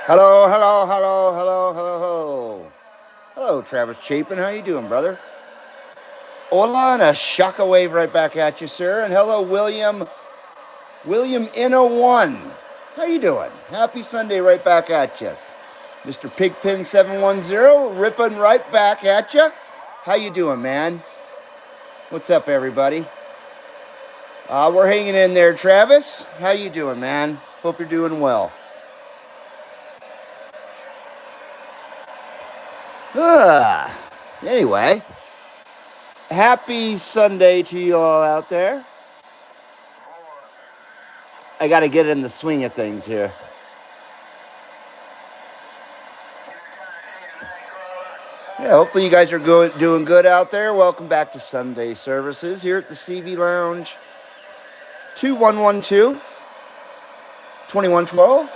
Hello, hello, hello, hello, hello, hello. Hello, Travis Chapin. How you doing, brother? Hola, and a shaka wave right back at you, sir. And hello, William Inno1. How you doing? Happy Sunday right back at you. Mr. Pigpen710, ripping right back at you. How you doing, man? What's up, everybody? We're hanging in there, Travis. How you doing, man? Hope you're doing well. Anyway, happy Sunday to you all out there. I got to get in the swing of things here. Yeah, hopefully you guys are doing good out there. Welcome back to Sunday services here at the CB Lounge. 2112-2112.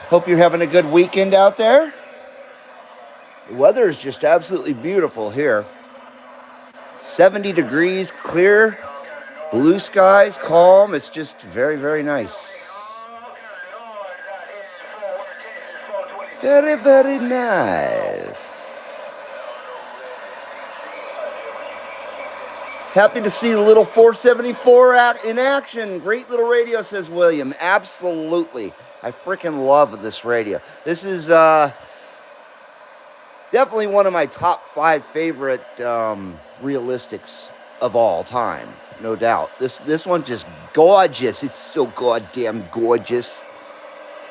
Hope you're having a good weekend out there. The weather is just absolutely beautiful here. 70 degrees, clear, blue skies, calm. It's just very, very nice. Very, very nice. Happy to see the little 474 in action. Great little radio, says William. Absolutely. I freaking love this radio. This is definitely one of my top 5 favorite realistics of all time. No doubt. This one's just gorgeous. It's so goddamn gorgeous.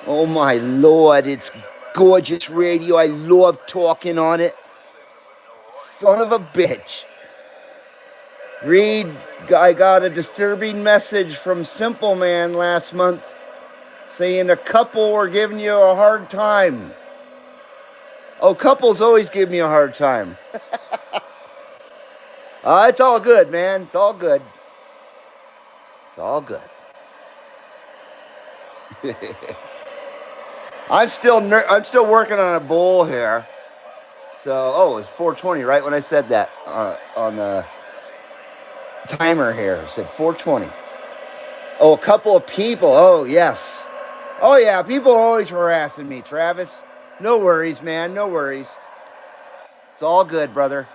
Oh my Lord, it's gorgeous radio. I love talking on it. Son of a bitch. Reed, I got a disturbing message from Simple Man last month saying a couple were giving you a hard time. Oh, couples always give me a hard time. It's all good, man. It's all good. It's all good. I'm still working on a bowl here. So, it's 4:20 right when I said that on the timer here. It said 4:20. Oh, a couple of people. Oh, yes. Oh, yeah. People are always harassing me, Travis. No worries, man. No worries. It's all good, brother.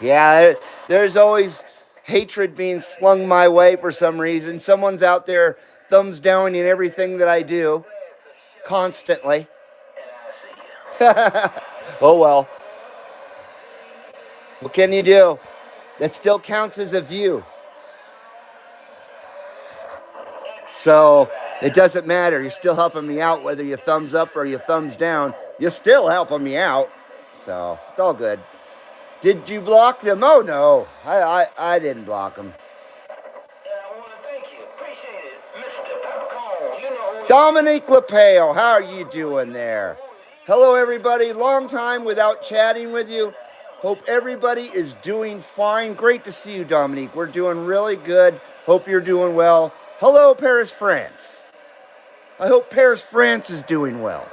Yeah, there's always hatred being slung my way for some reason. Someone's out there thumbs down in everything that I do. Constantly. Oh, well. What can you do? That still counts as a view. So it doesn't matter. You're still helping me out, whether you thumbs up or you thumbs down. You're still helping me out. So it's all good. Did you block them? Oh, no. I didn't block them. Dominique Lapeo, how are you doing there? Hello, everybody. Long time without chatting with you. Hope everybody is doing fine. Great to see you, Dominique. We're doing really good. Hope you're doing well. Hello, Paris, France. I hope Paris, France is doing well.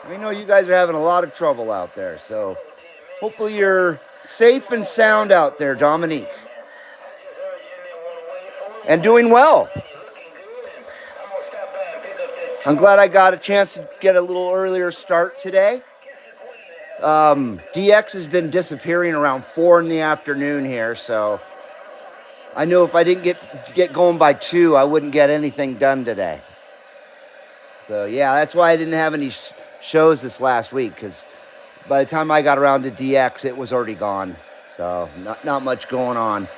I know you guys are having a lot of trouble out there, so hopefully you're safe and sound out there, Dominique. And doing well. I'm glad I got a chance to get a little earlier start today. DX has been disappearing around 4 in the afternoon here, so I knew if I didn't get going by 2, I wouldn't get anything done today. So yeah, that's why I didn't have any shows this last week, because by the time I got around to DX, it was already gone. So not much going on.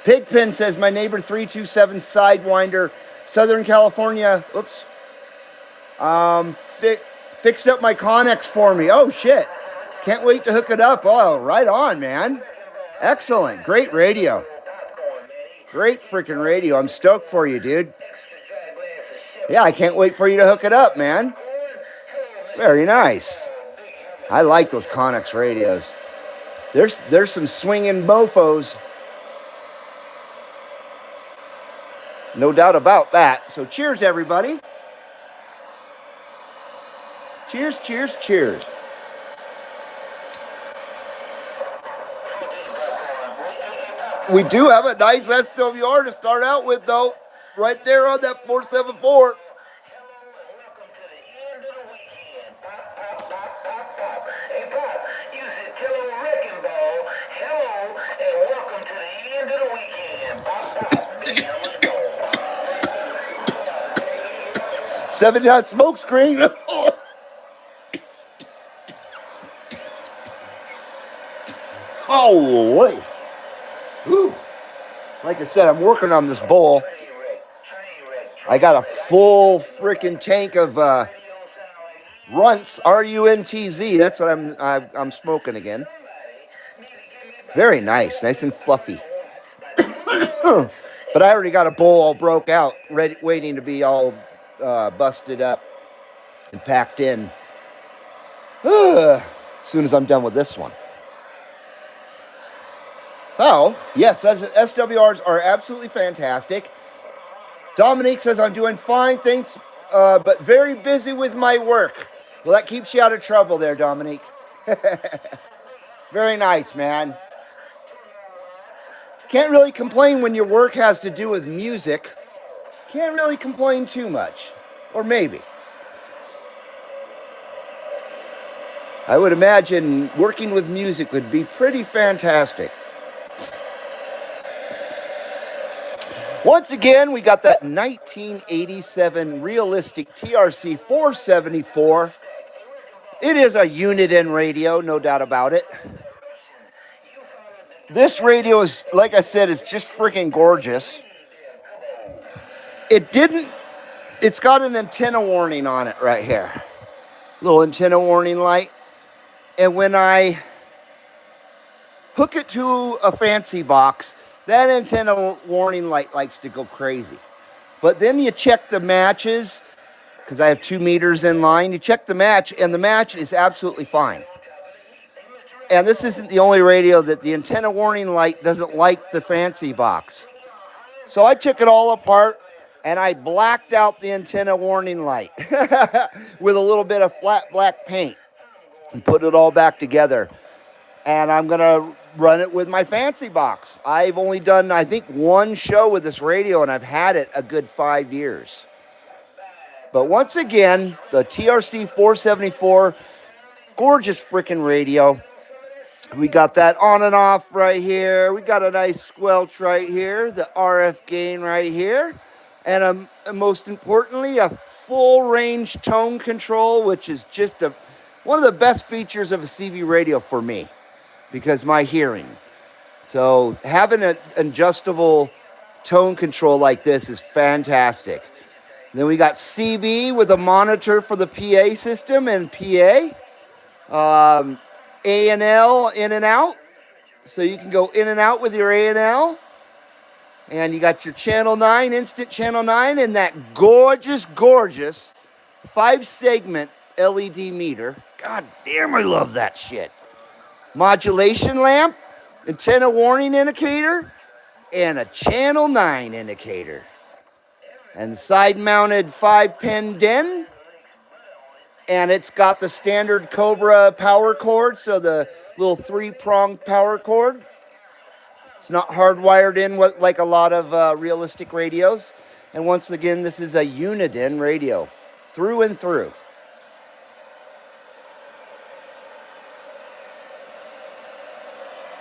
Pigpen says, my neighbor 327 Sidewinder, Southern California. Oops. Fixed up my Connex for me. Oh, shit. Can't wait to hook it up. Oh, right on, man. Excellent. Great radio. Great freaking radio. I'm stoked for you, dude. Yeah, I can't wait for you to hook it up, man. Very nice. I like those Connex radios. There's some swinging mofos. No doubt about that. So cheers, everybody. Cheers, cheers, cheers. We do have a nice SWR to start out with, though. Right there on that 474. Hey, Pop, you said tell them Wrecking Ball, hello, and welcome to the end of the weekend. Pop, big numbers go. 79 smoke screen. Oh, wait. Ooh. Like I said, I'm working on this bowl. I got a full freaking tank of Runts, R-U-N-T-Z. That's what I'm smoking again. Very nice and fluffy. But I already got a bowl all broke out, ready, waiting to be all busted up and packed in. As soon as I'm done with this one. So, yes, SWRs are absolutely fantastic. Dominique says, I'm doing fine, thanks, but very busy with my work. Well, that keeps you out of trouble there, Dominique. Very nice, man. Can't really complain when your work has to do with music. Can't really complain too much. Or maybe. I would imagine working with music would be pretty fantastic. Once again, we got that 1987 realistic TRC 474. It is a unit-in radio, no doubt about it. This radio is, like I said, it's just freaking gorgeous. It's got an antenna warning on it right here. Little antenna warning light. And when I hook it to a fancy box, that antenna warning light likes to go crazy. But then you check the matches, because I have 2 meters in line. You check the match, and the match is absolutely fine. And this isn't the only radio that the antenna warning light doesn't like the fancy box. So I took it all apart, and I blacked out the antenna warning light with a little bit of flat black paint and put it all back together. And I'm going to run it with my fancy box. I've only done, I think, 1 show with this radio, and I've had it a good 5 years. But once again, the TRC 474, gorgeous freaking radio. We got that on and off right here. We got a nice squelch right here, the RF gain right here. And most importantly, a full range tone control, which is just one of the best features of a CB radio for me, because my hearing. So having an adjustable tone control like this is fantastic. Then we got CB with a monitor for the PA system and PA. A&L in and out. So you can go in and out with your A&L. And you got your channel 9, instant channel 9, and that gorgeous, gorgeous 5-segment LED meter. God damn, I love that shit. Modulation lamp, antenna warning indicator, and a channel 9 indicator. And side-mounted 5-pin DIN. And it's got the standard Cobra power cord, so the little 3-pronged power cord. It's not hardwired in like a lot of realistic radios. And once again, this is a Uniden radio, through and through.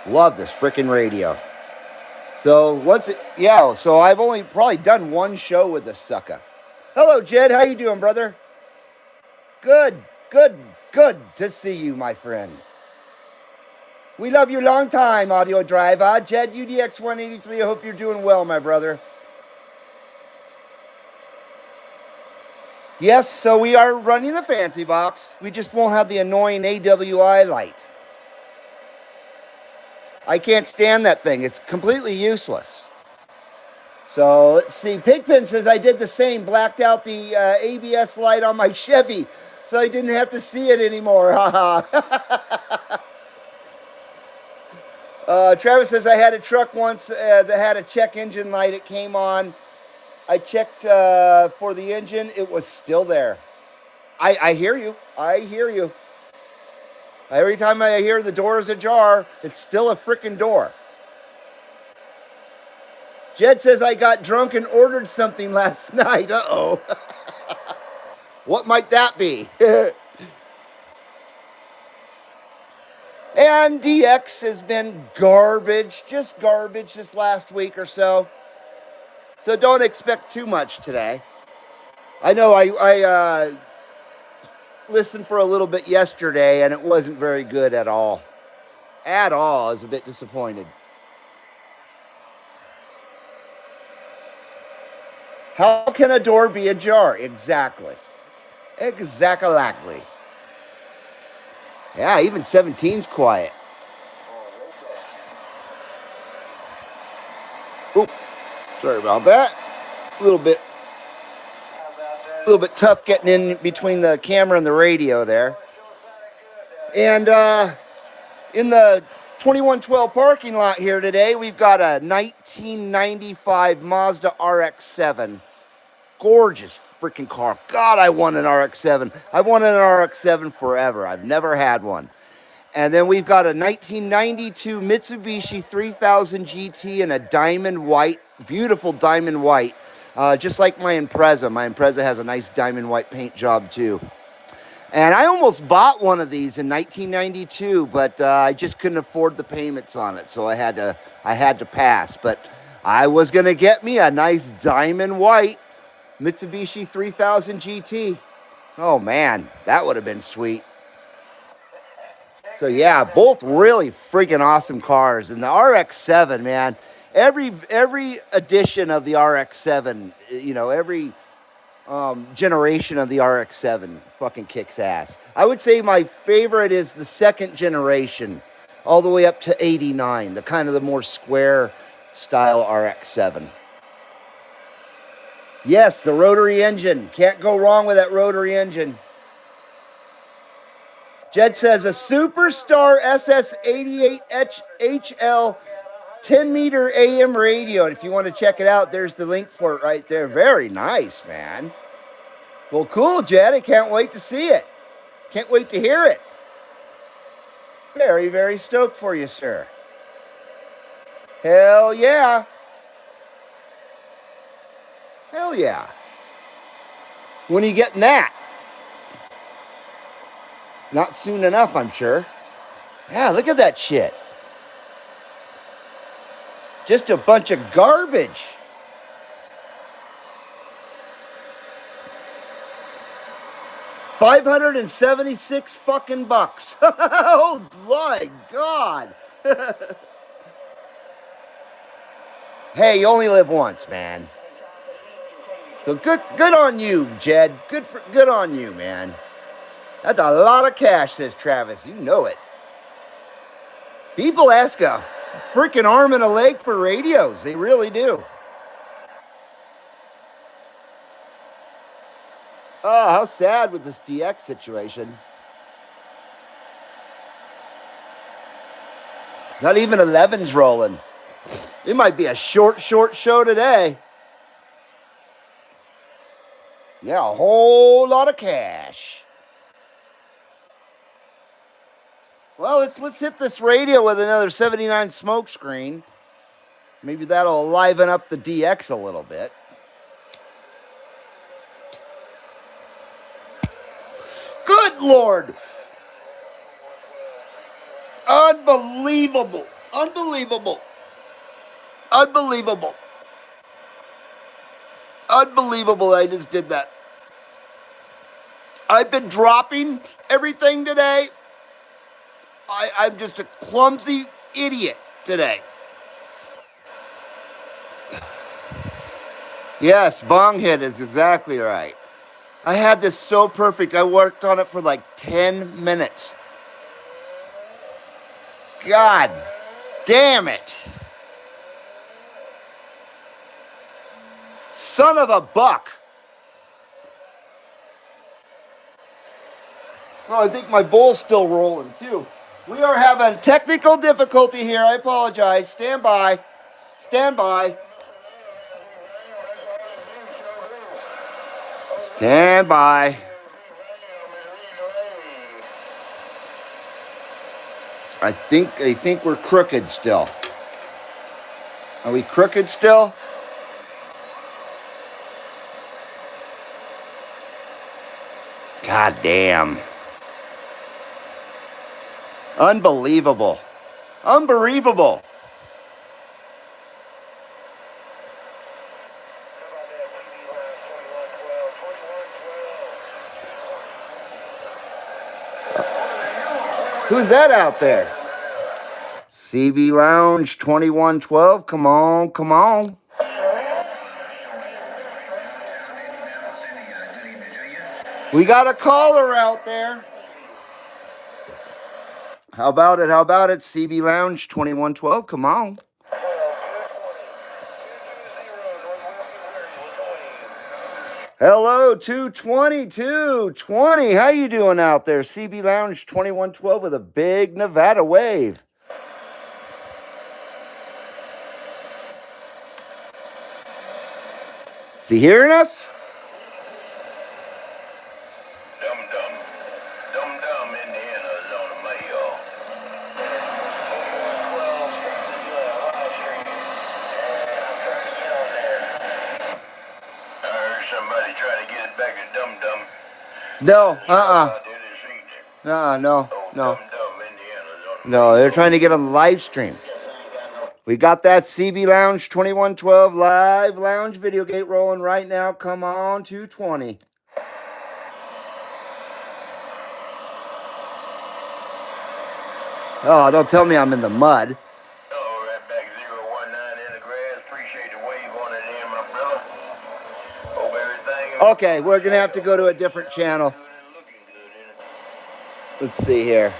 Love this freaking radio. So so I've only probably done one show with this sucker. Hello, Jed. How you doing, brother? Good to see you, my friend. We love you long time, audio driver. Jed UDX 183. I hope you're doing well, my brother. Yes, so we are running the fancy box. We just won't have the annoying AWI light. I can't stand that thing. It's completely useless. So let's see. Pigpen says I did the same. Blacked out the ABS light on my Chevy, so I didn't have to see it anymore. Travis says I had a truck once that had a check engine light. It came on. I checked for the engine. It was still there. I hear you. I hear you. Every time I hear the door is ajar, it's still a freaking door. Jed says I got drunk and ordered something last night. Uh-oh. What might that be? And DX has been garbage, just garbage this last week or so. So don't expect too much today. I know I listened for a little bit yesterday, and it wasn't very good at all. At all. I was a bit disappointed. How can a door be ajar? Exactly. Exactly. Yeah, even 17's quiet. Oop, sorry about that. A little bit tough getting in between the camera and the radio there. And in the 2112 parking lot here today, we've got a 1995 Mazda RX-7. Gorgeous freaking car. God, I want an RX-7. I've wanted an RX-7 forever. I've never had one. And then we've got a 1992 Mitsubishi 3000 GT in a diamond white, beautiful diamond white, just like my Impreza. My Impreza has a nice diamond white paint job too. And I almost bought one of these in 1992, but I just couldn't afford the payments on it, so I had to pass. But I was gonna get me a nice diamond white Mitsubishi 3000 GT. Oh man, that would have been sweet. So yeah, both really freaking awesome cars. And the RX-7, man, every edition of the RX-7, every generation of the RX-7 fucking kicks ass. I would say my favorite is the second generation, all the way up to 89, the kind of the more square style RX-7. Yes, the rotary engine. Can't go wrong with that rotary engine. Jed says a Superstar SS88 HL 10-meter AM radio. And if you want to check it out, there's the link for it right there. Very nice, man. Well, cool, Jed. I can't wait to see it. Can't wait to hear it. Very, very stoked for you, sir. Hell yeah. Hell yeah. When are you getting that? Not soon enough, I'm sure. Yeah, look at that shit. Just a bunch of garbage. $576 fucking bucks. Oh my God. Hey, you only live once, man. So good on you, Jed. Good on you, man. That's a lot of cash, says Travis. You know it. People ask a freaking arm and a leg for radios. They really do. Oh, how sad with this DX situation. Not even 11's rolling. It might be a short show today. Yeah, a whole lot of cash. Well, let's hit this radio with another 79 smoke screen. Maybe that'll liven up the DX a little bit. Good Lord! Unbelievable! Unbelievable! Unbelievable! Unbelievable! I just did that. I've been dropping everything today. I'm just a clumsy idiot today. Yes, bong hit is exactly right. I had this so perfect. I worked on it for like 10 minutes. God damn it. Son of a buck. Oh, I think my bowl's still rolling too. We are having technical difficulty here. I apologize. Stand by. Stand by. Stand by. I think we're crooked still. Are we crooked still? God damn. Unbelievable. Unbelievable. Who's that out there? CB Lounge 2112. Come on, come on. We got a caller out there. How about it? How about it? CB Lounge 2112. Come on. Hello, 220, 220. How you doing out there? CB Lounge 2112 with a big Nevada wave. Is he hearing us? Dum-dum, Indiana's on the mail. I heard somebody try to get it back to Dum-dum. No, no. Dum-dum, Indiana's on the No, they're trying to get on the live stream. We got that CB Lounge 2112 live lounge video gate rolling right now. Come on, 220. Oh, don't tell me I'm in the mud. Oh, right back 019 in the grass. Appreciate the wave on it there, my brother. Hope everything. Okay, we're going to have to go to a different channel. Let's see here.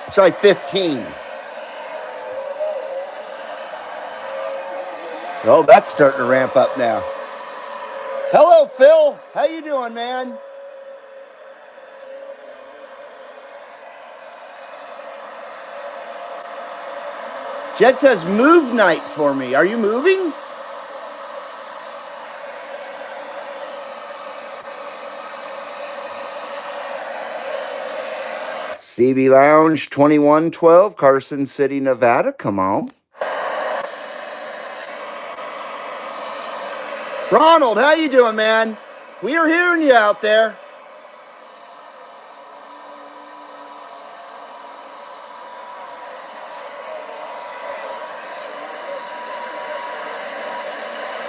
Let's try 15. Oh, that's starting to ramp up now. Hello, Phil. How you doing, man? Jed says move night for me. Are you moving? CB Lounge 2112, Carson City, Nevada. Come on. Ronald, how you doing, man? We are hearing you out there.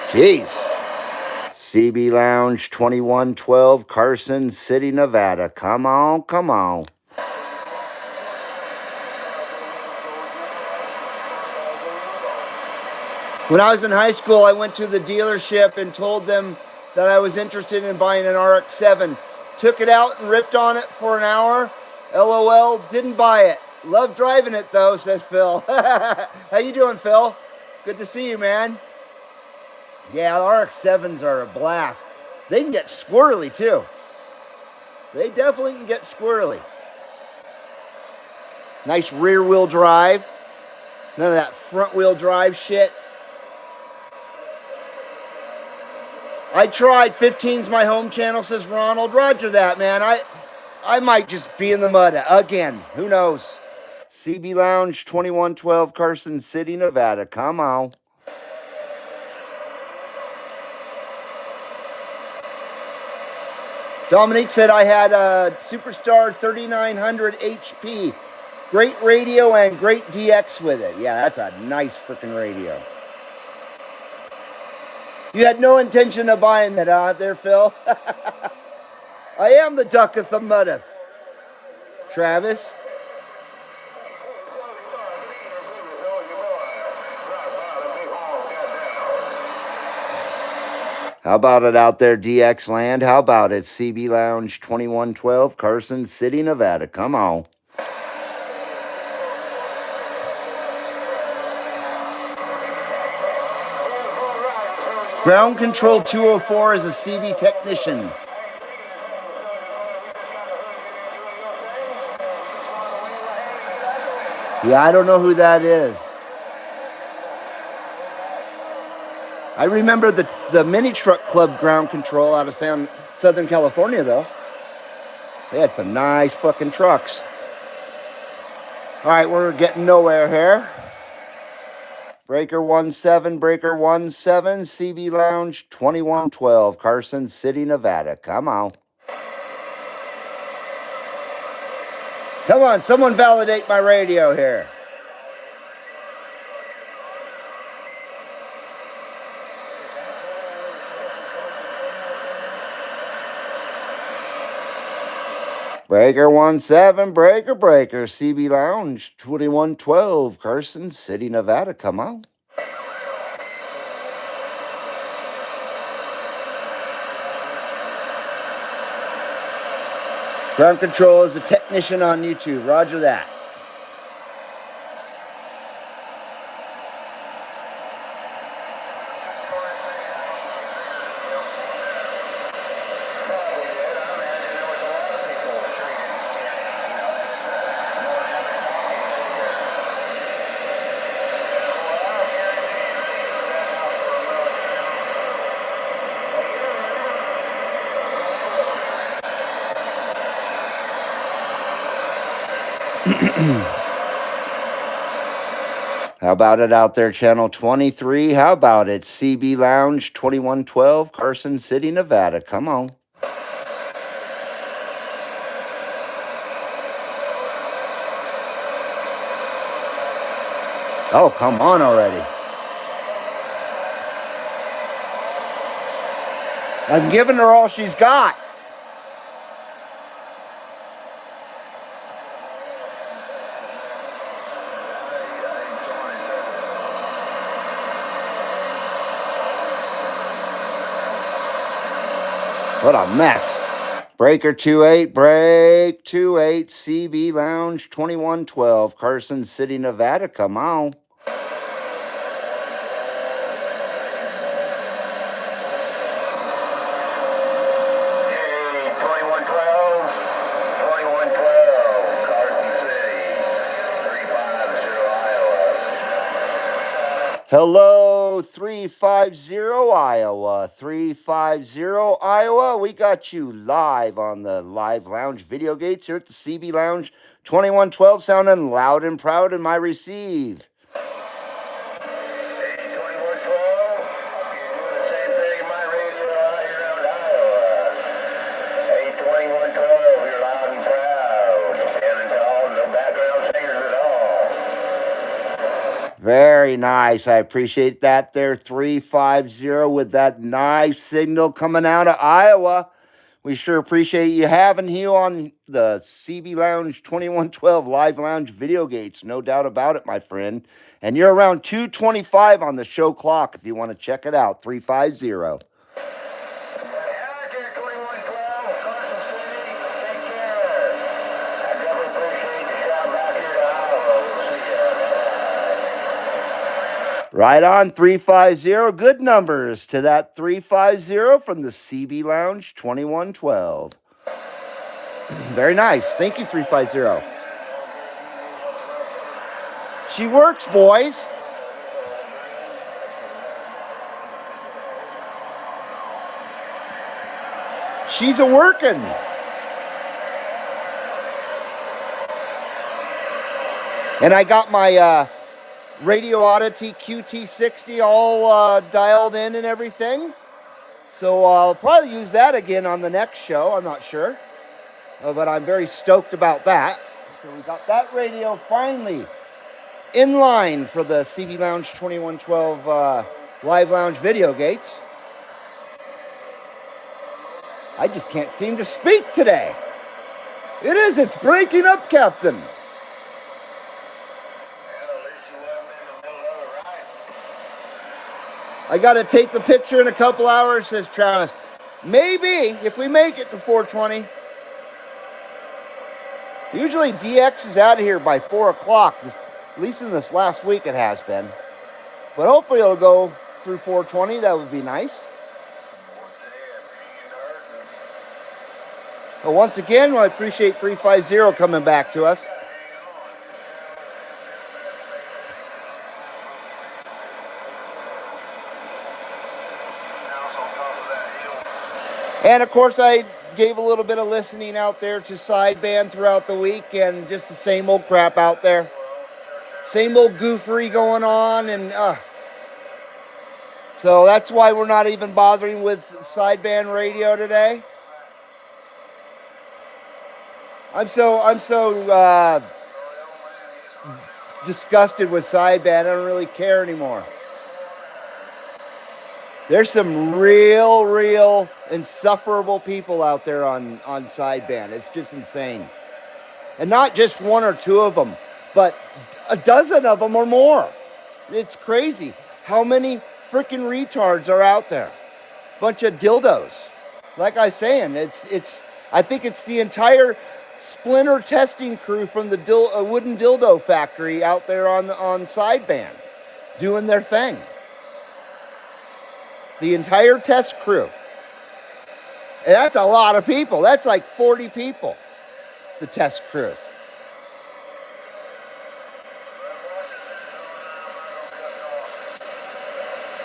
Jeez. CB Lounge 2112, Carson City, Nevada. Come on, come on. When I was in high school, I went to the dealership and told them that I was interested in buying an RX-7. Took it out and ripped on it for an hour. LOL, didn't buy it. Love driving it though, says Phil. How you doing, Phil? Good to see you, man. Yeah, the RX-7s are a blast. They can get squirrely too. They definitely can get squirrely. Nice rear wheel drive. None of that front wheel drive shit. I tried. 15's my home channel, says Ronald. Roger that, man. I might just be in the mud again. Who knows? CB Lounge 2112 Carson City, Nevada. Come on. Dominique said I had a Superstar 3900 HP. Great radio and great DX with it. Yeah, that's a nice freaking radio. You had no intention of buying that out there, Phil. I am the ducketh the muddeth. Travis. How about it out there, DX Land? How about it, CB Lounge 2112, Carson City, Nevada? Come on. Ground Control 204 is a CB technician. Yeah, I don't know who that is. I remember the Mini Truck Club Ground Control out of Southern California, though. They had some nice fucking trucks. All right, we're getting nowhere here. Breaker 17, CB Lounge 2112, Carson City, Nevada. Come on. Come on, someone validate my radio here. Breaker 17, breaker, CB Lounge 2112, Carson City, Nevada. Come on. Ground Control is a technician on YouTube. Roger that. How about it out there, Channel 23? How about it, CB Lounge 2112, Carson City, Nevada? Come on. Oh, come on already. I'm giving her all she's got. What a mess. Breaker 28, break 28, CB Lounge 2112, Carson City, Nevada. Come on. Hello, 350 Iowa. 350 Iowa. We got you live on the Live Lounge Videogates here at the CB Lounge 2112, sounding loud and proud in my receive. Very nice. I appreciate that there, 350, with that nice signal coming out of Iowa. We sure appreciate you having you on the CB Lounge 2112 Live Lounge Videogates. No doubt about it, my friend. And you're around 225 on the show clock if you want to check it out, 350. Right on, 350. Good numbers to that 350 from the CB Lounge 2112. Very nice. Thank you, 350. She works, boys. She's a working. And I got my Radio Oddity QT60 all dialed in and everything. So I'll probably use that again on the next show. I'm not sure. But I'm very stoked about that. So we got that radio finally in line for the CB Lounge 2112 Live Lounge Videogates. I just can't seem to speak today. It's breaking up, Captain. I got to take the picture in a couple hours, says Travis. Maybe, if we make it to 420. Usually DX is out of here by 4 o'clock. At least in this last week it has been. But hopefully it'll go through 420. That would be nice. Well, once again, I appreciate 350 coming back to us. And of course, I gave a little bit of listening out there to Sideband throughout the week, and just the same old crap out there. Same old goofery going on, and so that's why we're not even bothering with Sideband radio today. I'm so disgusted with Sideband. I don't really care anymore. There's some real insufferable people out there on Sideband. It's just insane. And not just one or two of them, but a dozen of them or more. It's crazy how many freaking retards are out there. Bunch of dildos. Like I was saying, I think it's the entire splinter testing crew from the wooden dildo factory out there on Sideband doing their thing. The entire test crew. And that's a lot of people. That's like 40 people, the test crew.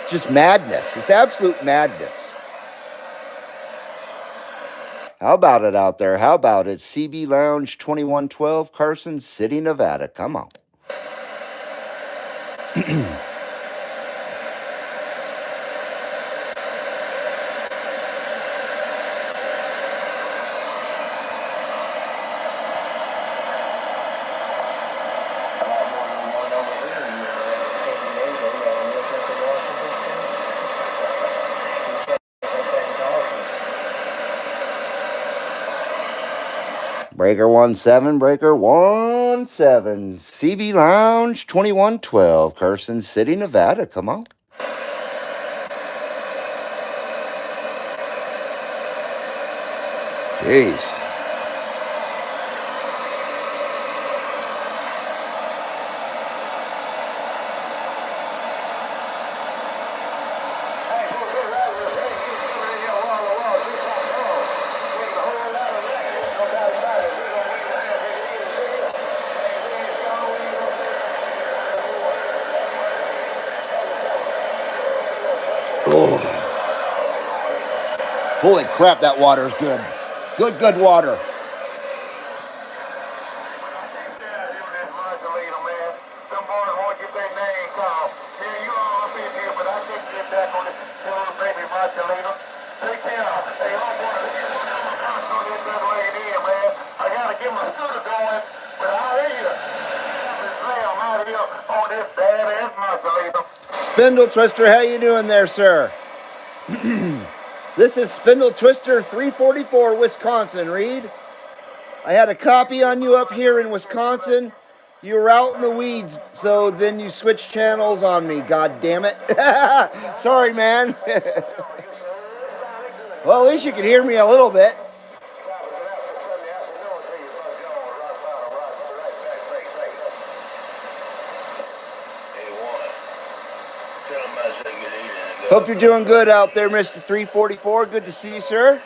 It's just madness. It's absolute madness. How about it out there? How about it? CB Lounge 2112, Carson City, Nevada. Come on. Breaker 17, Breaker 17, CB Lounge 2112, Carson City, Nevada. Come on. Jeez. Oh. Holy crap, that water is good. Good water. Spindle Twister, how you doing there, sir? This is Spindle Twister 344, Wisconsin, Reed. I had a copy on you up here in Wisconsin. You were out in the weeds, so then you switched channels on me, god damn it. Sorry, man. Well, at least you can hear me a little bit. Hope you're doing good out there, Mr. 344. Good to see you, sir.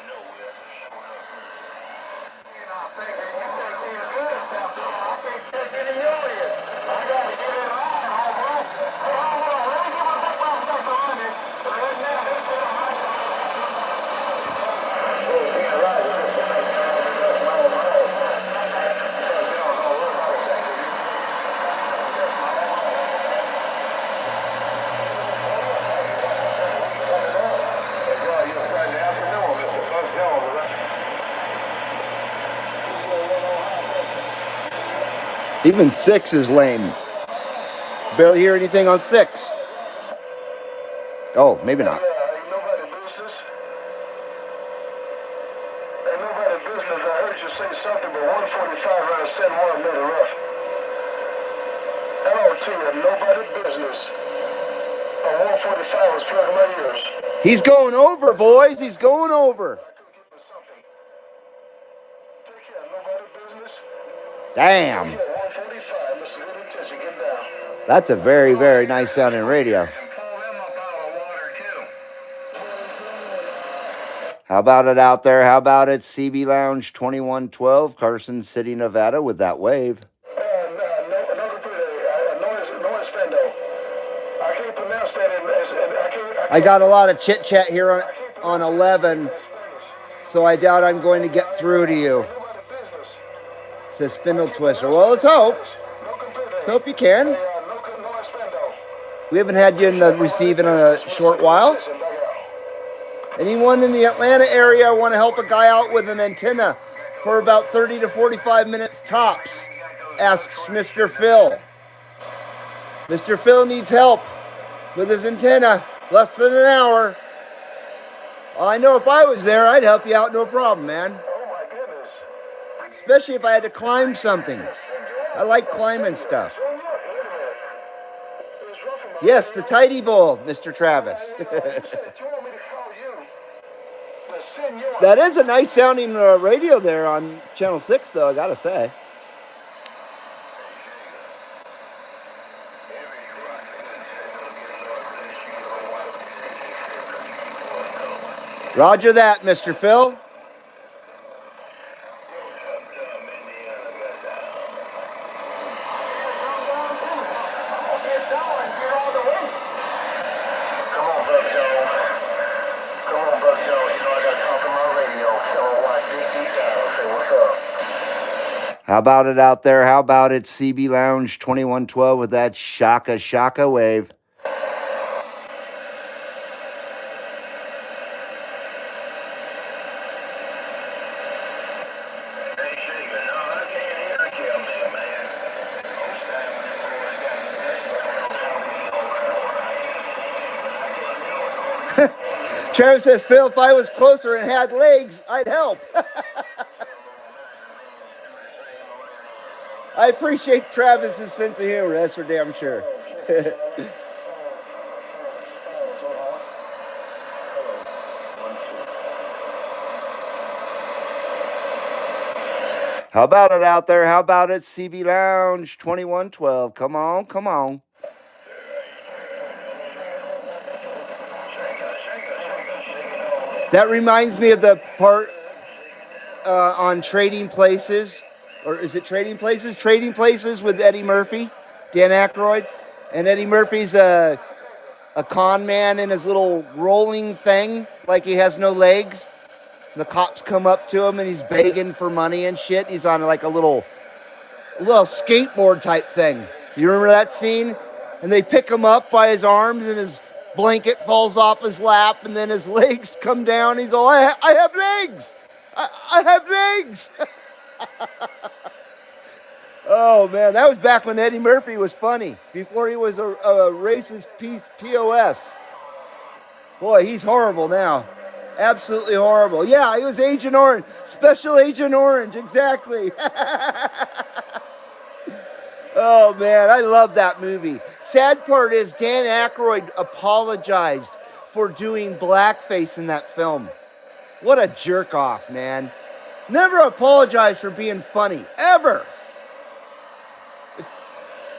Even 6 is lame. Barely hear anything on 6. Oh, maybe not. Ain't nobody business. I heard you say something, but 145 around San Juan made it rough. Hello to you, nobody business. 145 was plugging my ears. He's going over, boys. He's going over. Take care, nobody business. Damn. 145, Mr. Good Intention, get down. That's a very, very nice sounding radio. How about it out there? How about it? CB Lounge 2112, Carson City, Nevada, with that wave. No Espando. I can't pronounce that. I got a lot of chit chat here on 11, so I doubt I'm going to get through to you. It says Spindle Twister. Well, let's hope. Let's hope you can. We haven't had you in the receive in a short while. Anyone in the Atlanta area want to help a guy out with an antenna for about 30 to 45 minutes tops? Asks Mr. Phil. Mr. Phil needs help with his antenna. Less than an hour. I know if I was there, I'd help you out, no problem, man. Especially if I had to climb something. I like climbing stuff. Yes, the Tidy Bowl, Mr. Travis. That is a nice sounding radio there on Channel 6, though, I gotta say. Roger that, Mr. Phil. How about it out there? How about it? CB Lounge 2112 with that Shaka Shaka wave. Travis says, Phil, if I was closer and had legs, I'd help. I appreciate Travis's sense of humor, that's for damn sure. How about it out there? How about it? CB Lounge 2112. Come on, come on. That reminds me of the part on Trading Places. Or is it Trading Places? Trading Places with Eddie Murphy, Dan Aykroyd. And Eddie Murphy's a con man in his little rolling thing, like he has no legs. The cops come up to him and he's begging for money and shit. He's on like a little skateboard type thing. You remember that scene? And they pick him up by his arms and his blanket falls off his lap and then his legs come down. He's all, I have legs. I have legs. Oh man, that was back when Eddie Murphy was funny, before he was a racist POS. Boy, he's horrible now. Absolutely horrible. Yeah, he was Agent Orange. Special Agent Orange, exactly. Oh man, I love that movie. Sad part is Dan Aykroyd apologized for doing blackface in that film. What a jerk off, man. Never apologize for being funny, ever.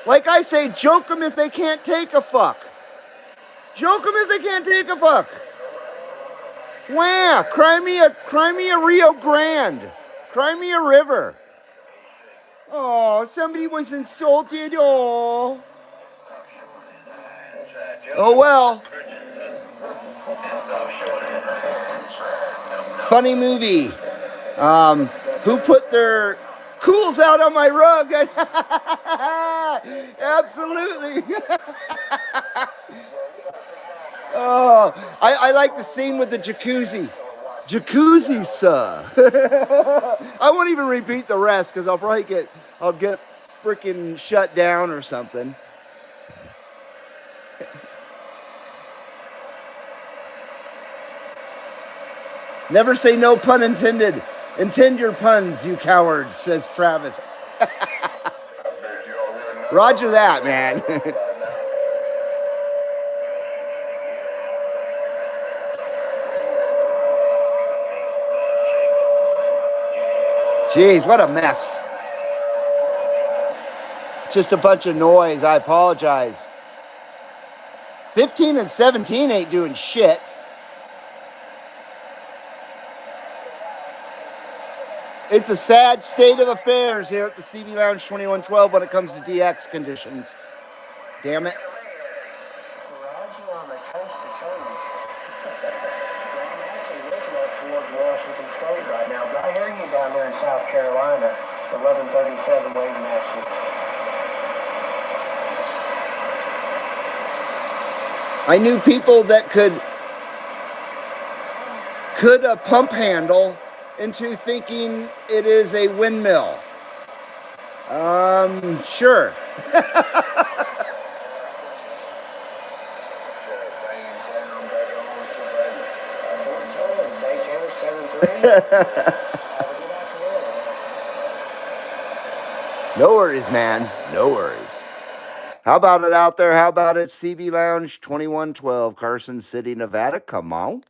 Like I say, joke them if they can't take a fuck. Joke them if they can't take a fuck. Wah! Cry me a Rio Grande. Cry me a river. Oh, somebody was insulted. Oh. Oh well. Funny movie. Who put their cools out on my rug? Absolutely. Oh, I like the scene with the jacuzzi. Jacuzzi, sir. I won't even repeat the rest because I'll get freaking shut down or something. Never say no pun intended. Intend your puns, you cowards, says Travis. Roger that, man. Jeez, what a mess. Just a bunch of noise. I apologize. 15 and 17 ain't doing shit. It's a sad state of affairs here at the CB Lounge 2112 when it comes to DX conditions. Damn it. Right now, but I hear you down there in South Carolina, 11:37 waiting action. I knew people that could a pump handle into thinking it is a windmill. Sure. No worries, man. No worries. How about it out there? How about it, CB Lounge 2112, Carson City, Nevada? Come on.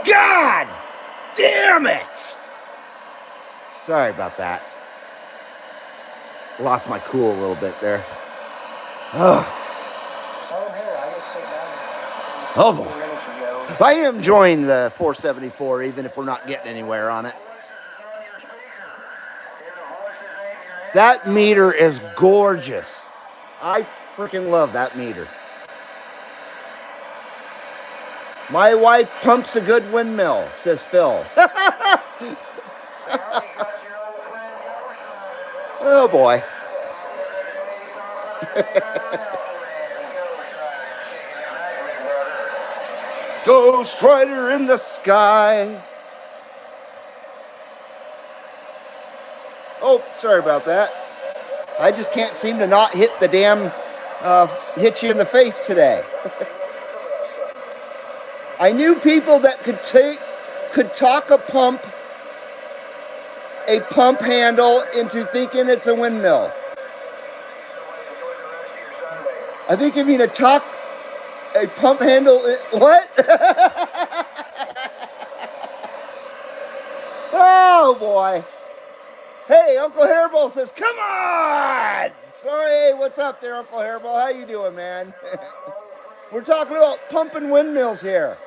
God damn it! Sorry about that. Lost my cool a little bit there. Oh boy. I am enjoying the 474, even if we're not getting anywhere on it. That meter is gorgeous. I freaking love that meter. My wife pumps a good windmill, says Phil. Oh boy. Ghost Rider in the sky. Oh, sorry about that. I just can't seem to not hit the damn, hit you in the face today. I knew people that could talk a pump handle into thinking it's a windmill. I think you mean a pump handle, what? Oh boy. Hey, Uncle Hairball says, come on! Sorry, hey, what's up there, Uncle Hairball? How you doing, man? We're talking about pumping windmills here.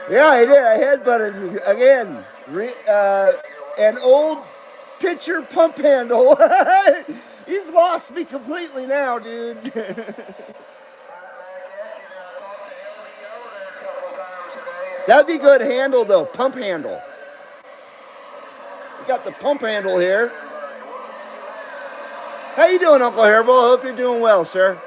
Yeah, I did. I headbutted again. An old pitcher pump handle. You've lost me completely now, dude. That'd be good handle, though. Pump handle. We got the pump handle here. How you doing, Uncle Hairball? I hope you're doing well, sir.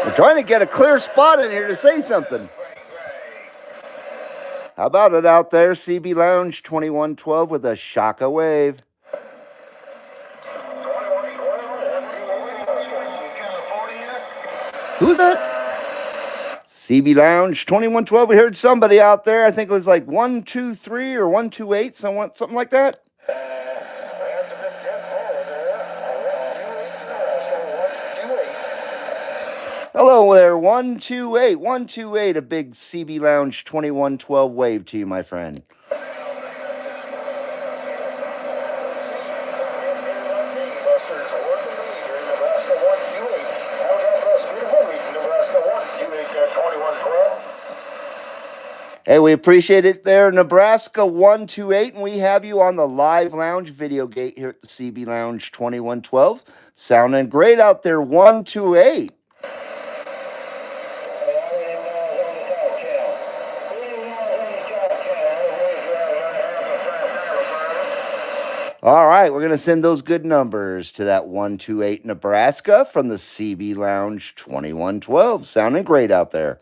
We're trying to get a clear spot in here to say something. How about it out there, CB Lounge 2112 with a Shaka Wave? Who's that? CB Lounge 2112. We heard somebody out there. I think it was like 123 or 128, something like that. Hello there, 128. 128. A big CB Lounge 2112 wave to you, my friend. Hey, we appreciate it there, Nebraska 128, and we have you on the live lounge video gate here at the CB Lounge 2112. Sounding great out there, 128. All right, we're going to send those good numbers to that 128 Nebraska from the CB Lounge 2112. Sounding great out there.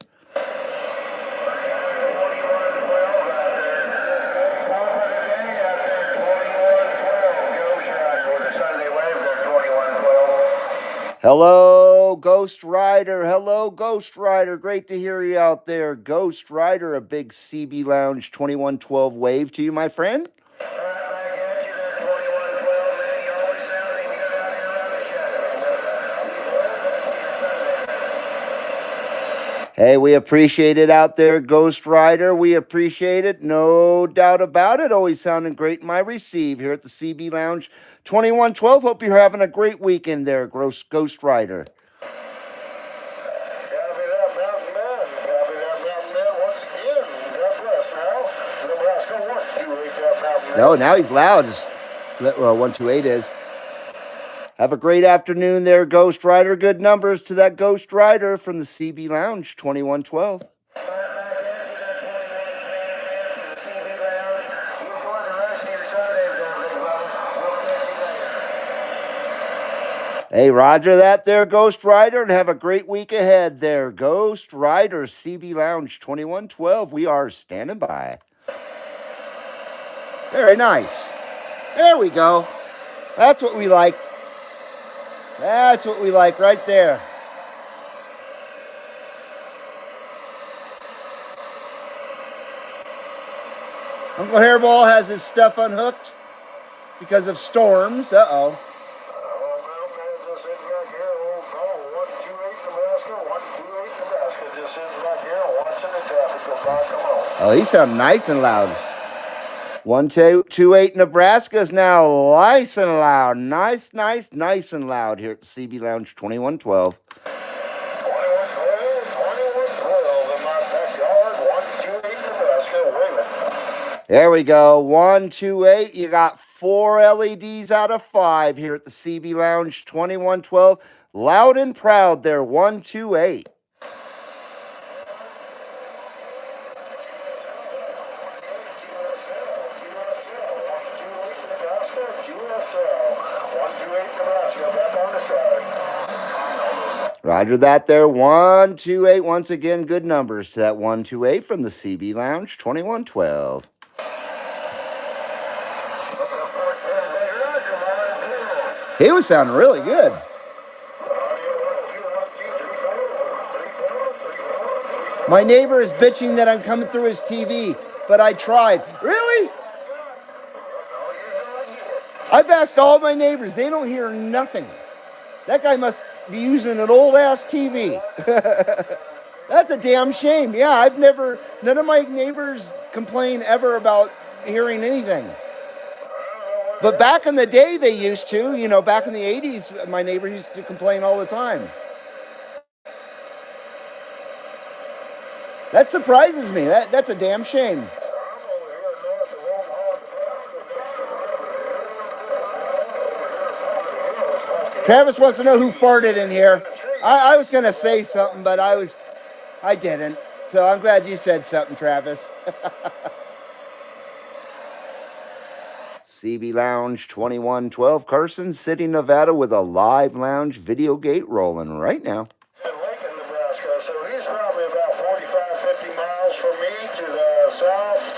Hello, Ghost Rider. Hello, Ghost Rider. Great to hear you out there. Ghost Rider, a big CB Lounge 2112 wave to you, my friend. Hey, we appreciate it out there, Ghost Rider. We appreciate it. No doubt about it. Always sounding great in my receive here at the CB Lounge 2112. Hope you're having a great weekend there, Ghost Rider. No, now he's loud. 128 is. Have a great afternoon there, Ghost Rider. Good numbers to that Ghost Rider from the CB Lounge 2112. Hey, roger that there, Ghost Rider, and have a great week ahead there. Ghost Rider, CB Lounge 2112. We are standing by. Very nice. There we go. That's what we like. That's what we like right there. Uncle Hairball has his stuff unhooked because of storms. Uh-oh. Oh, he sounds nice and loud. 128 Nebraska is now nice and loud. Nice and loud here at the CB Lounge 2112. There we go. 128. You got 4 LEDs out of 5 here at the CB Lounge 2112. Loud and proud there. 128. Roger that there, 128. Once again, good numbers to that 128 from the CB Lounge 2112. He was sounding really good. My neighbor is bitching that I'm coming through his TV, but I tried. Really? I've asked all my neighbors. They don't hear nothing. That guy must be using an old-ass TV. That's a damn shame. Yeah, none of my neighbors complain ever about hearing anything. But back in the day, they used to. Back in the 80s, my neighbor used to complain all the time. That surprises me. That's a damn shame. Travis wants to know who farted in here. I was going to say something, but I didn't. So I'm glad you said something, Travis. CB Lounge 2112, Carson City, Nevada, with a live lounge video gate rolling right now. In Lincoln, Nebraska, so he's probably about 45, 50 miles from me to the southwest.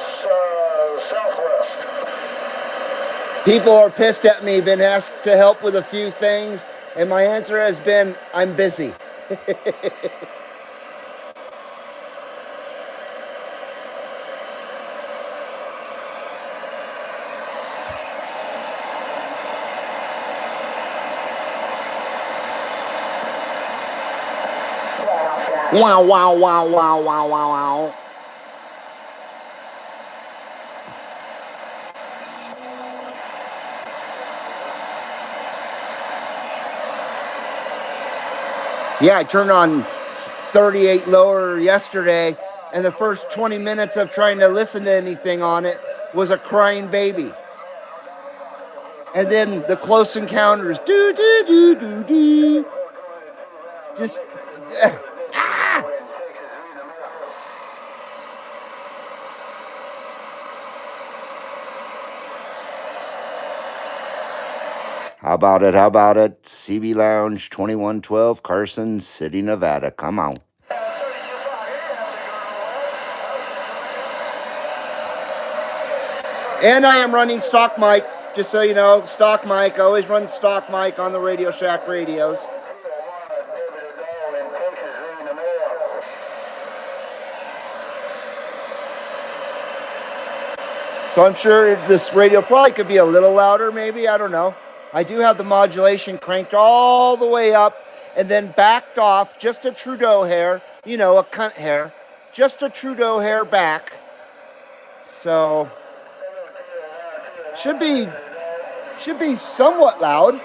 People are pissed at me, been asked to help with a few things, and my answer has been, I'm busy. Wow, wow, wow, wow, wow, wow, wow. Yeah, I turned on 38 lower yesterday, and the first 20 minutes of trying to listen to anything on it was a crying baby. And then the Close Encounters, do, do, do, do, do. Just, ah! How about it? How about it? CB Lounge 2112, Carson City, Nevada. Come on. And I am running stock mic, just so you know, stock mic. I always run stock mic on the Radio Shack radios. So I'm sure this radio probably could be a little louder, maybe. I don't know. I do have the modulation cranked all the way up and then backed off just a Trudeau hair, you know, a cunt hair, just a Trudeau hair back. So should be somewhat loud.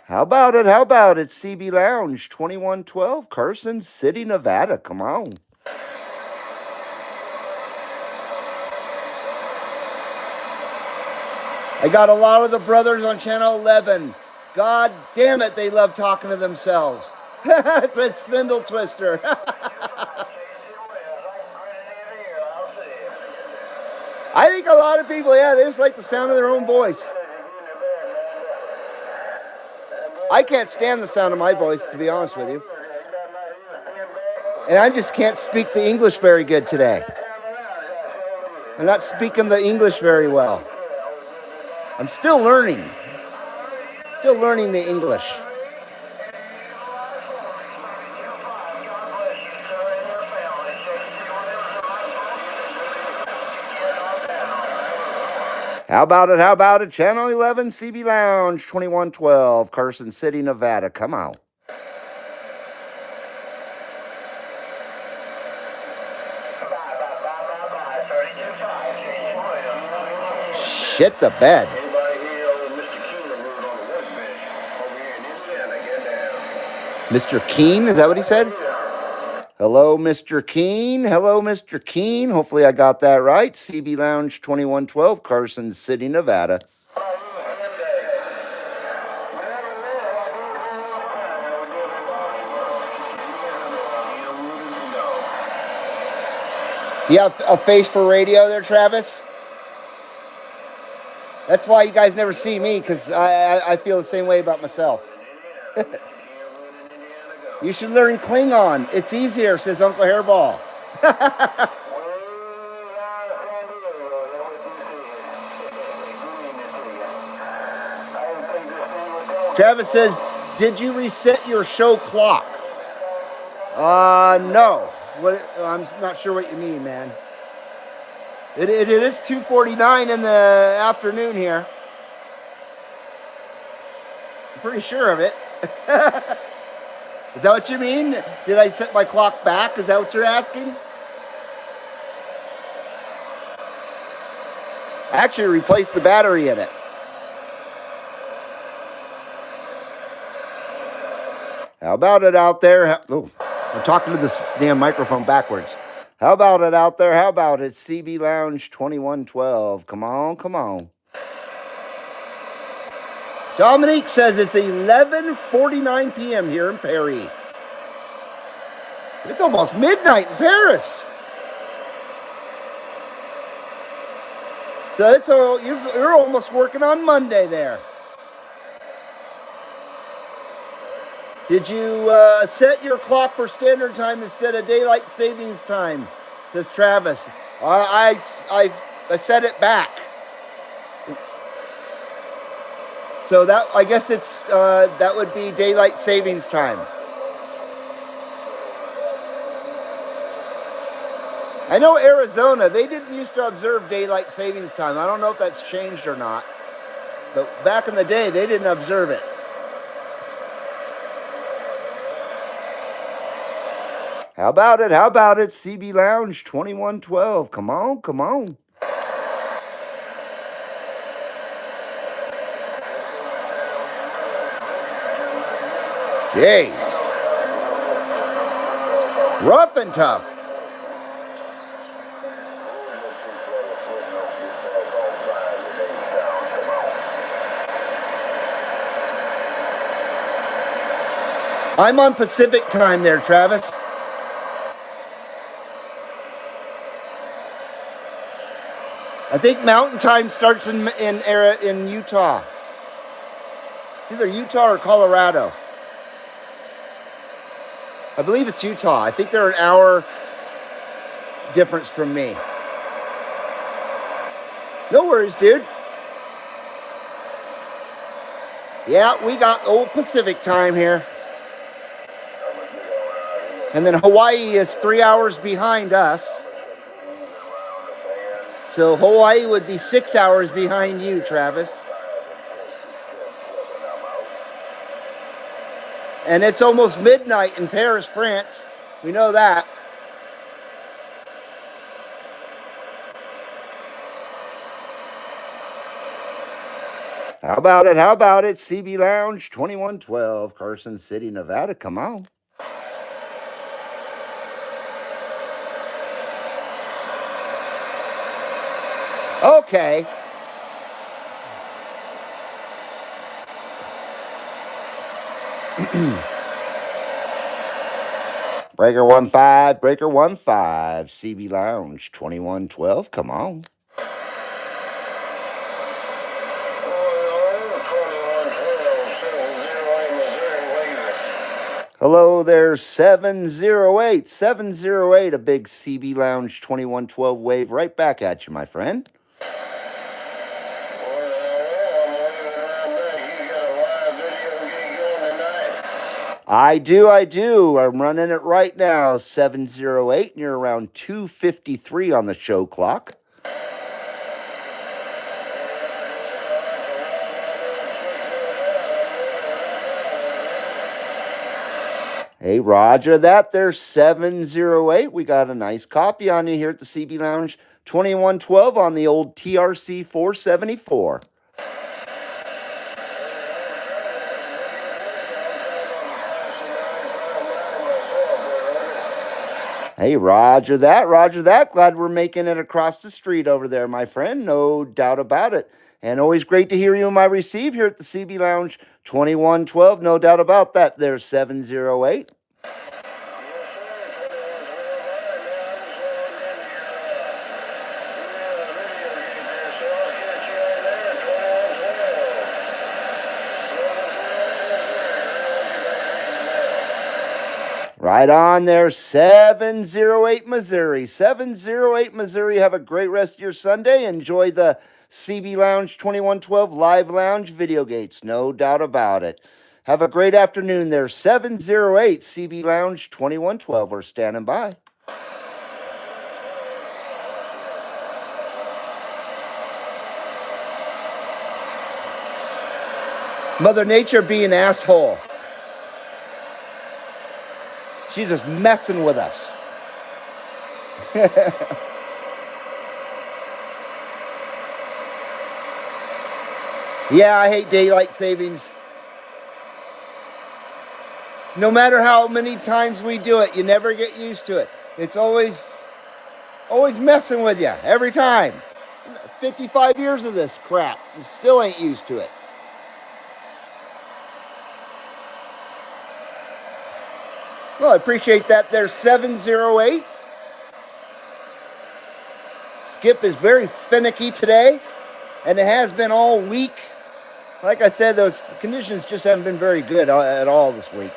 How about it? How about it? CB Lounge 2112, Carson City, Nevada. Come on. I got a lot of the brothers on channel 11. God damn it, they love talking to themselves. It's that spindle twister. I think a lot of people, yeah, they just like the sound of their own voice. I can't stand the sound of my voice, to be honest with you. And I just can't speak the English very good today. I'm not speaking the English very well. I'm still learning. Still learning the English. How about it? How about it? Channel 11 CB Lounge 2112, Carson City, Nevada. Come on. Shit the bed. Mr. Keen, is that what he said? Hello, Mr. Keen. Hello, Mr. Keen. Hopefully I got that right. CB Lounge 2112, Carson City, Nevada. You have a face for radio there, Travis? That's why you guys never see me, because I feel the same way about myself. You should learn Klingon. It's easier, says Uncle Hairball. Travis says, did you reset your show clock? No. I'm not sure what you mean, man. It is 2:49 in the afternoon here. I'm pretty sure of it. Is that what you mean? Did I set my clock back? Is that what you're asking? I actually replaced the battery in it. How about it out there? Oh, I'm talking to this damn microphone backwards. How about it out there? How about it? CB Lounge 2112. Come on, come on. Dominique says it's 11:49 p.m. here in Paris. It's almost midnight in Paris. So you're almost working on Monday there. Did you set your clock for standard time instead of daylight savings time? Says Travis. I set it back. So that, I guess it's, that would be daylight savings time. I know Arizona, they didn't used to observe daylight savings time. I don't know if that's changed or not. But back in the day, they didn't observe it. How about it? How about it? CB Lounge 2112. Come on, come on. Jeez. Rough and tough. I'm on Pacific time there, Travis. I think Mountain Time starts in Utah. It's either Utah or Colorado. I believe it's Utah. I think they're an hour difference from me. No worries, dude. Yeah, we got old Pacific time here. And then Hawaii is 3 hours behind us. So Hawaii would be 6 hours behind you, Travis. And it's almost midnight in Paris, France. We know that. How about it? How about it? CB Lounge 2112, Carson City, Nevada. Come on. Okay. Breaker 1-5, Breaker 1-5, CB Lounge 2112. Come on. Hello there, 708. 708, a big CB Lounge 2112 wave right back at you, my friend. I do. I'm running it right now, 708, and you're around 2:53 on the show clock. Hey, roger that. There's 708. We got a nice copy on you here at the CB Lounge 2112 on the old TRC 474. Hey, roger that, roger that. Glad we're making it across the street over there, my friend. No doubt about it. And always great to hear you in my receive here at the CB Lounge 2112. No doubt about that. There's 708. Right on there, 708 Missouri. 708 Missouri. Have a great rest of your Sunday. Enjoy the CB Lounge 2112 Live Lounge Videogates. No doubt about it. Have a great afternoon there. 708 CB Lounge 2112. We're standing by. Mother Nature being an asshole. She's just messing with us. Yeah, I hate daylight savings. No matter how many times we do it, you never get used to it. It's always messing with you every time. 55 years of this crap and still ain't used to it. Well, I appreciate that. There's 708. Skip is very finicky today, and it has been all week. Like I said, those conditions just haven't been very good at all this week.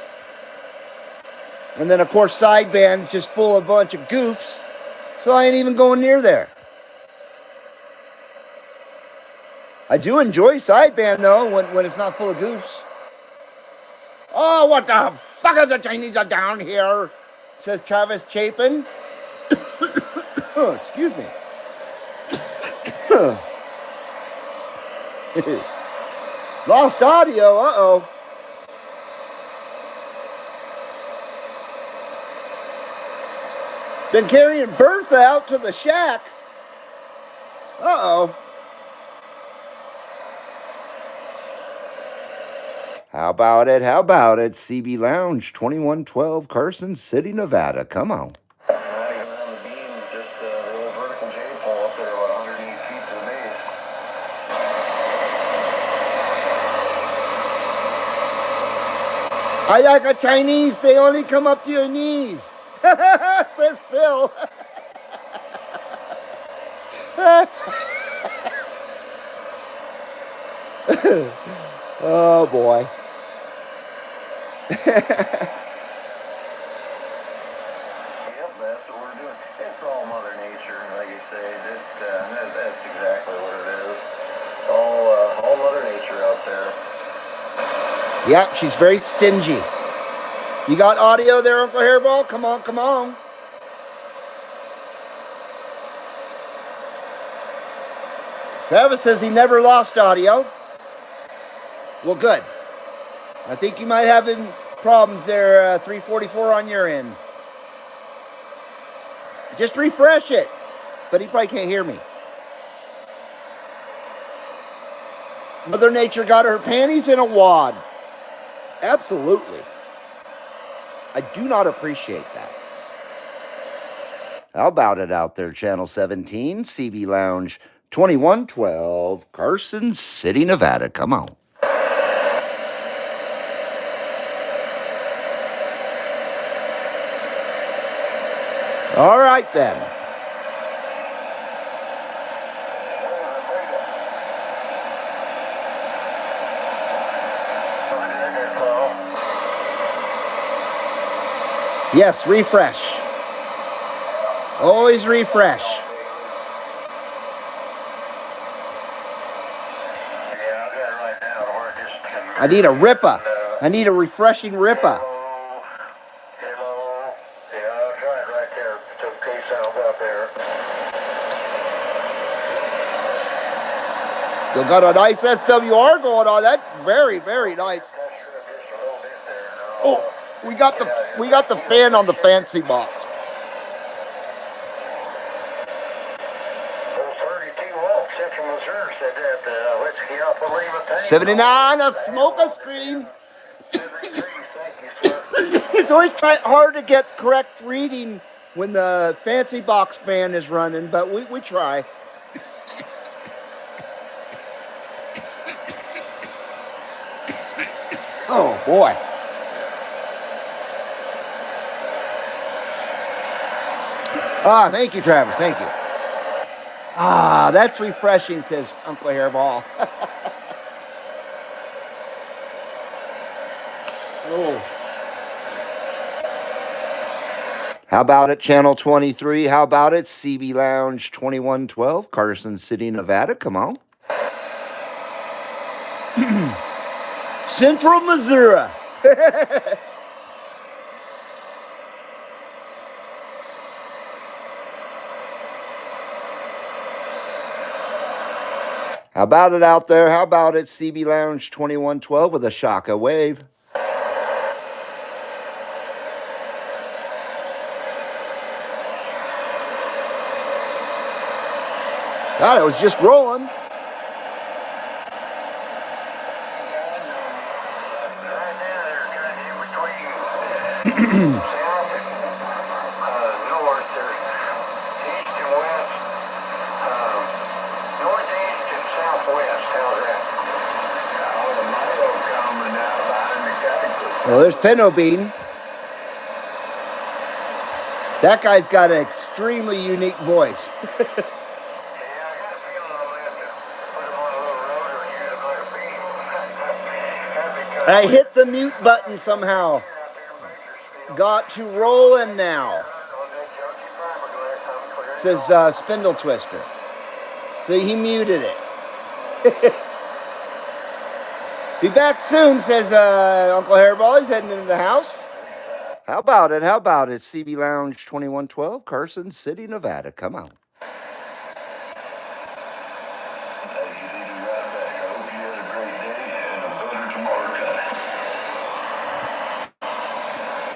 And then, of course, sideband's just full of a bunch of goofs, so I ain't even going near there. I do enjoy sideband though when it's not full of goofs. Oh, what the fuck is the Chinese are down here? Says Travis Chapin. Oh, excuse me. Lost audio. Uh-oh. Been carrying Bertha out to the shack. Uh-oh. How about it? How about it? CB Lounge, 2112 Carson City, Nevada. Come on. You're on the beam, just the little vertical J pole up there, about 108 feet to the base. I like a Chinese. They only come up to your knees. Says Phil. Oh boy. Yep, that's what we're doing. It's all Mother Nature, like you say. That's exactly what it is. All Mother Nature out there. Yep, she's very stingy. You got audio there, Uncle Hairball? Come on, come on. Travis says he never lost audio. Well, good. I think you might have problems there, 344 on your end. Just refresh it. But he probably can't hear me. Mother Nature got her panties in a wad. Absolutely. I do not appreciate that. How about it out there, Channel 17, CB Lounge, 2112, Carson City, Nevada. Come on. All right, then. Yes, refresh. Always refresh. I need a ripper. I need a refreshing ripper. Hello. Yeah, I'll try it right there. It's okay, sounds out there. Still got a nice SWR going on. That's very, very nice. Oh, we got the fan on the fancy box. 79, a smoker screen. It's always hard to get correct reading when the fancy box fan is running, but we try. Oh boy. Ah, thank you, Travis. Thank you. Ah, that's refreshing, says Uncle Hairball. Oh. How about it, Channel 23? How about it, CB Lounge 2112, Carson City, Nevada? Come on. Central Missouri. How about it out there? How about it, CB Lounge 2112 with a Shaka wave? God, it was just rolling. Well, there's Pinto Bean. That guy's got an extremely unique voice. I hit the mute button somehow. Got to rolling now. Says Spindle Twister. So he muted it. Be back soon, says Uncle Hairball. He's heading into the house. How about it? How about it? CB Lounge 2112, Carson City, Nevada. Come on.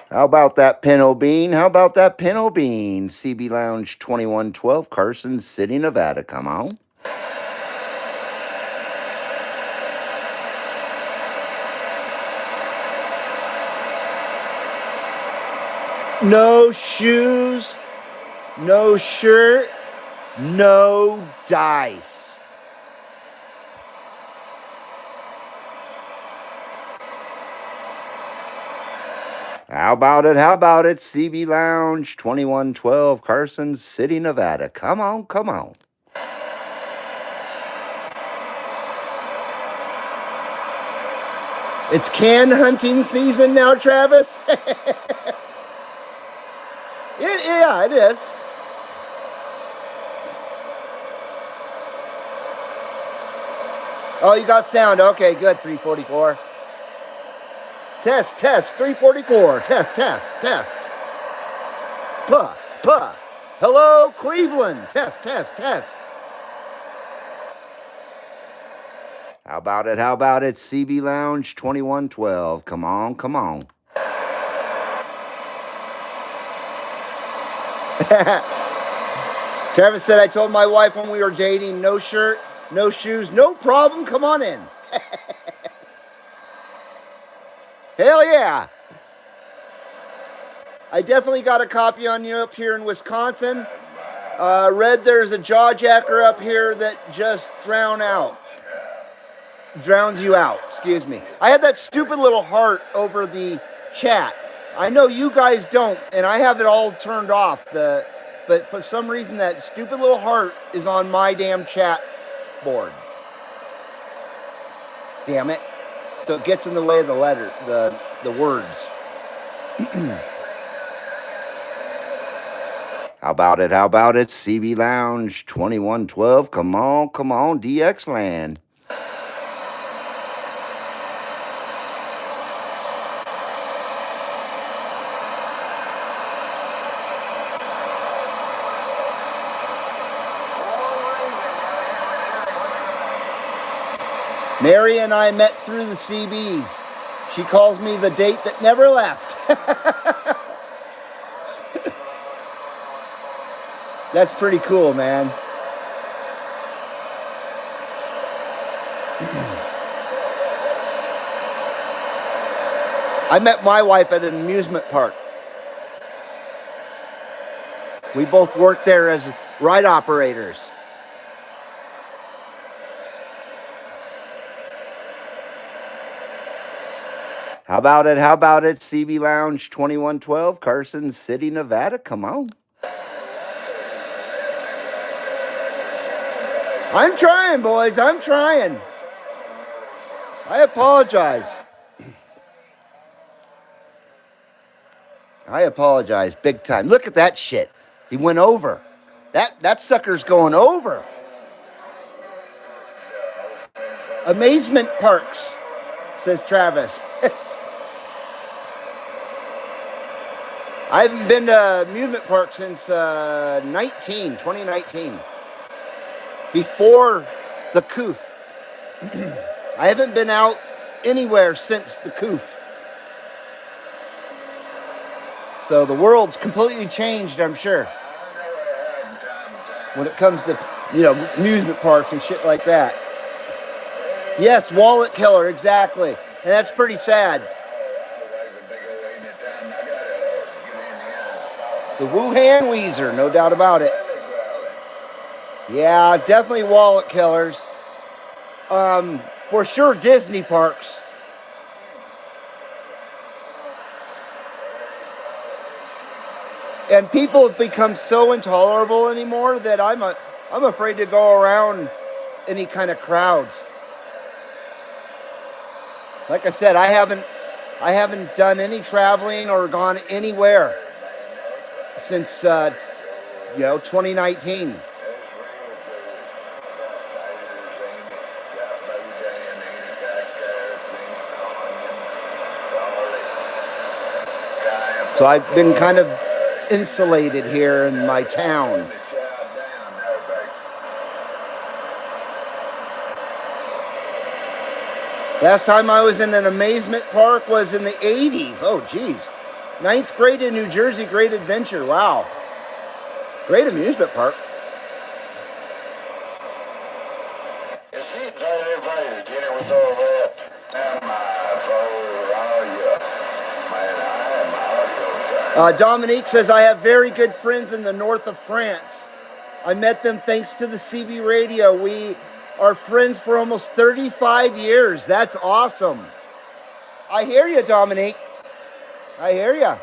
How about that Pinto Bean? How about that Pinto Bean? CB Lounge 2112, Carson City, Nevada. Come on. No shoes, no shirt, no dice. How about it? How about it? CB Lounge 2112, Carson City, Nevada. Come on, come on. It's can hunting season now, Travis. Yeah, it is. Oh, you got sound. Okay, good. 344. Test, 344. Test. Puh. Hello, Cleveland. Test. How about it? How about it? CB Lounge 2112. Come on. Travis said, I told my wife when we were dating, no shirt, no shoes, no problem. Come on in. Hell yeah. I definitely got a copy on you up here in Wisconsin. Read there's a jawjacker up here that just drowns you out, excuse me. I had that stupid little heart over the chat. I know you guys don't, and I have it all turned off. But for some reason that stupid little heart is on my damn chat board. Damn it. So it gets in the way of the letter, the words. How about it? CB Lounge 2112. Come on, DX Land. Mary and I met through the CBs. She calls me the date that never left. That's pretty cool, man. I met my wife at an amusement park. We both worked there as ride operators. How about it? CB Lounge 2112, Carson City, Nevada. Come on. I'm trying, boys. I'm trying. I apologize. Big time. Look at that shit. He went over. That sucker's going over. Amazement parks, says Travis. I haven't been to amusement park since 2019. Before the coof. I haven't been out anywhere since the coof. So the world's completely changed, I'm sure. When it comes to, amusement parks and shit like that. Yes, wallet killer, exactly. And that's pretty sad. The Wuhan Weezer, no doubt about it. Yeah, definitely wallet killers. For sure, Disney parks. And people have become so intolerable anymore that I'm afraid to go around any kind of crowds. Like I said, I haven't done any traveling or gone anywhere since 2019. So I've been kind of insulated here in my town. Last time I was in an amusement park was in the 80s. Oh, geez. 9th grade in New Jersey, Great Adventure. Wow. Great amusement park. It seems like everybody's getting with all that. Dominique says, I have very good friends in the north of France. I met them thanks to the CB radio. We are friends for almost 35 years. That's awesome. I hear you, Dominique. I hear you.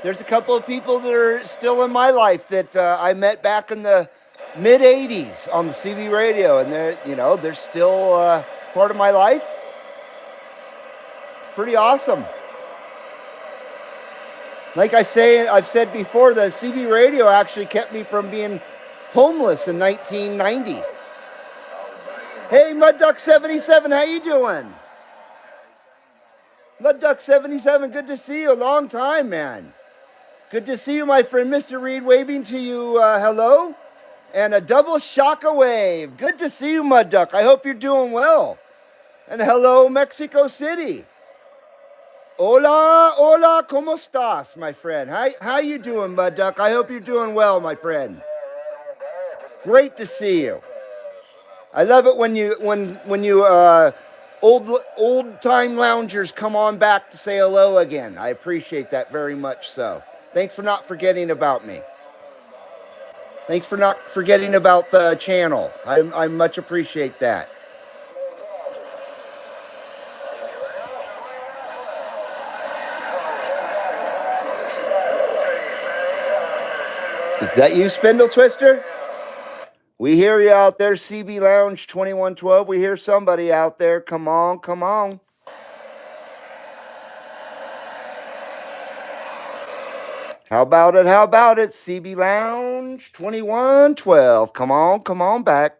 There's a couple of people that are still in my life that I met back in the mid 80s on the CB radio, and they're still part of my life. It's pretty awesome. Like I've said before, the CB radio actually kept me from being homeless in 1990. Hey, MudDuck77, how you doing? MudDuck77, good to see you. A long time, man. Good to see you, my friend. Mr. Reed waving to you hello. And a double shaka wave. Good to see you, MudDuck. I hope you're doing well. And hello, Mexico City. Hola, hola, ¿cómo estás, my friend? How you doing, MudDuck? I hope you're doing well, my friend. Great to see you. I love it when you old time loungers come on back to say hello again. I appreciate that very much so. Thanks for not forgetting about me. Thanks for not forgetting about the channel. I much appreciate that. Is that you, Spindle Twister? We hear you out there, CB Lounge 2112. We hear somebody out there. Come on, come on. How about it? How about it? CB Lounge 2112. Come on back.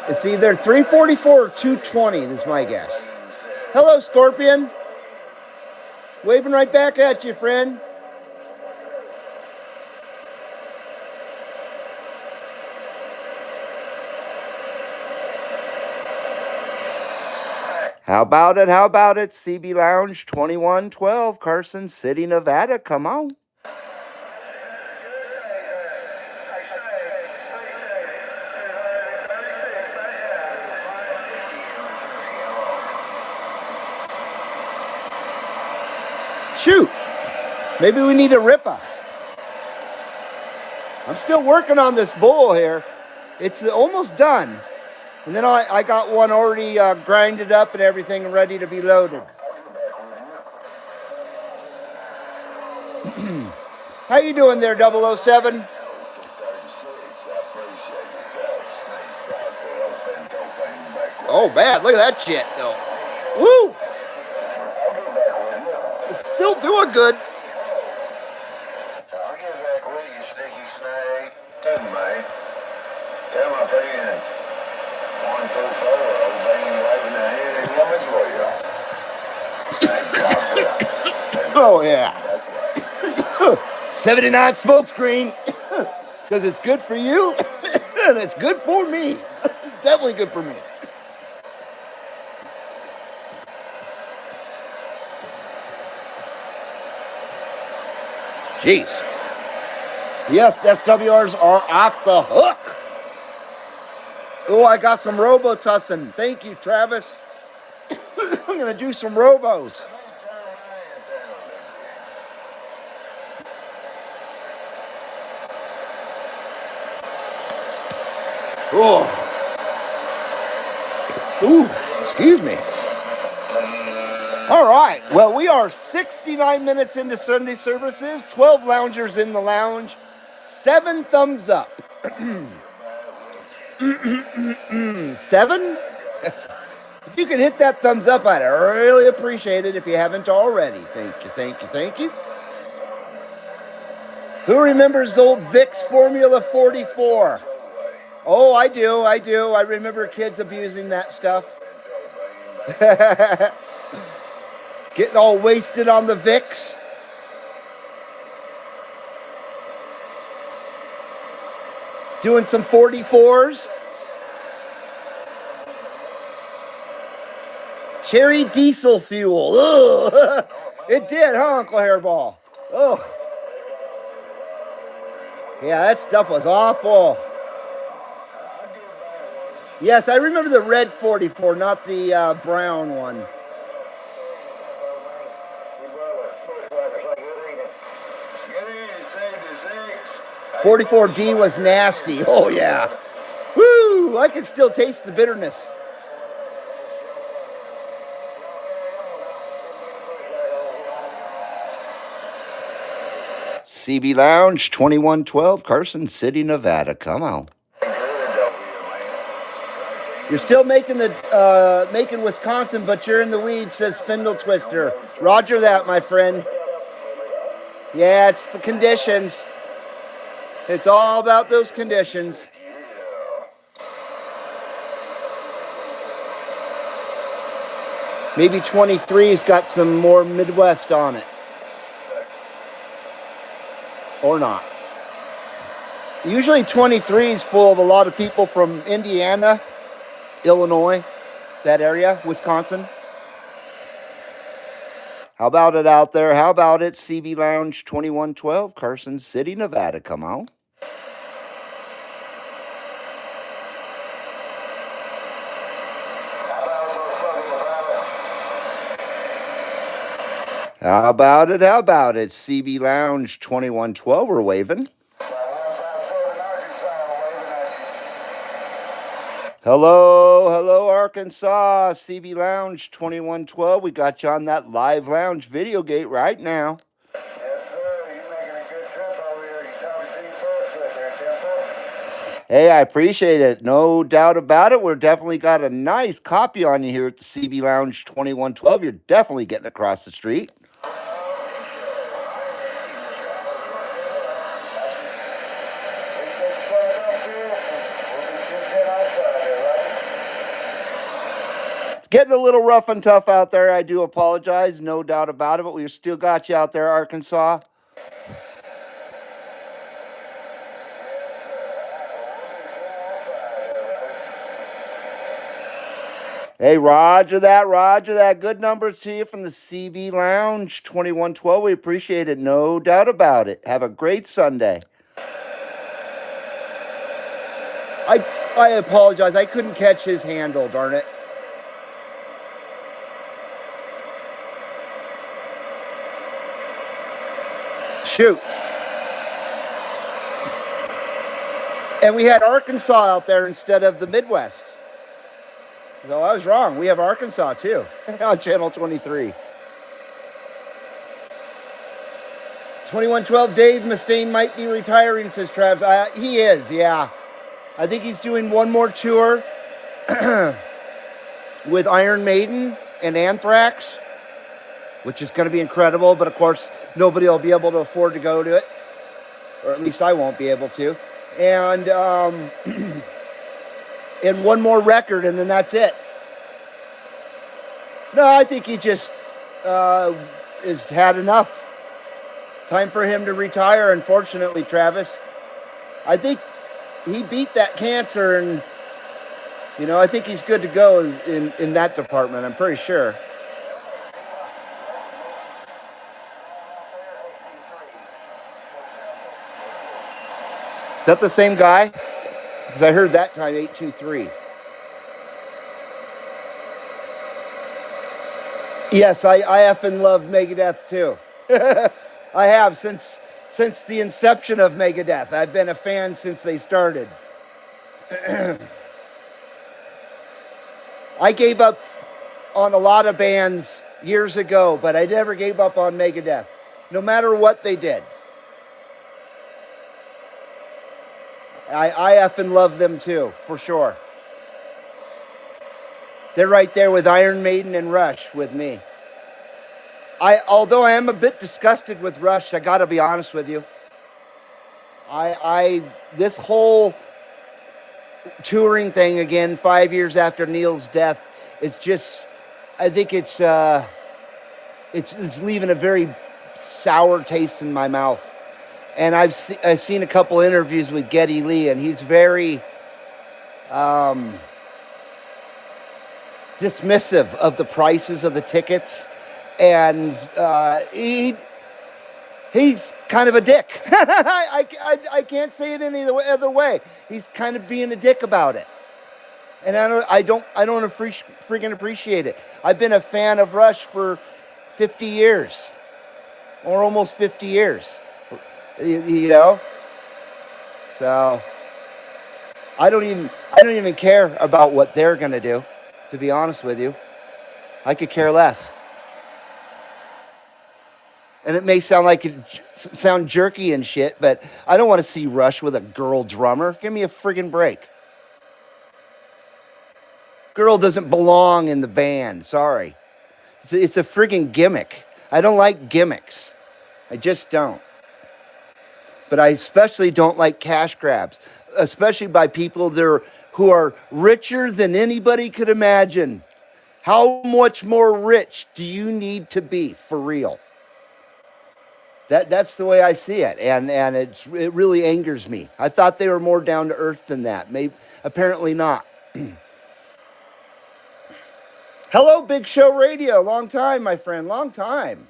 It's either 344 or 220 is my guess. Hello, Scorpion. Waving right back at you, friend. How about it? How about it? CB Lounge 2112, Carson City, Nevada. Come on. Shoot. Maybe we need a ripper. I'm still working on this bowl here. It's almost done. And then I got one already grinded up and everything ready to be loaded. How you doing there, 007? Oh, man, look at that shit, though. Woo! It's still doing good. I'll get back with you, Sticky Snake. Good, mate. Tell my friend. 124, old Bane waving the head. He wants for you. Oh, yeah. 79 smokescreen. Because it's good for you. And it's good for me. It's definitely good for me. Jeez. Yes, SWRs are off the hook. Oh, I got some Robotussin. Thank you, Travis. I'm going to do some Robos. Oh. Ooh, excuse me. All right. Well, we are 69 minutes into Sunday services, 12 loungers in the lounge, 7 thumbs up. 7? If you can hit that thumbs up, I'd really appreciate it if you haven't already. Thank you, thank you, thank you. Who remembers old Vic's Formula 44? Oh, I do. I remember kids abusing that stuff. Getting all wasted on the Vicks. Doing some 44s. Cherry diesel fuel. Ugh. It did, huh, Uncle Hairball? Ugh. Yeah, that stuff was awful. Yes, I remember the red 44, not the brown one. 44D was nasty. Oh, yeah. Woo! I can still taste the bitterness. CB Lounge, 2112, Carson City, Nevada. Come on. You're still making the making Wisconsin, but you're in the weeds, says Spindle Twister. Roger that, my friend. Yeah, it's the conditions. It's all about those conditions. Maybe 23's got some more Midwest on it. Or not. Usually 23's full of a lot of people from Indiana, Illinois, that area, Wisconsin. How about it out there? How about it? CB Lounge 2112, Carson City, Nevada. Come on. How about it? How about it? CB Lounge 2112, we're waving. Hello, hello, Arkansas. CB Lounge 2112. We got you on that live lounge video gate right now. Yes, sir. You're making a good trip over here. You come see first with there, Temple. Hey, I appreciate it. No doubt about it. We're definitely got a nice copy on you here at the CB Lounge 2112. You're definitely getting across the street. Getting a little rough and tough out there. I do apologize. No doubt about it, but we still got you out there, Arkansas. Hey, roger that, roger that. Good numbers to you from the CB Lounge 2112. We appreciate it. No doubt about it. Have a great Sunday. I apologize. I couldn't catch his handle, darn it. Shoot. And we had Arkansas out there instead of the Midwest. So I was wrong. We have Arkansas too on channel 23. 2112 Dave Mustaine might be retiring, says Travis. He is, yeah. I think he's doing one more tour with Iron Maiden and Anthrax, which is going to be incredible. But of course, nobody will be able to afford to go to it, or at least I won't be able to. And and one more record, and then that's it. No, I think he just has had enough. Time for him to retire, unfortunately, Travis. I think he beat that cancer, and, you know, I think he's good to go in that department, I'm pretty sure. Is that the same guy? Because I heard that time 823. Yes, I effing love Megadeth too. I have since the inception of Megadeth. I've been a fan since they started. I gave up on a lot of bands years ago, but I never gave up on Megadeth, no matter what they did. I effing love them too, for sure. They're right there with Iron Maiden and Rush with me. Although I am a bit disgusted with Rush, I gotta be honest with you. This whole touring thing again, 5 years after Neil's death, is just I think it's leaving a very sour taste in my mouth. And I've seen a couple interviews with Geddy Lee, and he's very dismissive of the prices of the tickets, and he's kind of a dick. I can't say it any other way. He's kind of being a dick about it, and I don't freaking appreciate it. I've been a fan of Rush for 50 years, or almost 50 years. You know, so I don't even care about what they're gonna do. To be honest with you, I could care less. And it may sound jerky and shit, but I don't want to see Rush with a girl drummer. Give me a friggin' break. Girl doesn't belong in the band. Sorry. It's a friggin' gimmick. I don't like gimmicks. I just don't. But I especially don't like cash grabs, especially by people who are richer than anybody could imagine. How much more rich do you need to be for real? That's the way I see it, and it really angers me. I thought they were more down to earth than that. Maybe apparently not. Hello, Big Show Radio. Long time, my friend. Long time.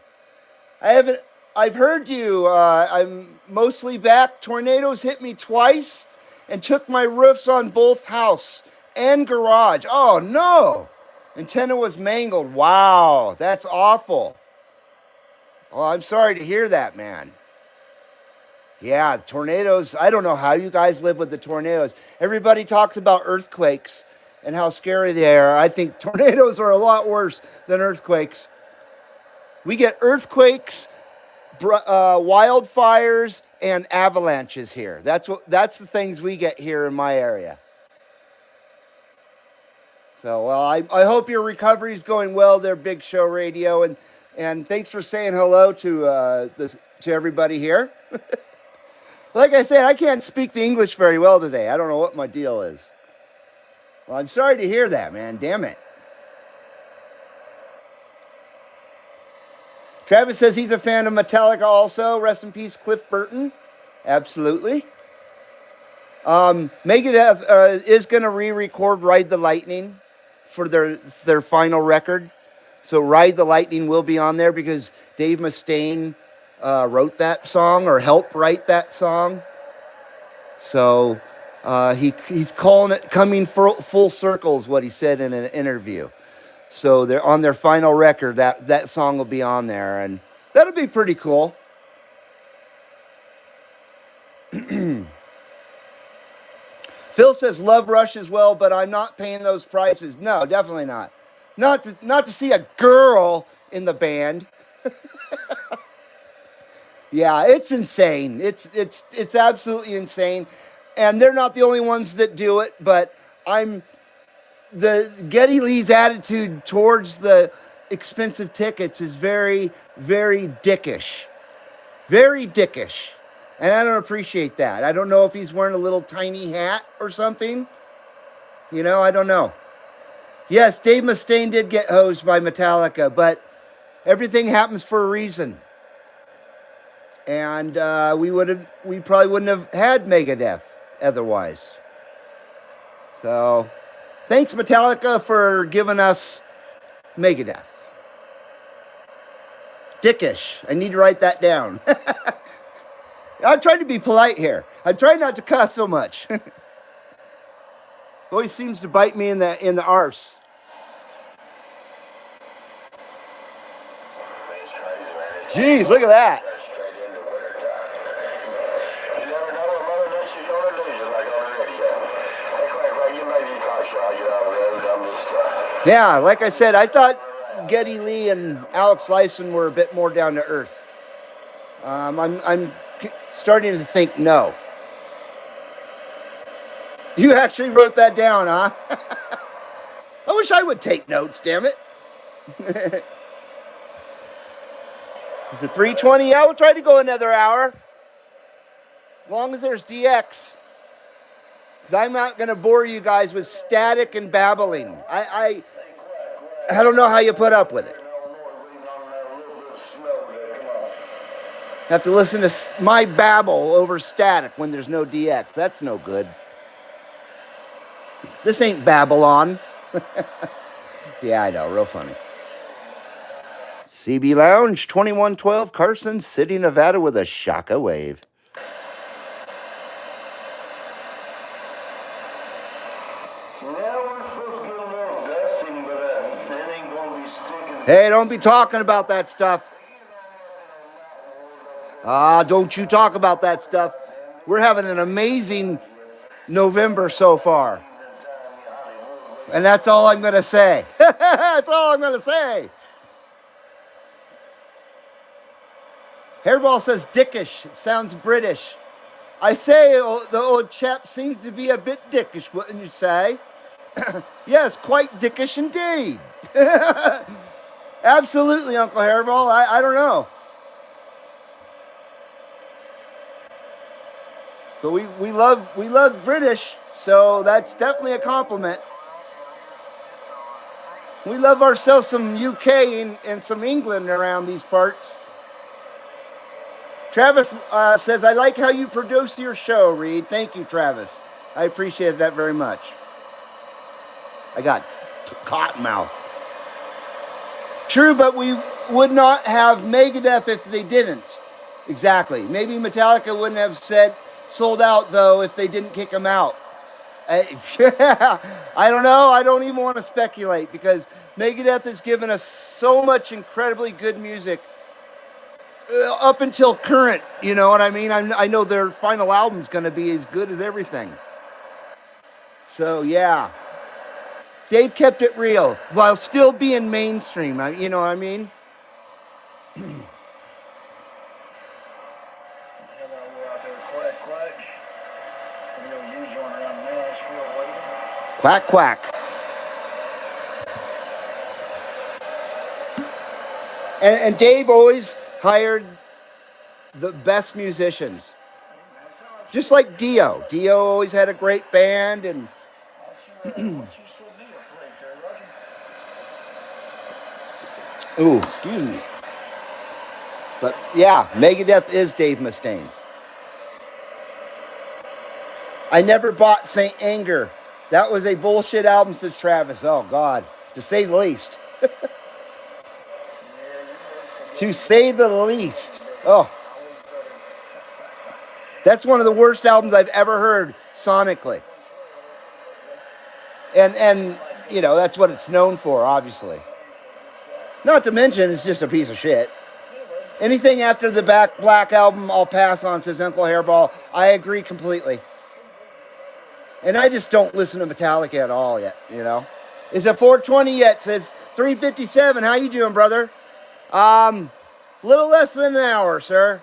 I've heard you. I'm mostly back. Tornadoes hit me twice and took my roofs on both house and garage. Oh no! Antenna was mangled. Wow, that's awful. Well, I'm sorry to hear that, man. Yeah, tornadoes. I don't know how you guys live with the tornadoes. Everybody talks about earthquakes and how scary they are. I think tornadoes are a lot worse than earthquakes. We get earthquakes, wildfires, and avalanches here. That's the things we get here in my area. So, well, I hope your recovery is going well there, Big Show Radio, and thanks for saying hello to everybody here. Like I said, I can't speak the English very well today. I don't know what my deal is. Well, I'm sorry to hear that, man. Damn it. Travis says he's a fan of Metallica also. Rest in peace, Cliff Burton. Absolutely. Megadeth is going to re-record Ride the Lightning for their final record. So Ride the Lightning will be on there because Dave Mustaine wrote that song or helped write that song. So he's calling it coming full circle is what he said in an interview. So they're on their final record. That song will be on there, and that'll be pretty cool. Phil says love Rush as well, but I'm not paying those prices. No, definitely not. Not to see a girl in the band. Yeah, it's insane. It's absolutely insane, and they're not the only ones that do it. But the Geddy Lee's attitude towards the expensive tickets is very, very dickish. Very dickish. And I don't appreciate that. I don't know if he's wearing a little tiny hat or something. You know, I don't know. Yes, Dave Mustaine did get hosed by Metallica, but everything happens for a reason. And we probably wouldn't have had Megadeth otherwise. So, thanks Metallica for giving us Megadeth. Dickish. I need to write that down. I'm trying to be polite here. I'm trying not to cuss so much. Always seems to bite me in the arse. Jeez, look at that. Yeah, like I said, I thought Geddy Lee and Alex Lifeson were a bit more down to earth. I'm starting to think no. You actually wrote that down, huh? I wish I would take notes, damn it. Is it 3:20? Yeah, we'll try to go another hour. As long as there's DX. Because I'm not going to bore you guys with static and babbling. I don't know how you put up with it. Have to listen to my babble over static when there's no DX. That's no good. This ain't Babylon. Yeah, I know. Real funny. CB Lounge, 2112 Carson City, Nevada with a Shaka wave. Hey, don't be talking about that stuff. Don't you talk about that stuff. We're having an amazing November so far. And that's all I'm going to say. That's all I'm going to say. Hairball says dickish. It sounds British. I say the old chap seems to be a bit dickish, wouldn't you say? Yes, quite dickish indeed. Absolutely, Uncle Hairball. I don't know. But we love British, so that's definitely a compliment. We love ourselves some UK and some England around these parts. Travis says, I like how you produce your show, Reed. Thank you, Travis. I appreciate that very much. I got cotton mouth. True, but we would not have Megadeth if they didn't. Exactly. Maybe Metallica wouldn't have said sold out, though, if they didn't kick them out. I don't know. I don't even want to speculate because Megadeth has given us so much incredibly good music up until current. You know what I mean? I know their final album's going to be as good as everything. So, yeah. Dave kept it real while still being mainstream. You know what I mean? Quack, quack. And Dave always hired the best musicians. Just like Dio. Dio always had a great band. And ooh, excuse me. But yeah, Megadeth is Dave Mustaine. I never bought Saint Anger. That was a bullshit album, says Travis. Oh, God. To say the least. To say the least. Oh. That's one of the worst albums I've ever heard sonically. And you know, that's what it's known for, obviously. Not to mention, it's just a piece of shit. Anything after the Black album, I'll pass on, says Uncle Hairball. I agree completely. And I just don't listen to Metallica at all yet, you know. Is it 420 yet? Says 357. How you doing, brother? Little less than an hour, sir.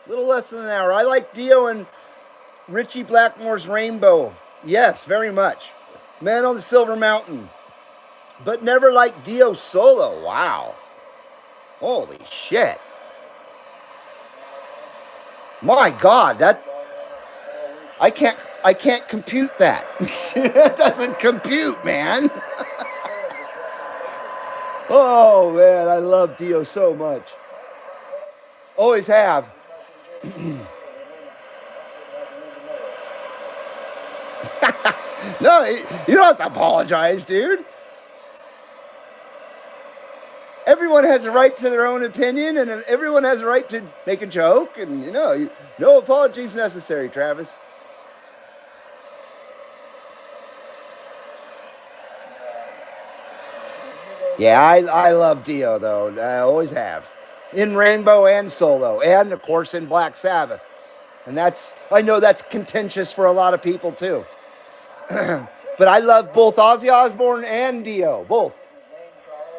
Little less than an hour. I like Dio and Richie Blackmore's Rainbow. Yes, very much. Man on the Silver Mountain. But never like Dio solo. Wow. Holy shit. My God, that's... I can't compute that. That doesn't compute, man. Oh, man, I love Dio so much. Always have. No, you don't have to apologize, dude. Everyone has a right to their own opinion, and everyone has a right to make a joke, and, you know, no apologies necessary, Travis. Yeah, I love Dio, though. I always have. In Rainbow and solo, and, of course, in Black Sabbath. And I know that's contentious for a lot of people, too. But I love both Ozzy Osbourne and Dio, both,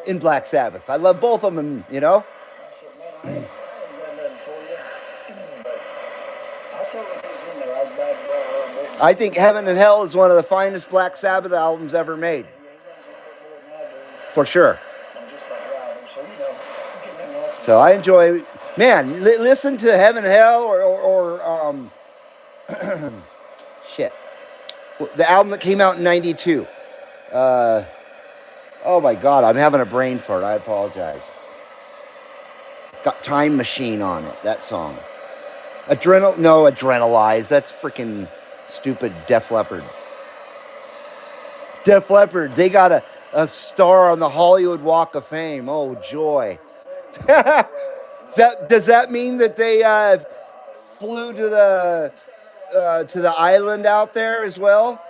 in Black Sabbath. I love both of them, you know? I think Heaven and Hell is one of the finest Black Sabbath albums ever made. For sure. So I enjoy, man, listen to Heaven and Hell or shit. The album that came out in 92. Oh my God, I'm having a brain fart. I apologize. It's got Time Machine on it, that song. Adrenalize. That's freaking stupid Def Leppard. Def Leppard, they got a star on the Hollywood Walk of Fame. Oh, joy. Does that mean that they flew to the island out there as well?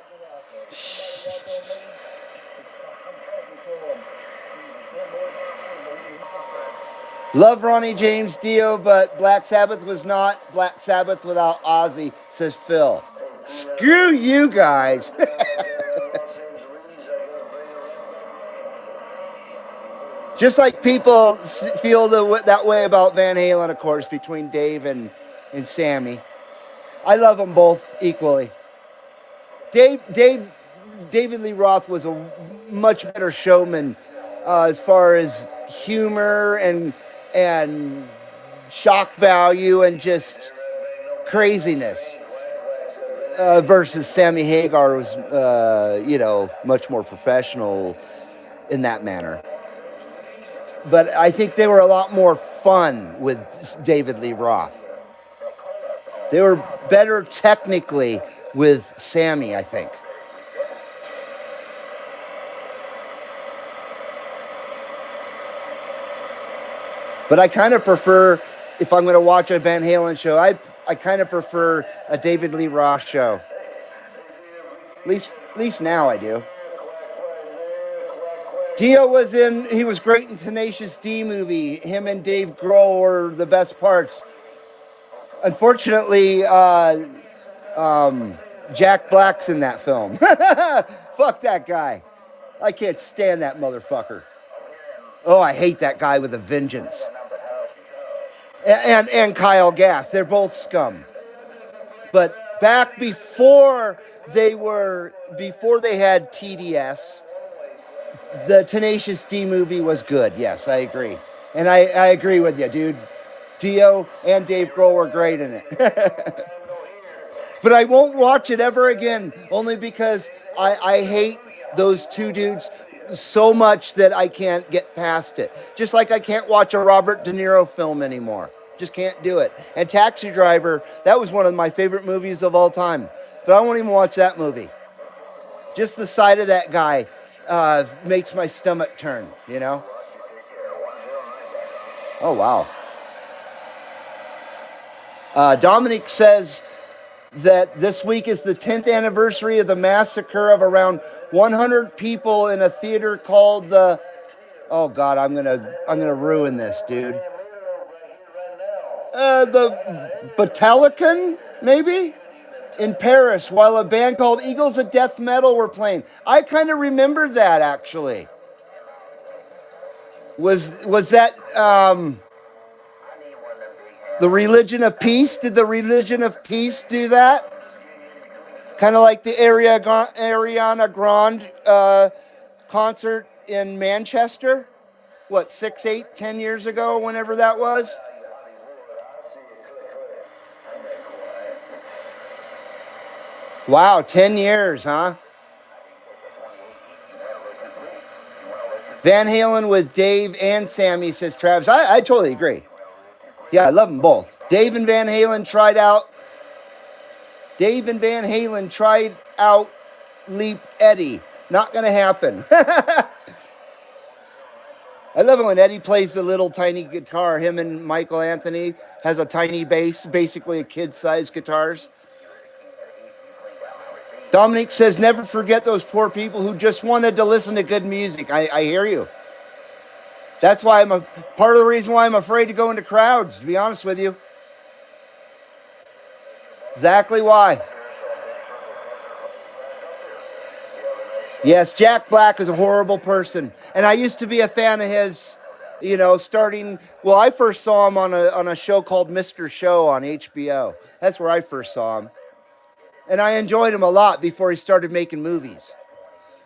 Love Ronnie James Dio, but Black Sabbath was not Black Sabbath without Ozzy, says Phil. Screw you guys. Just like people feel that way about Van Halen, of course, between Dave and Sammy. I love them both equally. David Lee Roth was a much better showman as far as humor and shock value and just craziness versus Sammy Hagar was, much more professional in that manner. But I think they were a lot more fun with David Lee Roth. They were better technically with Sammy, I think. But I kind of prefer, if I'm going to watch a Van Halen show, I kind of prefer a David Lee Roth show. At least now I do. Dio he was great in Tenacious D movie. Him and Dave Grohl were the best parts. Unfortunately, Jack Black's in that film. Fuck that guy. I can't stand that motherfucker. Oh, I hate that guy with a vengeance. And Kyle Gass. They're both scum. But back before they had TDS, the Tenacious D movie was good. Yes, I agree. And I agree with you, dude. Dio and Dave Grohl were great in it. But I won't watch it ever again, only because I hate those two dudes so much that I can't get past it. Just like I can't watch a Robert De Niro film anymore. Just can't do it. And Taxi Driver, that was one of my favorite movies of all time. But I won't even watch that movie. Just the sight of that guy makes my stomach turn, you know? Oh, wow. Dominic says that this week is the 10th anniversary of the massacre of around 100 people in a theater called the... Oh, God, I'm gonna ruin this, dude. The Batalican, maybe? In Paris, while a band called Eagles of Death Metal were playing. I kind of remember that, actually. Was that the Religion of Peace? Did the Religion of Peace do that? Kind of like the Ariana Grande concert in Manchester? What, 6, 8, 10 years ago, whenever that was? Wow, 10 years, huh? Van Halen with Dave and Sammy, says Travis. I totally agree. Yeah, I love them both. Dave and Van Halen tried out Leap Eddie. Not going to happen. I love it when Eddie plays the little tiny guitar. Him and Michael Anthony has a tiny bass, basically a kid-sized guitars. Dominic says, never forget those poor people who just wanted to listen to good music. I hear you. That's why part of the reason why I'm afraid to go into crowds, to be honest with you. Exactly why. Yes, Jack Black is a horrible person. And I used to be a fan of his, I first saw him on a show called Mr. Show on HBO. That's where I first saw him. And I enjoyed him a lot before he started making movies.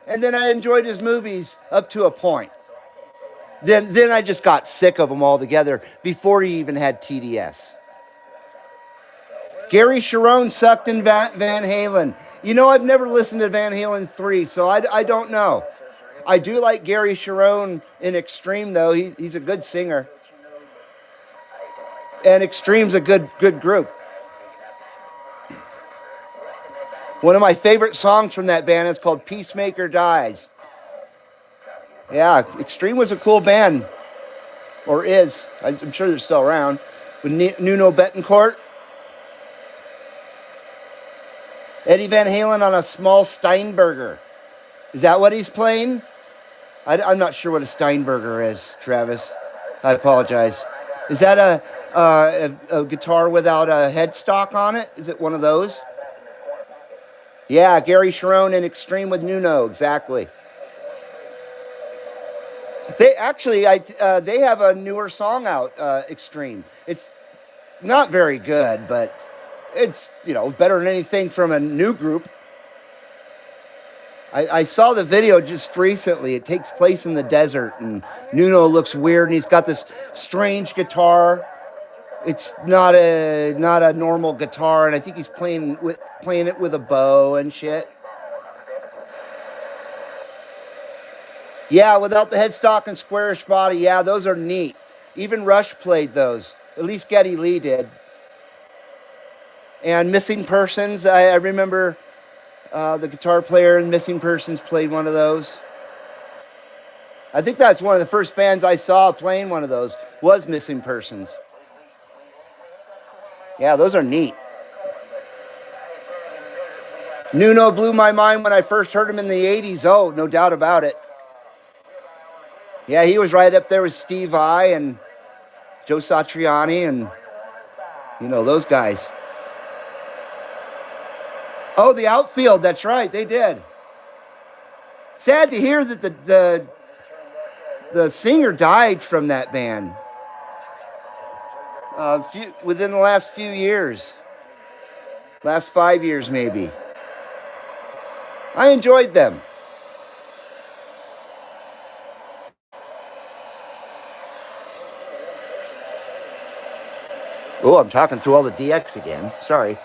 And then I enjoyed his movies up to a point. Then I just got sick of him altogether before he even had TDS. Gary Sharon sucked in Van Halen. I've never listened to Van Halen 3, so I don't know. I do like Gary Sharon in Extreme, though. He's a good singer. And Extreme's a good group. One of my favorite songs from that band is called Peacemaker Dies. Yeah, Extreme was a cool band. Or is. I'm sure they're still around. With Nuno Betancourt. Eddie Van Halen on a small Steinberger. Is that what he's playing? I'm not sure what a Steinberger is, Travis. I apologize. Is that a guitar without a headstock on it? Is it one of those? Yeah, Gary Sharon in Extreme with Nuno, exactly. They actually, they have a newer song out, Extreme. It's not very good, but it's, better than anything from a new group. I saw the video just recently. It takes place in the desert, and Nuno looks weird, and he's got this strange guitar. It's not a normal guitar, and I think he's playing it with a bow and shit. Yeah, without the headstock and squarish body. Yeah, those are neat. Even Rush played those. At least Geddy Lee did. And Missing Persons, I remember the guitar player in Missing Persons played one of those. I think that's one of the first bands I saw playing one of those was Missing Persons. Yeah, those are neat. Nuno blew my mind when I first heard him in the 80s. Oh, no doubt about it. Yeah, he was right up there with Steve Vai and Joe Satriani and, those guys. Oh, the Outfield, that's right, they did. Sad to hear that the singer died from that band within the last few years. Last 5 years, maybe. I enjoyed them. Oh, I'm talking through all the DX again. Sorry.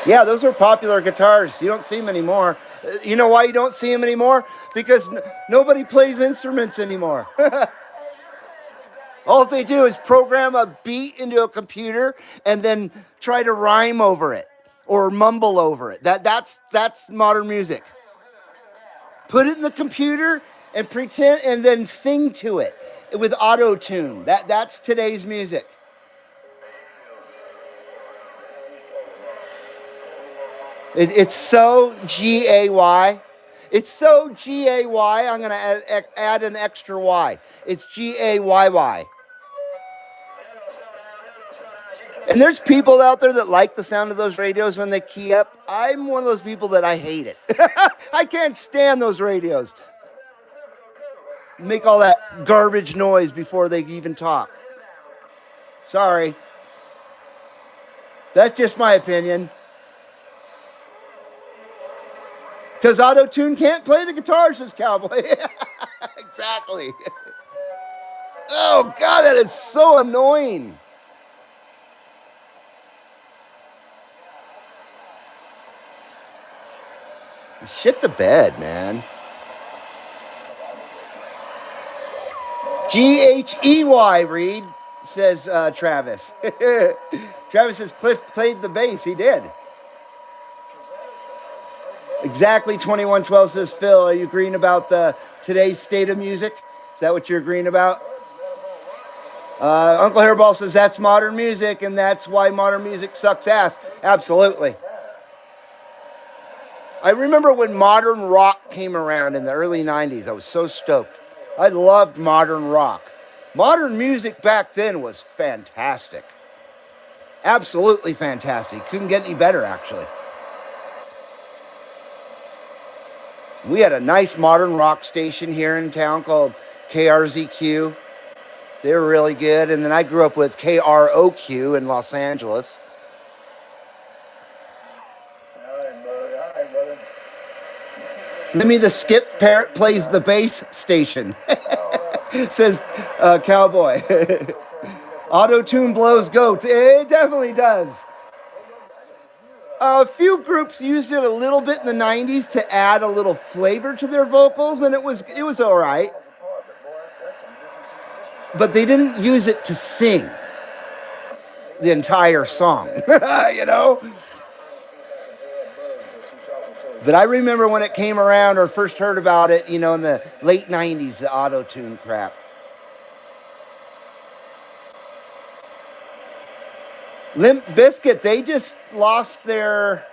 Yeah, those were popular guitars. You don't see them anymore. You know why you don't see them anymore? Because nobody plays instruments anymore. All they do is program a beat into a computer and then try to rhyme over it or mumble over it. That's modern music. Put it in the computer and pretend and then sing to it with auto-tune. That's today's music. It's so G-A-Y. It's so G-A-Y. I'm going to add an extra Y. It's G-A-Y-Y. And there's people out there that like the sound of those radios when they key up. I'm one of those people that I hate it. I can't stand those radios. Make all that garbage noise before they even talk. Sorry. That's just my opinion. Because auto-tune can't play the guitar, says Cowboy. Exactly. Oh, God, that is so annoying. Shit the bed, man. G-H-E-Y, Reed, says Travis. Travis says Cliff played the bass. He did. Exactly, 2112 says Phil. Are you agreeing about today's state of music? Is that what you're agreeing about? Uncle Hairball says that's modern music, and that's why modern music sucks ass. Absolutely. I remember when modern rock came around in the early 90s. I was so stoked. I loved modern rock. Modern music back then was fantastic. Absolutely fantastic. Couldn't get any better, actually. We had a nice modern rock station here in town called KRZQ. They were really good. And then I grew up with KROQ in Los Angeles. Lemmy the Skip Parrot plays the bass station. Says Cowboy. Auto-tune blows goats. It definitely does. A few groups used it a little bit in the 90s to add a little flavor to their vocals, and it was all right. But they didn't use it to sing the entire song, you know? But I remember when it came around or first heard about it, you know, in the late 90s, the auto-tune crap. Limp Bizkit, they just lost their,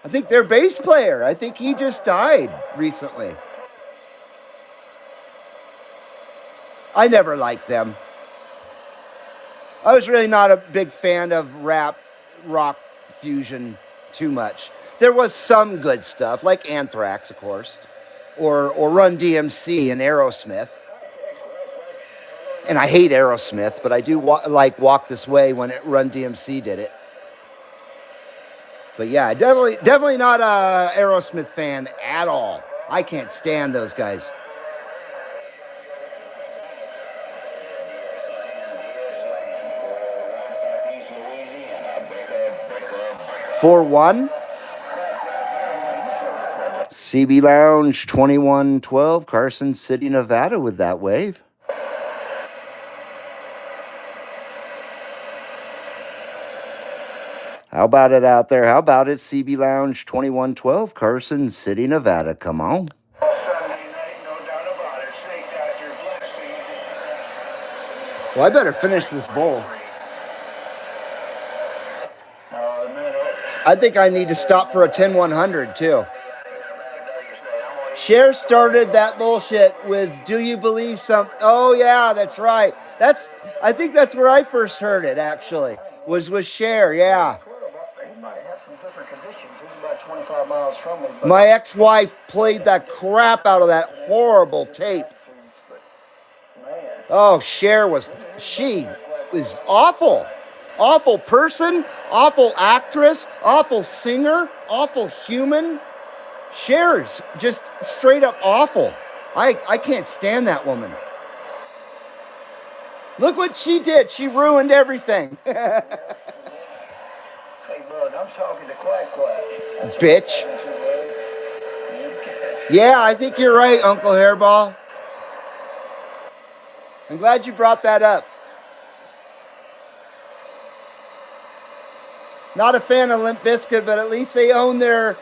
I think their bass player. I think he just died recently. I never liked them. I was really not a big fan of rap, rock fusion too much. There was some good stuff, like Anthrax, of course, or Run DMC and Aerosmith. And I hate Aerosmith, but I do like Walk This Way when Run DMC did it. But yeah, definitely not a Aerosmith fan at all. I can't stand those guys. For one, CB Lounge 2112, Carson City, Nevada with that wave. How about it out there? How about it, CB Lounge 2112, Carson City, Nevada? Come on. Well, I better finish this bowl. I think I need to stop for a 10-100 too. Cher started that bullshit with "Do You Believe Some?" Oh yeah, that's right. I think that's where I first heard it. Actually, was with Cher. Yeah. My ex-wife played the crap out of that horrible tape. Oh, Cher was awful. Awful person, awful actress, awful singer, awful human. Cher's just straight up awful. I can't stand that woman. Look what she did. She ruined everything. Hey, bud, I'm talking to Quack Quack. Bitch. Yeah, I think you're right, Uncle Hairball. I'm glad you brought that up. Not a fan of Limp Bizkit, but at least they own their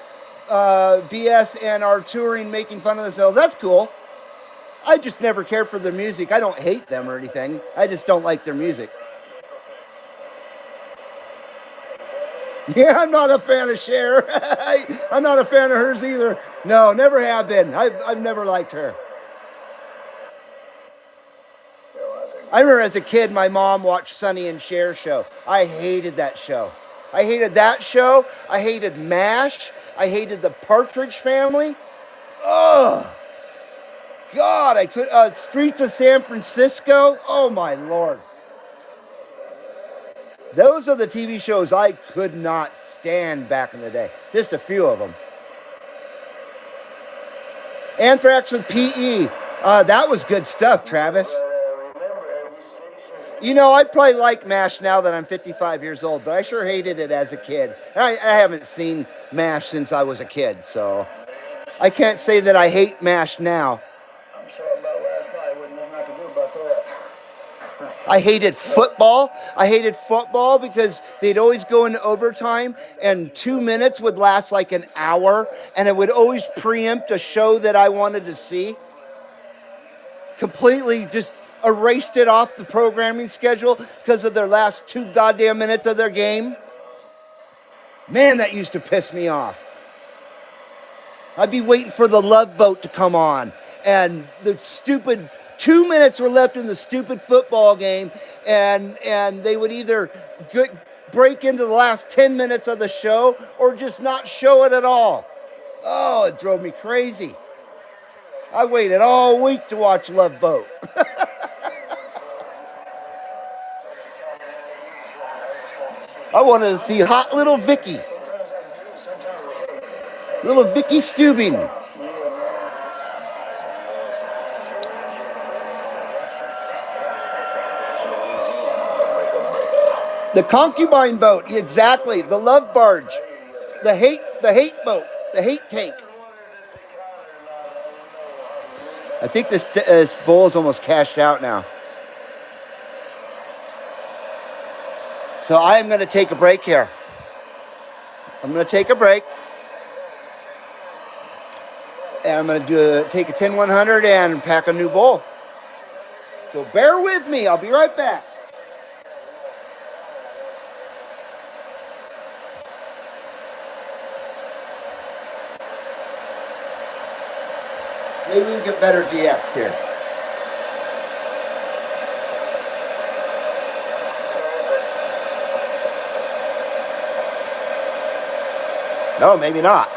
BS and are touring making fun of themselves. That's cool. I just never cared for their music. I don't hate them or anything. I just don't like their music. Yeah, I'm not a fan of Cher. I'm not a fan of hers either. No, never have been. I've never liked her. I remember as a kid, my mom watched Sonny and Cher show. I hated that show. I hated that show. I hated MASH. I hated the Partridge Family. Ugh. God, I could. Streets of San Francisco. Oh, my Lord. Those are the TV shows I could not stand back in the day. Just a few of them. Anthrax with PE. That was good stuff, Travis. You know, I probably like MASH now that I'm 55 years old, but I sure hated it as a kid. I haven't seen MASH since I was a kid, so I can't say that I hate MASH now. I'm sorry about last night. Wouldn't have nothing to do about that. I hated football. I hated football because they'd always go into overtime and 2 minutes would last like an hour, and it would always preempt a show that I wanted to see. Completely just erased it off the programming schedule because of their last 2 goddamn minutes of their game. Man, that used to piss me off. I'd be waiting for the Love Boat to come on, and the stupid 2 minutes were left in the stupid football game, and they would either break into the last 10 minutes of the show or just not show it at all. Oh, it drove me crazy. I waited all week to watch Love Boat. I wanted to see hot little Vicky. Little Vicky Stubing. The concubine boat, exactly. The love barge, the hate boat, the hate tank. I think this bull is almost cashed out now. So I am going to take a break here. I'm going to take a break. And I'm going to take a 10-100 and pack a new bull. So bear with me. I'll be right back. Maybe we can get better DX here. No, maybe not.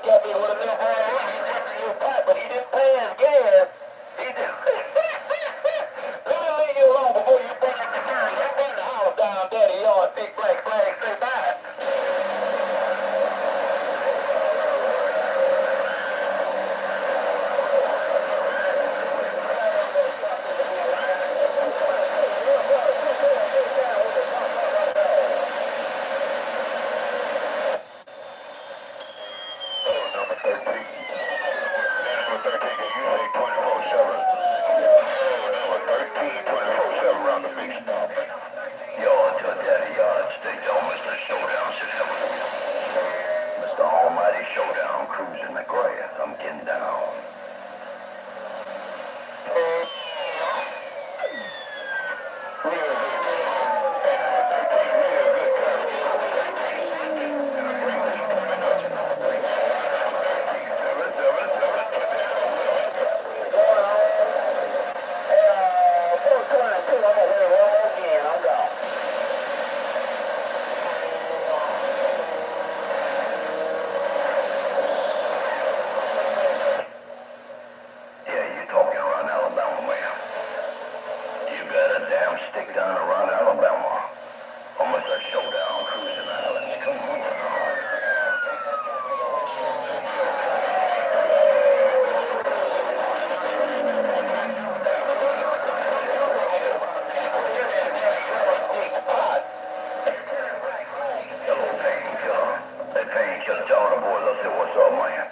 kept me with a little boy. He kept me your pipe, but he didn't pay his gas. He did. Let me leave you alone before you burn up the house. You burn the house down, daddy yard, big black flag, say bye. Mr. Almighty Showdown, cruising the grass. I'm getting down. Yeah, you talking around Alabama, man. You got a damn stick down around Alabama. Almost a showdown cruising the islands. Come on. Hello, painkiller. That painkiller to all the boys. I said, what's up, man?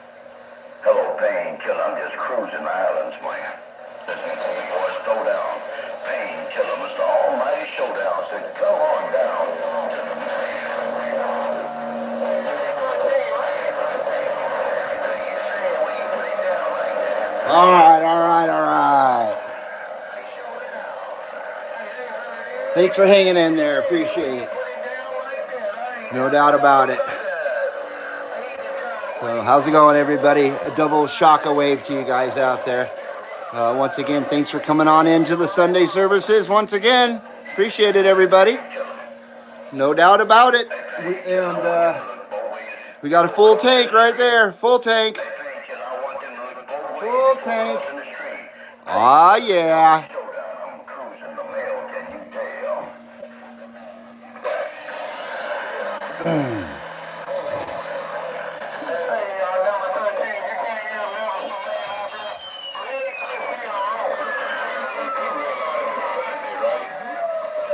Hello, painkiller. I'm just cruising the islands, man. Listen, boys, throw down. Painkiller, Mr. Almighty Showdown said, come on down to the All right, all right, all right. Thanks for hanging in there. Appreciate it. No doubt about it. So how's it going, everybody? A double shocka wave to you guys out there. Once again, thanks for coming on into the Sunday services. Once again, appreciate it, everybody. No doubt about it. We got a full tank right there. Full tank. Full tank. Ah, yeah.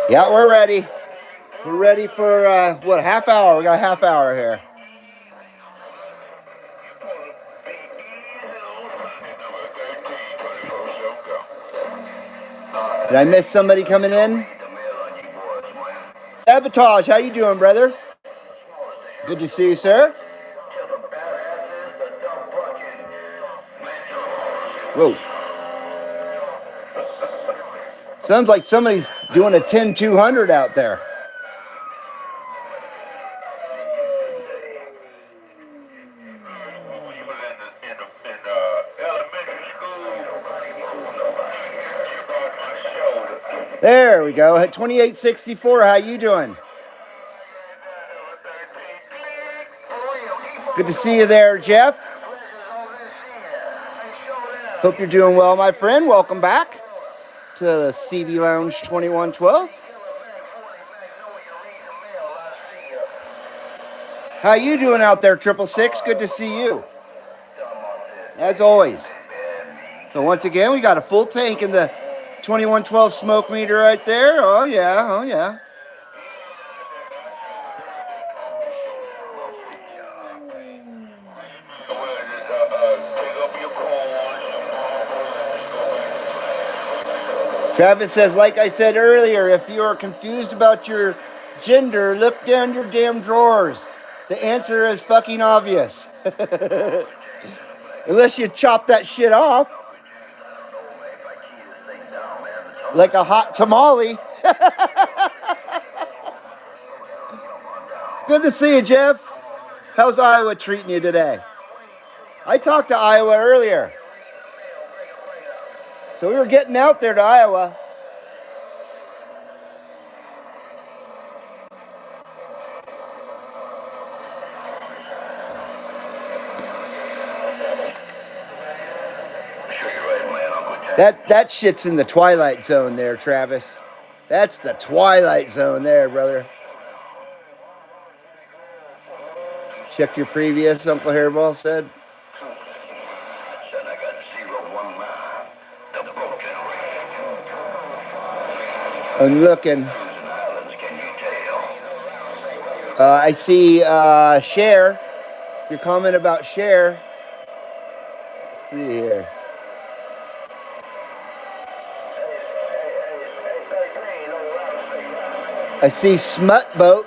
Yeah, we're ready. We're ready for, what, a half hour? We got a half hour here. Did I miss somebody coming in? Sabotage, how you doing, brother? Good to see you, sir. Whoa. Sounds like somebody's doing a 10-200 out there. There we go. At 2864, how you doing? Good to see you there, Jeff. Hope you're doing well, my friend. Welcome back to the CB Lounge 2112. How you doing out there, 666? Good to see you. As always. So once again, we got a full tank in the 2112 smoke meter right there. Oh yeah, oh yeah. Travis says, like I said earlier, if you are confused about your gender, look down your damn drawers. The answer is fucking obvious. Unless you chop that shit off. Like a hot tamale. Good to see you, Jeff. How's Iowa treating you today? I talked to Iowa earlier. So we were getting out there to Iowa. That shit's in the Twilight Zone there, Travis. That's the Twilight Zone there, brother. Check your previous, Uncle Hairball said. Son, I got 019, the broken ring. I'm looking. Cruising Islands, can you tell? I see Share. Your comment about Share. Let's see here. I see Smut Boat.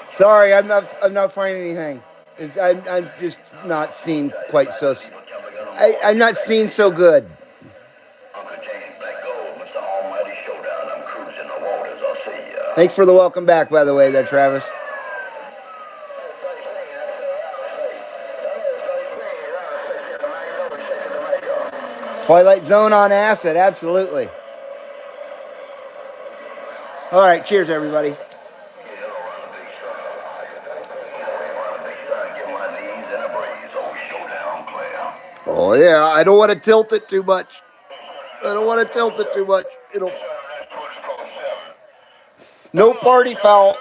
Sorry, I'm not finding anything. I'm just not seeing quite so. I'm not seeing so good. Uncle James, Black Gold, Mr. Almighty Showdown. I'm cruising the waters. I'll see ya. Thanks for the welcome back, by the way, there, Travis. Twilight Zone on acid, absolutely. All right, cheers, everybody. Oh yeah, I don't want to tilt it too much. It'll. No party foul.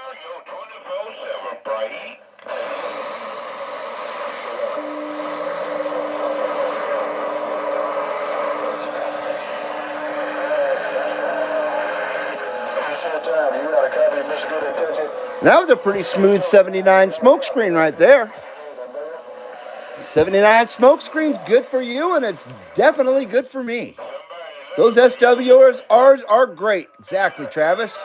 That was a pretty smooth 79 smokescreen right there. 79 smokescreen's good for you, and it's definitely good for me. Those SWRs are great. Exactly, Travis.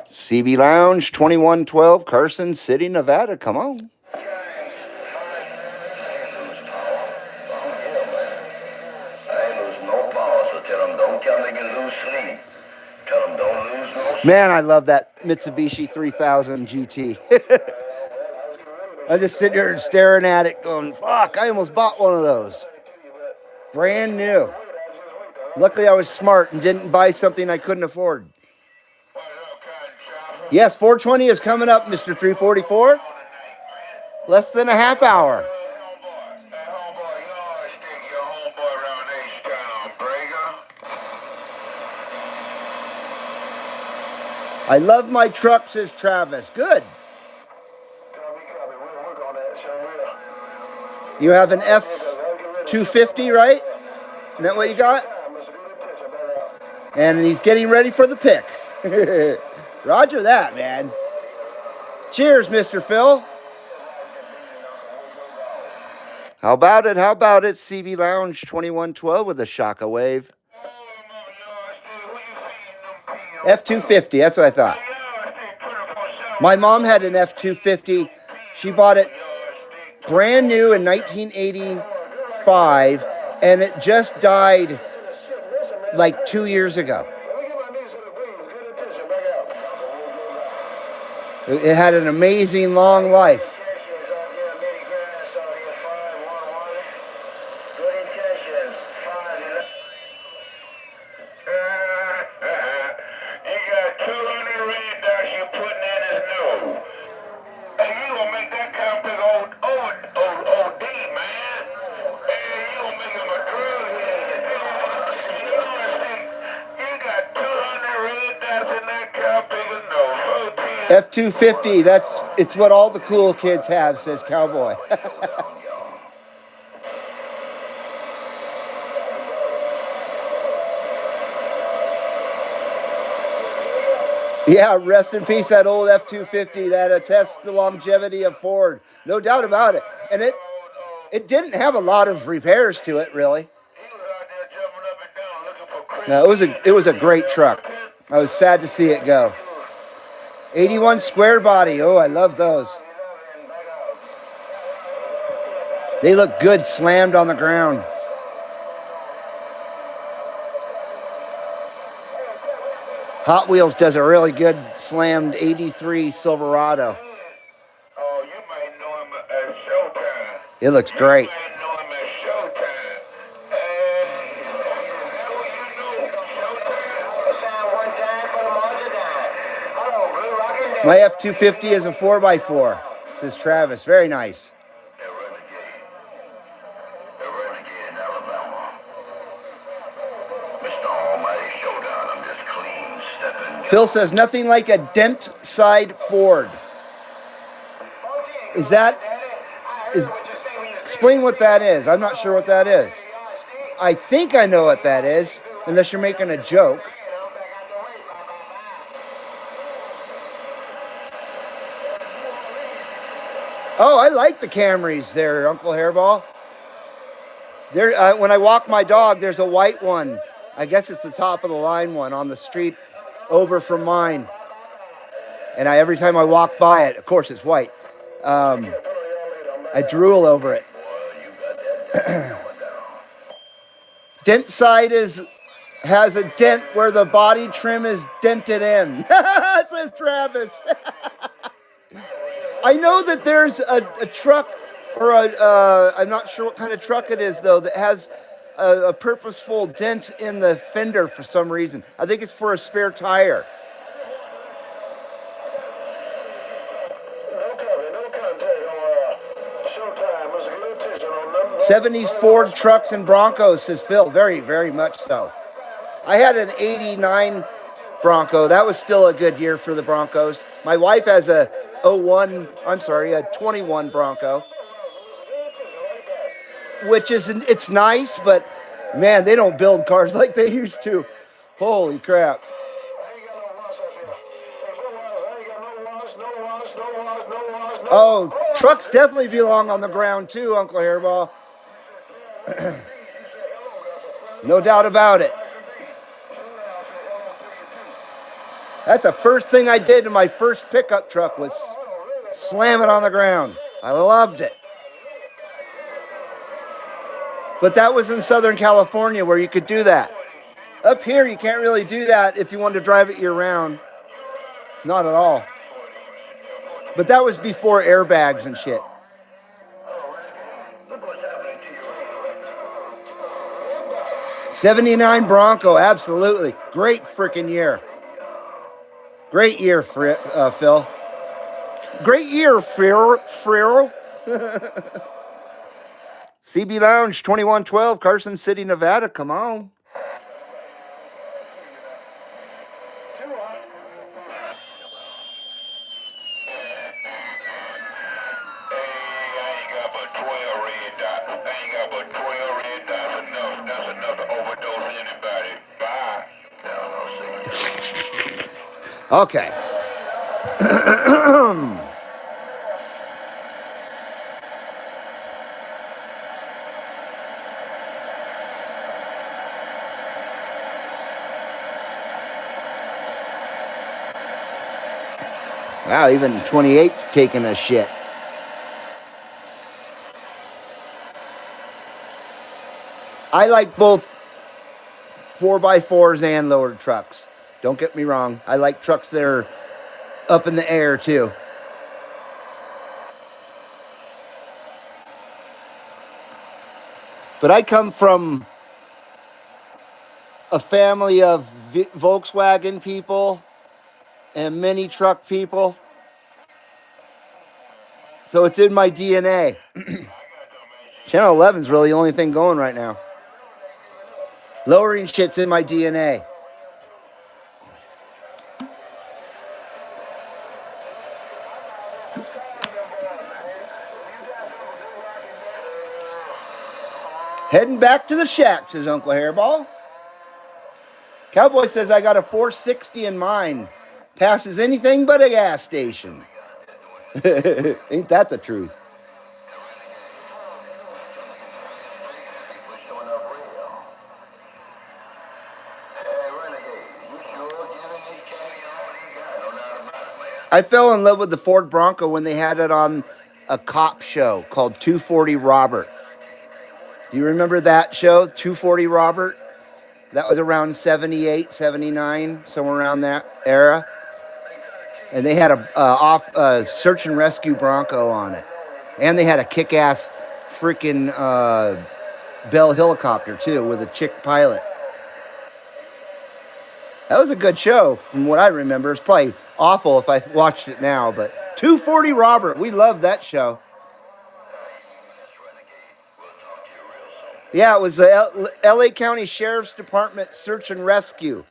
CB Lounge 2112, Carson City, Nevada. Come on. Man, I love that Mitsubishi 3000 GT. I'm just sitting here and staring at it going, fuck, I almost bought one of those. Brand new. Luckily, I was smart and didn't buy something I couldn't afford. Yes, 420 is coming up, Mr. 344. Less than a half hour. I love my truck, says Travis. Good. You have an F-250, right? Isn't that what you got? And he's getting ready for the pick. Roger that, man. Cheers, Mr. Phil. How about it? CB Lounge 2112 with a Shockwave. F-250, that's what I thought. My mom had an F-250. She bought it brand new in 1985, and it just died like 2 years ago. It had an amazing long life. F-250, it's what all the cool kids have, says Cowboy. Yeah, rest in peace, that old F-250 that attests the longevity of Ford. No doubt about it. And it didn't have a lot of repairs to it, really. No, it was a great truck. I was sad to see it go. 81 square body. Oh, I love those. They look good slammed on the ground. Hot Wheels does a really good slammed 83 Silverado. It looks great. My F-250 is a 4x4, says Travis. Very nice. A renegade in Alabama. Mr. Almighty Showdown, I'm just clean stepping. Phil says nothing like a dent side Ford. Is that explain what that is? I'm not sure what that is. I think I know what that is, unless you're making a joke. Oh, I like the Camrys there, Uncle Hairball. There, when I walk my dog, there's a white one. I guess it's the top of the line one on the street over from mine. And every time I walk by it, of course it's white, I drool over it. Dent side has a dent where the body trim is dented in, says Travis. I know that there's a truck or I'm not sure what kind of truck it is though, that has a purposeful dent in the fender for some reason. I think it's for a spare tire. No contact on Showtime. Must get attention on number 70s Ford trucks and Broncos, says Phil. Very, very much so. I had an 89 Bronco. That was still a good year for the Broncos. My wife has a 21 Bronco, which is, it's nice, but man, they don't build cars like they used to. Holy crap. Oh, trucks definitely belong on the ground too, Uncle Hairball. No doubt about it. That's the first thing I did in my first pickup truck was slam it on the ground. I loved it. But that was in Southern California where you could do that. Up here, you can't really do that if you want to drive it year-round. Not at all. But that was before airbags and shit. 79 Bronco, absolutely. Great freaking year. Great year, Phil. Great year, Phil. CB Lounge 2112, Carson City, Nevada. Come on. Okay. Wow, even 28's taking a shit. I like both 4x4s and lowered trucks. Don't get me wrong. I like trucks that are up in the air too. But I come from a family of Volkswagen people and mini truck people. So it's in my DNA. Channel 11 is really the only thing going right now. Lowering shit's in my DNA. Heading back to the shack, says Uncle Hairball. Cowboy says I got a 460 in mine. Passes anything but a gas station. Ain't that the truth? I fell in love with the Ford Bronco when they had it on a cop show called 240 Robert. Do you remember that show, 240 Robert? That was around 78, 79, somewhere around that era. And they had a search and rescue Bronco on it. And they had a kick-ass freaking Bell helicopter, too, with a chick pilot. That was a good show from what I remember. It's probably awful if I watched it now, but 240 Robert, we loved that show. Yeah, it was the LA County Sheriff's Department Search and Rescue.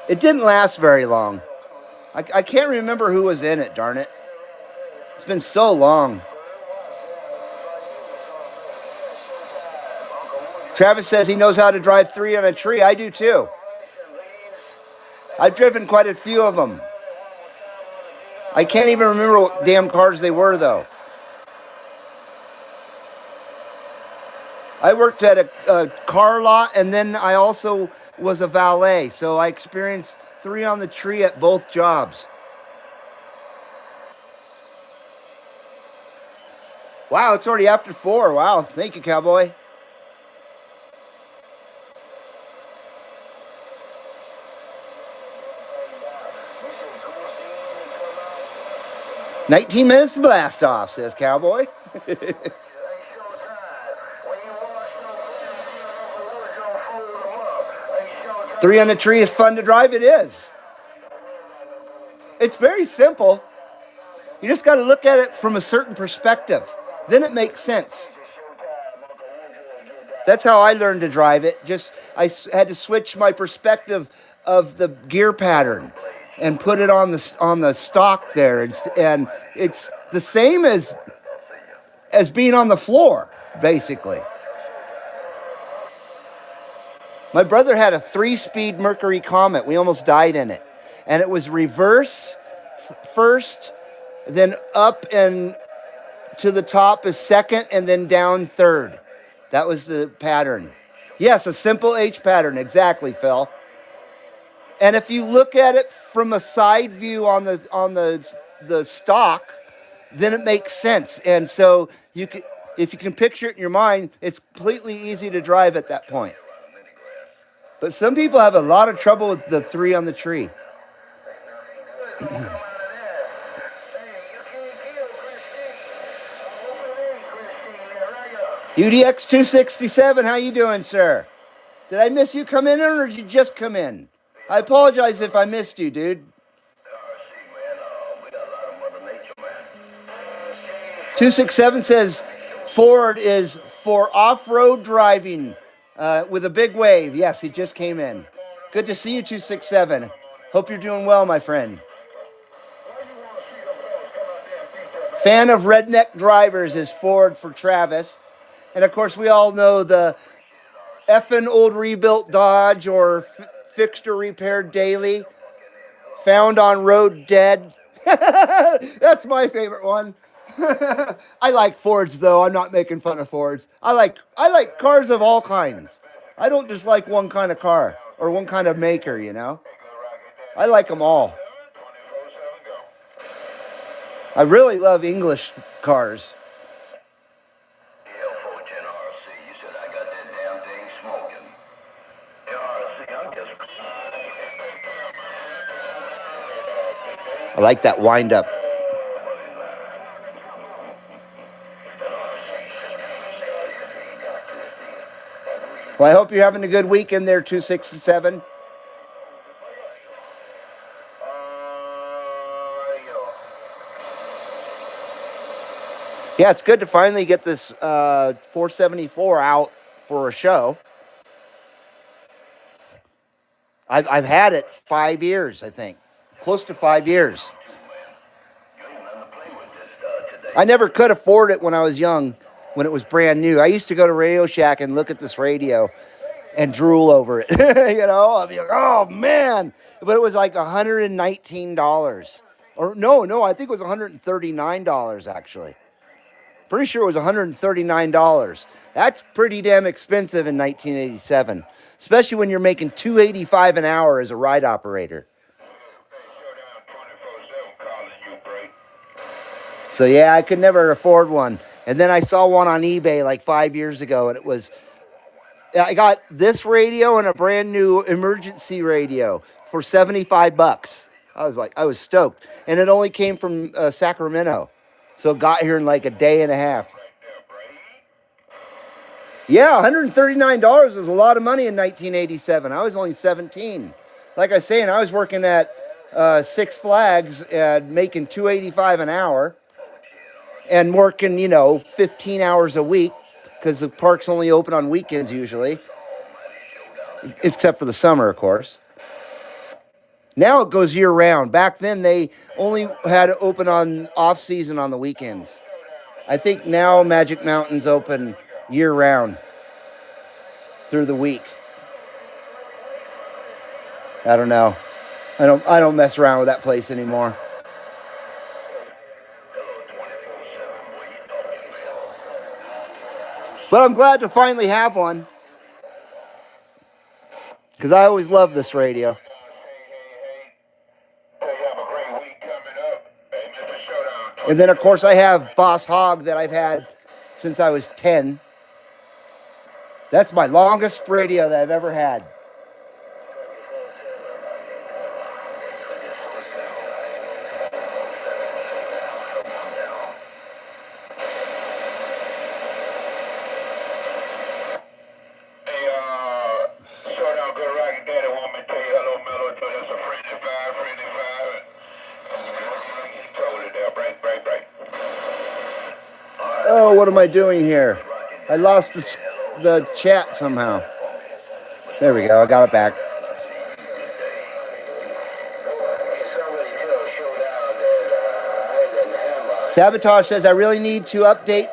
It didn't last very long. I can't remember who was in it, darn it. It's been so long. Travis says he knows how to drive 3 on a tree. I do too. I've driven quite a few of them. I can't even remember what damn cars they were, though. I worked at a car lot, and then I also was a valet, so I experienced 3 on the tree at both jobs. Wow, it's already after 4. Wow, thank you, cowboy. "19 minutes to blast off," says cowboy. 3 on the tree is fun to drive. It is. It's very simple. You just got to look at it from a certain perspective. Then it makes sense. That's how I learned to drive it. I had to switch my perspective of the gear pattern and put it on the stock there, and it's the same as being on the floor, basically. My brother had a 3-speed Mercury Comet. We almost died in it, and it was reverse first, then up and to the top is second, and then down third. That was the pattern. Yes, a simple H pattern, exactly, Phil. And if you look at it from a side view on the stock, then it makes sense. And so if you can picture it in your mind, it's completely easy to drive at that point. But some people have a lot of trouble with the 3 on the tree. UDX 267, how you doing, sir? Did I miss you come in, or did you just come in? I apologize if I missed you, dude. 267 says Ford is for off-road driving with a big wave. Yes, he just came in. Good to see you, 267. Hope you're doing well, my friend. Fan of redneck drivers is Ford for Travis. And, of course, we all know the effing old rebuilt Dodge or fixed or repaired daily. Found on road dead. That's my favorite one. I like Fords, though. I'm not making fun of Fords. I like cars of all kinds. I don't just like one kind of car or one kind of maker, you know. I like them all. I really love English cars. I like that wind up. Well, I hope you're having a good weekend there, 267. Yeah, it's good to finally get this 474 out for a show. I've had it 5 years, I think. Close to 5 years. I never could afford it when I was young, when it was brand new. I used to go to Radio Shack and look at this radio and drool over it. You know, I'd be like, oh, man. But it was like $119. Or no, I think it was $139, actually. Pretty sure it was $139. That's pretty damn expensive in 1987, especially when you're making $285 an hour as a ride operator. So yeah, I could never afford one. And then I saw one on eBay like 5 years ago, and I got this radio and a brand new emergency radio for $75. I was stoked. And it only came from Sacramento. So it got here in like a day and a half. Yeah, $139 was a lot of money in 1987. I was only 17. Like I was saying, I was working at Six Flags and making $2.85 an hour and working, 15 hours a week because the park's only open on weekends usually, except for the summer, of course. Now it goes year round. Back then, they only had it open on off season on the weekends. I think now Magic Mountain's open year round through the week. I don't know. I don't mess around with that place anymore. But I'm glad to finally have one because I always love this radio. And then, of course, I have Boss Hogg that I've had since I was 10. That's my longest radio that I've ever had. Oh, what am I doing here? I lost the chat somehow. There we go. I got it back. Sabotage says I really need to update.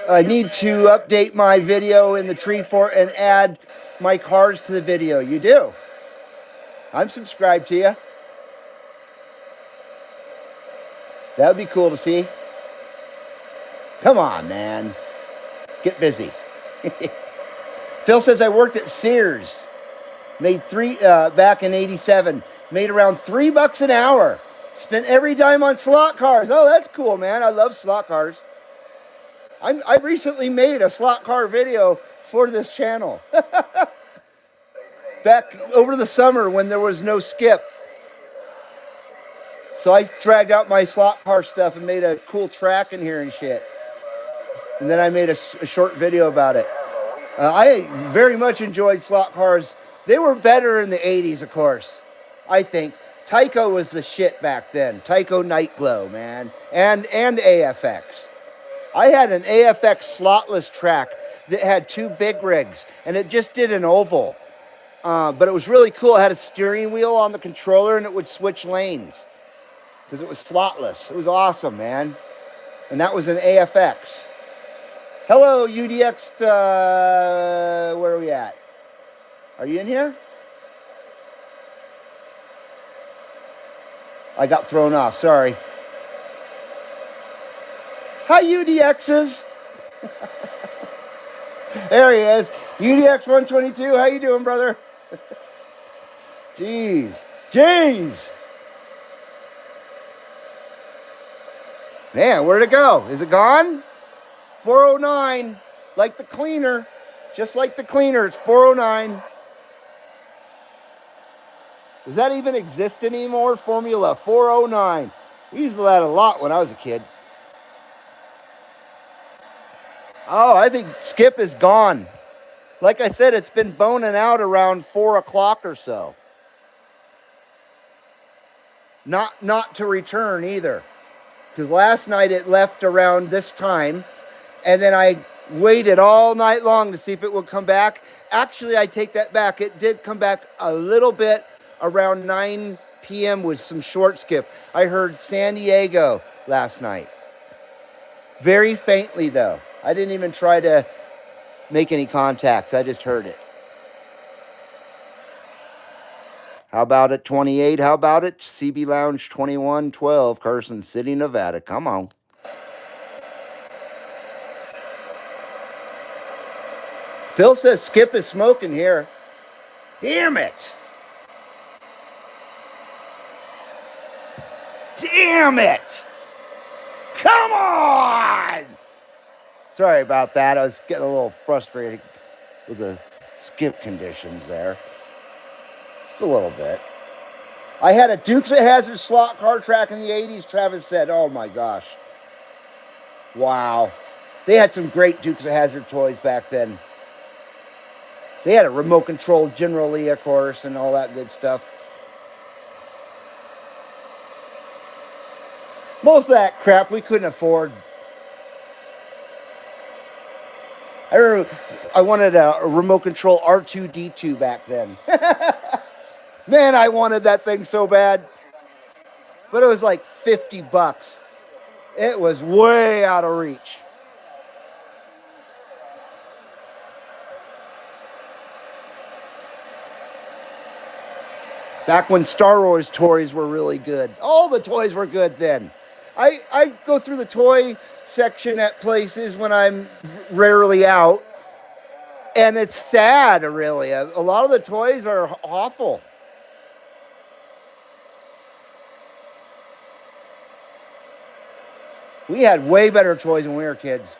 I need to update my video in the tree fort and add my cars to the video. You do. I'm subscribed to you. That would be cool to see. Come on, man. Get busy. Phil says I worked at Sears. Made back in 87. Made around $3 an hour. Spent every dime on slot cars. Oh, that's cool, man. I love slot cars. I recently made a slot car video for this channel. Back over the summer when there was no skip. So I dragged out my slot car stuff and made a cool track in here and shit. And then I made a short video about it. I very much enjoyed slot cars. They were better in the 80s, of course, I think. Tyco was the shit back then. Tyco Nightglow, man. And AFX. I had an AFX slotless track that had 2 big rigs, and it just did an oval. But it was really cool. It had a steering wheel on the controller, and it would switch lanes because it was slotless. It was awesome, man. And that was an AFX. Hello, UDX. Where are we at? Are you in here? I got thrown off. Sorry. Hi, UDXs. There he is. UDX 122. How you doing, brother? Jeez. Man, where'd it go? Is it gone? 409. Like the cleaner. Just like the cleaner. It's 409. Does that even exist anymore? Formula 409. We used that a lot when I was a kid. Oh, I think Skip is gone. Like I said, it's been boning out around 4 o'clock or so. Not to return either. Because last night it left around this time. And then I waited all night long to see if it would come back. Actually, I take that back. It did come back a little bit around 9 p.m. with some short skip. I heard San Diego last night. Very faintly, though. I didn't even try to make any contacts. I just heard it. How about it, 28? How about it? CB Lounge 2112, Carson City, Nevada. Come on. Phil says Skip is smoking here. Damn it. Damn it. Come on. Sorry about that. I was getting a little frustrated with the skip conditions there. Just a little bit. I had a Dukes of Hazzard slot car track in the 80s, Travis said. Oh my gosh. Wow. They had some great Dukes of Hazzard toys back then. They had a remote control General Lee, of course, and all that good stuff. Most of that crap we couldn't afford. I remember I wanted a remote control R2-D2 back then. Man, I wanted that thing so bad. But it was like $50. It was way out of reach. Back when Star Wars toys were really good. All the toys were good then. I go through the toy section at places when I'm rarely out, and it's sad, really. A lot of the toys are awful. We had way better toys when we were kids.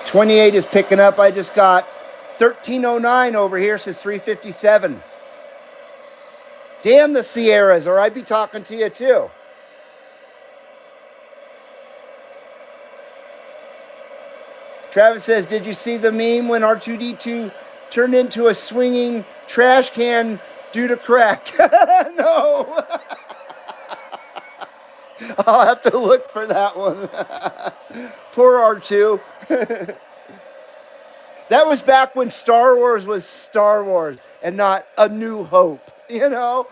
$28 is picking up. I just got $13.09 over here, says $3.57. Damn the Sierras, or I'd be talking to you too. Travis says, did you see the meme when R2-D2 turned into a swinging trash can due to crack? No. I'll have to look for that one. Poor R2. That was back when Star Wars was Star Wars and not A New Hope. You know?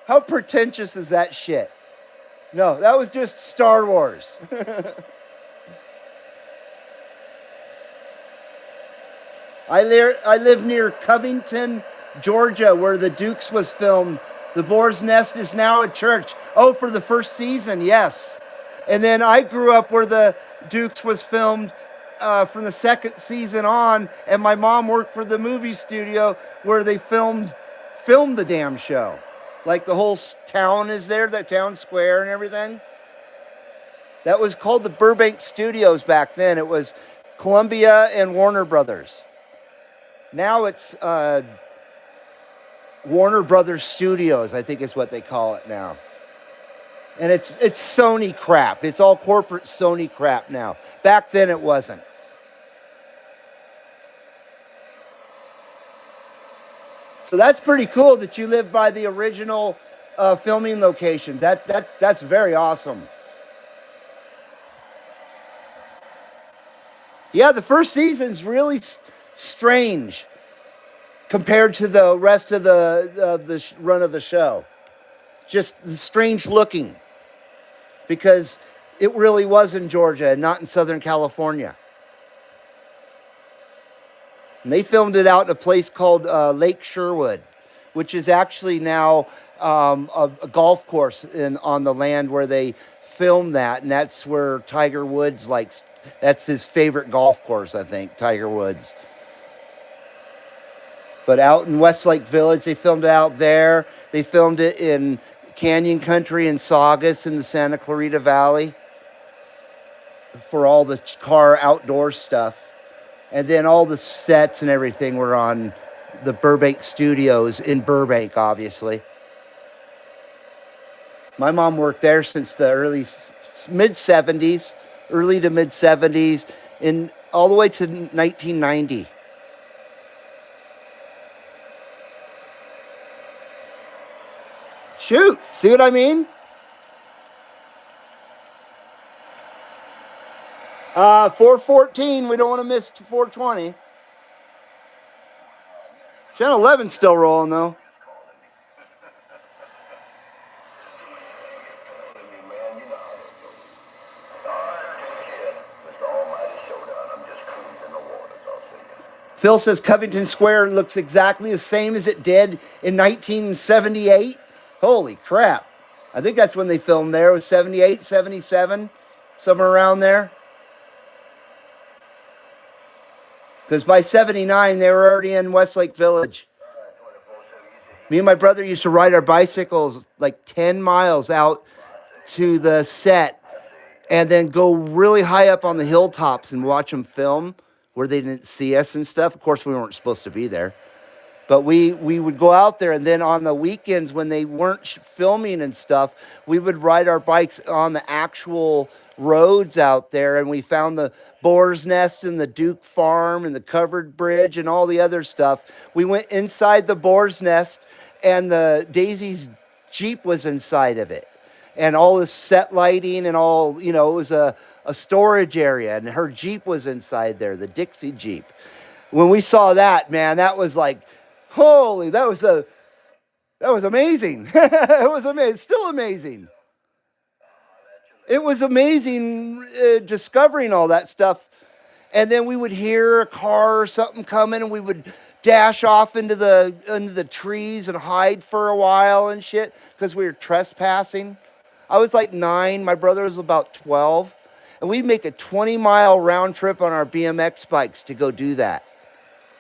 How pretentious is that shit? No, that was just Star Wars. I live near Covington, Georgia, where The Dukes was filmed. The Boar's Nest is now a church. Oh, for the first season, yes. And then I grew up where The Dukes was filmed from the second season on, and my mom worked for the movie studio where they filmed the damn show. Like the whole town is there, the town square and everything. That was called the Burbank Studios back then. It was Columbia and Warner Brothers. Now it's Warner Brothers Studios, I think is what they call it now. And it's Sony crap. It's all corporate Sony crap now. Back then it wasn't. So that's pretty cool that you live by the original filming location. That's very awesome. Yeah, the first season's really strange compared to the rest of the run of the show. Just strange looking, because it really was in Georgia and not in Southern California. And they filmed it out in a place called Lake Sherwood, which is actually now a golf course on the land where they filmed that. And that's where Tiger Woods likes, that's his favorite golf course, I think, Tiger Woods. But out in Westlake Village, they filmed it out there. They filmed it in Canyon Country and Saugus in the Santa Clarita Valley for all the car outdoor stuff. And then all the sets and everything were on the Burbank Studios in Burbank, obviously. My mom worked there since the early to mid 70s, all the way to 1990. Shoot, see what I mean? 414, we don't want to miss 420. Channel 11's still rolling, though. Phil says Covington Square looks exactly the same as it did in 1978. Holy crap. I think that's when they filmed there. It was 78, 77, somewhere around there. Because by 79, they were already in Westlake Village. Me and my brother used to ride our bicycles like 10 miles out to the set and then go really high up on the hilltops and watch them film where they didn't see us and stuff. Of course, we weren't supposed to be there. But we would go out there, and then on the weekends when they weren't filming and stuff, we would ride our bikes on the actual roads out there, and we found the Boar's Nest and the Duke Farm and the Covered Bridge and all the other stuff. We went inside the Boar's Nest, and the Daisy's Jeep was inside of it, and all this set lighting and all, you know, it was a storage area, and her Jeep was inside there, the Dixie Jeep. When we saw that, man, that was like, holy, that was amazing. It was amazing. Still amazing. It was amazing discovering all that stuff. And then we would hear a car or something coming, and we would dash off into the trees and hide for a while and shit because we were trespassing. I was like 9. My brother was about 12. And we'd make a 20-mile round trip on our BMX bikes to go do that.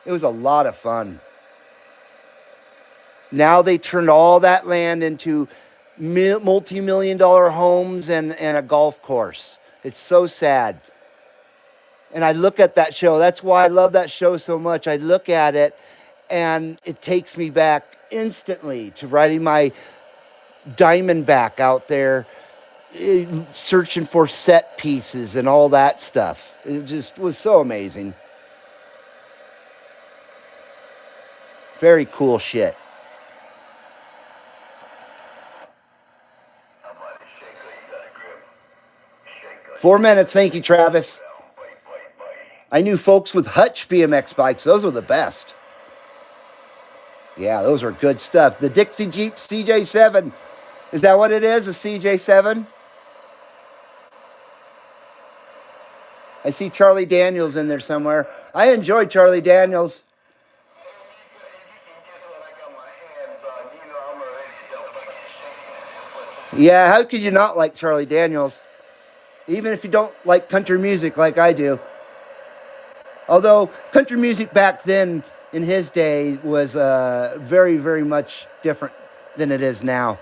It was a lot of fun. Now they turned all that land into multi-million-dollar homes and a golf course. It's so sad. And I look at that show. That's why I love that show so much. I look at it, and it takes me back instantly to riding my Diamondback out there, searching for set pieces and all that stuff. It just was so amazing. Very cool shit. 4 minutes. Thank you, Travis. I knew folks with Hutch BMX bikes. Those were the best. Yeah, those were good stuff. The Dixie Jeep CJ7. Is that what it is? A CJ7? I see Charlie Daniels in there somewhere. I enjoy Charlie Daniels. Yeah, how could you not like Charlie Daniels? Even if you don't like country music like I do. Although country music back then, in his day, was very, very much different than it is now.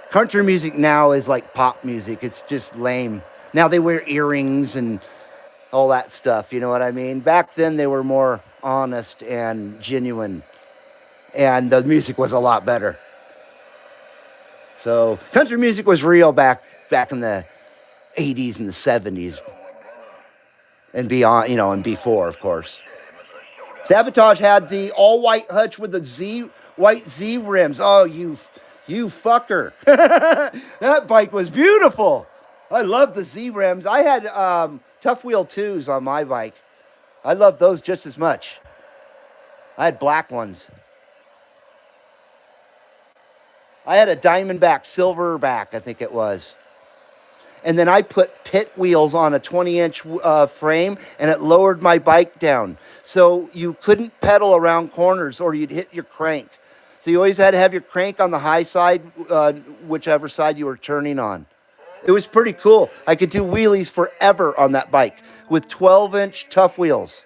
Country music now is like pop music. It's just lame. Now they wear earrings and all that stuff, you know what I mean? Back then they were more honest and genuine. And the music was a lot better. So country music was real back in the 80s and the 70s. And beyond, you know, and before, of course. Sabotage had the all-white Hutch with the white Z rims. Oh, you fucker. That bike was beautiful. I love the Z rims. I had Tough Wheel 2s on my bike. I love those just as much. I had black ones. I had a Diamondback Silverback, I think it was. And then I put pit wheels on a 20-inch frame, and it lowered my bike down. So you couldn't pedal around corners or you'd hit your crank. So you always had to have your crank on the high side, whichever side you were turning on. It was pretty cool. I could do wheelies forever on that bike with 12-inch tough wheels.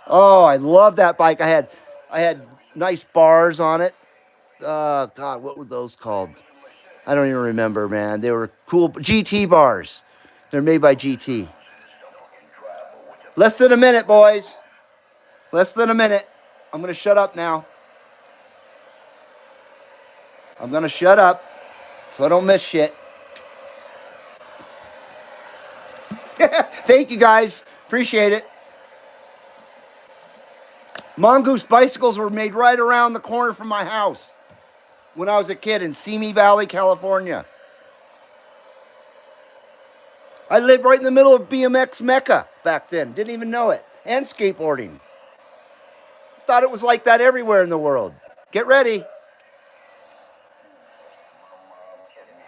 Oh, I love that bike. I had nice bars on it. God, what were those called? I don't even remember, man. They were cool. GT bars. They're made by GT. Less than a minute, boys. Less than a minute. I'm going to shut up now. I'm going to shut up so I don't miss shit. Thank you, guys. Appreciate it. Mongoose bicycles were made right around the corner from my house when I was a kid in Simi Valley, California. I lived right in the middle of BMX Mecca back then. Didn't even know it. And skateboarding. Thought it was like that everywhere in the world. Get ready.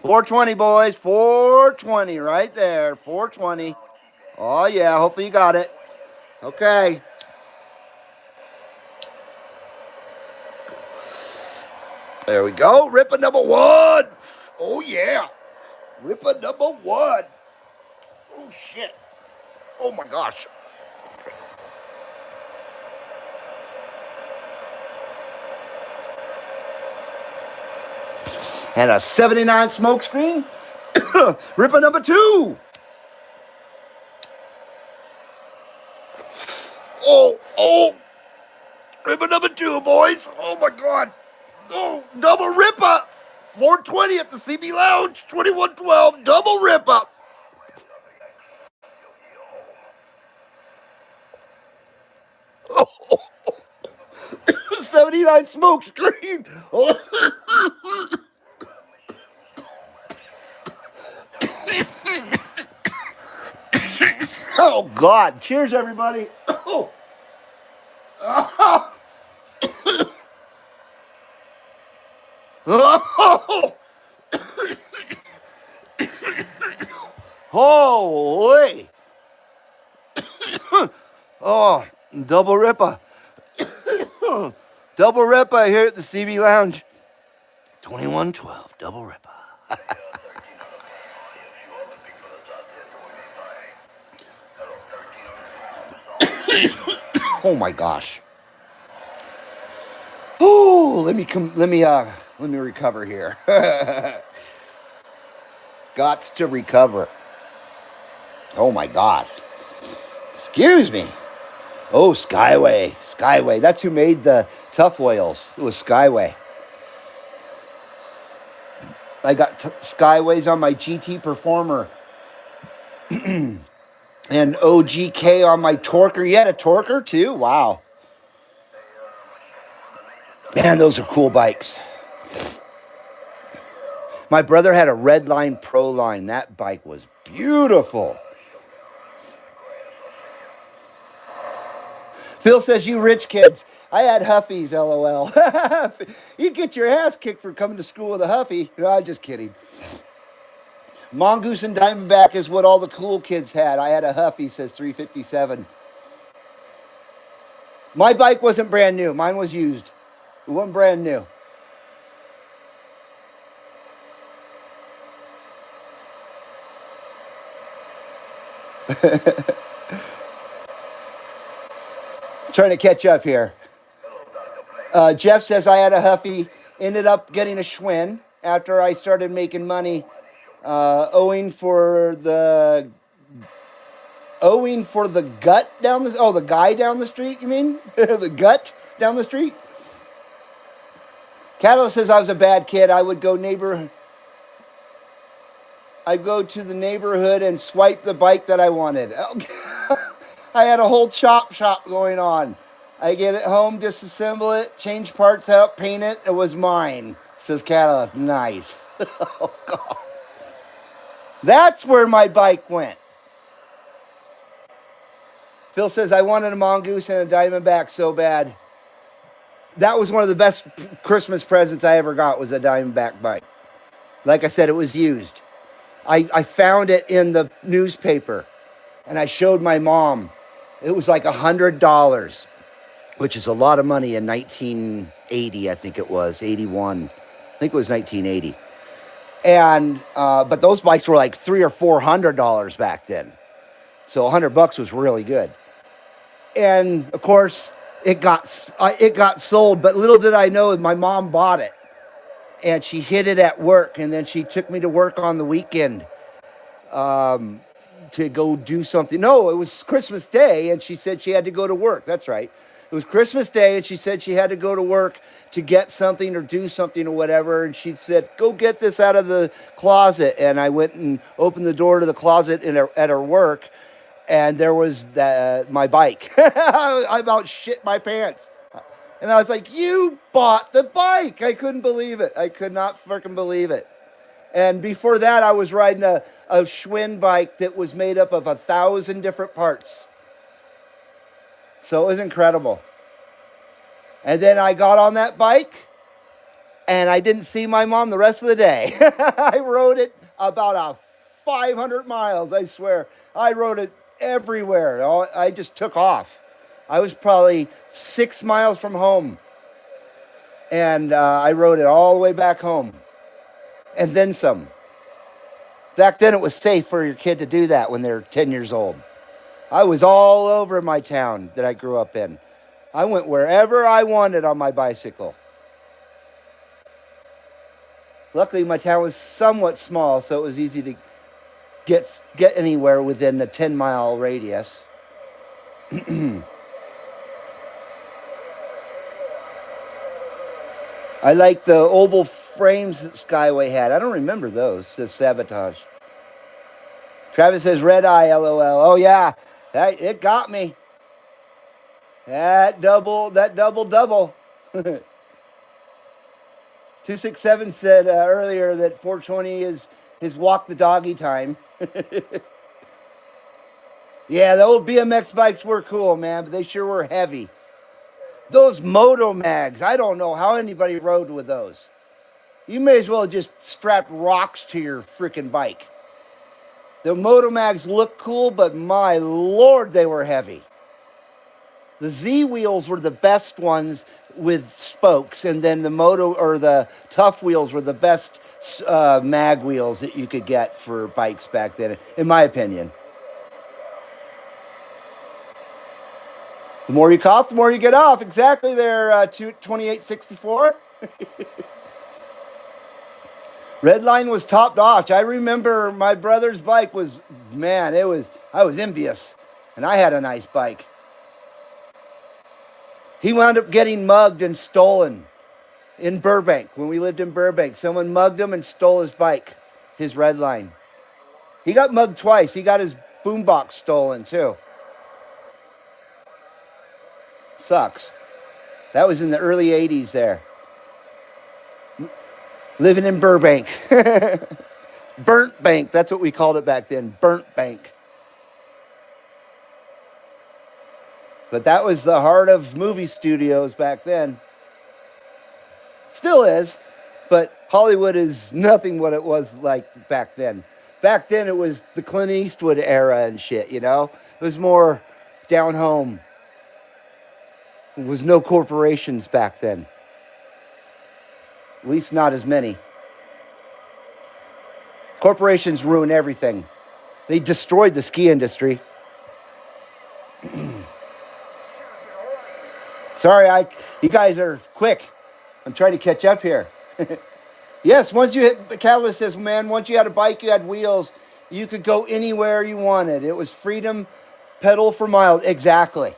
420, boys. 420 right there. 420. Oh, yeah. Hopefully you got it. Okay. There we go. Ripper number 1. Oh, yeah. Ripper number 1. Oh, shit. Oh, my gosh. And a 79 smokescreen. Ripper number 2. Oh. Ripper number 2, boys. Oh my God. Oh, double ripper. 420 at the CB Lounge. 2112, double ripper. 79 smoke screen. Oh God. Cheers, everybody. Oh. Oh. Holy. Oh, double ripper. Double ripper here at the CB Lounge. 2112, double ripper. Oh my gosh. Oh, let me recover here. Gots to recover. Oh my God. Excuse me. Oh, Skyway. Skyway. That's who made the tough whales. It was Skyway. I got Skyways on my GT Performer. And OGK on my Torker. You had a Torker too? Wow. Man, those are cool bikes. My brother had a Redline Pro Line. That bike was beautiful. Phil says, you rich kids. I had Huffies, LOL. You get your ass kicked for coming to school with a Huffy. No, I'm just kidding. Mongoose and Diamondback is what all the cool kids had. I had a Huffy, says 357. My bike wasn't brand new. Mine was used. It wasn't brand new. Trying to catch up here. Jeff says I had a Huffy. Ended up getting a Schwinn after I started making money, owing for the gut down the. Oh, the guy down the street. You mean the gut down the street? Catalyst says I was a bad kid. I'd go to the neighborhood and swipe the bike that I wanted. I had a whole chop shop going on. I get it home, disassemble it, change parts out, paint it. It was mine, says Catalyst. Nice. Oh, God. That's where my bike went. Phil says, I wanted a Mongoose and a Diamondback so bad. That was one of the best Christmas presents I ever got, was a Diamondback bike. Like I said, it was used. I found it in the newspaper, and I showed my mom. It was like $100, which is a lot of money in 1980, I think it was, 81. I think it was 1980. And but those bikes were like $300 or $400 back then. So $100 was really good. And of course, it got sold, but little did I know my mom bought it. And she hid it at work, and then she took me to work on the weekend to go do something. No, it was Christmas Day, and she said she had to go to work. That's right. It was Christmas Day, and she said she had to go to work to get something or do something or whatever. And she said, go get this out of the closet. And I went and opened the door to the closet at her work, and there was my bike. I about shit my pants. And I was like, you bought the bike. I couldn't believe it. I could not freaking believe it. And before that, I was riding a Schwinn bike that was made up of 1,000 different parts. So it was incredible. And then I got on that bike, and I didn't see my mom the rest of the day. I rode it about 500 miles, I swear. I rode it everywhere. I just took off. I was probably 6 miles from home, and I rode it all the way back home, and then some. Back then, it was safe for your kid to do that when they're 10 years old. I was all over my town that I grew up in. I went wherever I wanted on my bicycle. Luckily, my town was somewhat small, so it was easy to get anywhere within a 10-mile radius. I like the oval frames that Skyway had. I don't remember those. Says Sabotage. Travis says red eye, LOL. Oh yeah, it got me. That double. 267 said earlier that 420 is his walk the doggy time. Yeah, the old BMX bikes were cool, man, but they sure were heavy. Those Moto Mags, I don't know how anybody rode with those. You may as well just strap rocks to your freaking bike. The Moto Mags look cool, but my lord, they were heavy. The Z wheels were the best ones with spokes, and then the Moto or the Tough wheels were the best mag wheels that you could get for bikes back then, in my opinion. The more you cough, the more you get off. Exactly there, 2864. Redline was top notch. I remember my brother's bike was, man, I was envious. And I had a nice bike. He wound up getting mugged and stolen in Burbank. When we lived in Burbank, someone mugged him and stole his bike, his Redline. He got mugged twice. He got his boombox stolen too. Sucks. That was in the early 80s there. Living in Burbank. Burnt Bank. That's what we called it back then. Burnt Bank. But that was the heart of movie studios back then. Still is. But Hollywood is nothing what it was like back then. Back then it was the Clint Eastwood era and shit, you know? It was more down home. There was no corporations back then. At least not as many. Corporations ruin everything. They destroyed the ski industry. Sorry, you guys are quick. I'm trying to catch up here. Yes, once you hit, the Catalyst says, man, once you had a bike, you had wheels, you could go anywhere you wanted. It was freedom, pedal for miles. Exactly.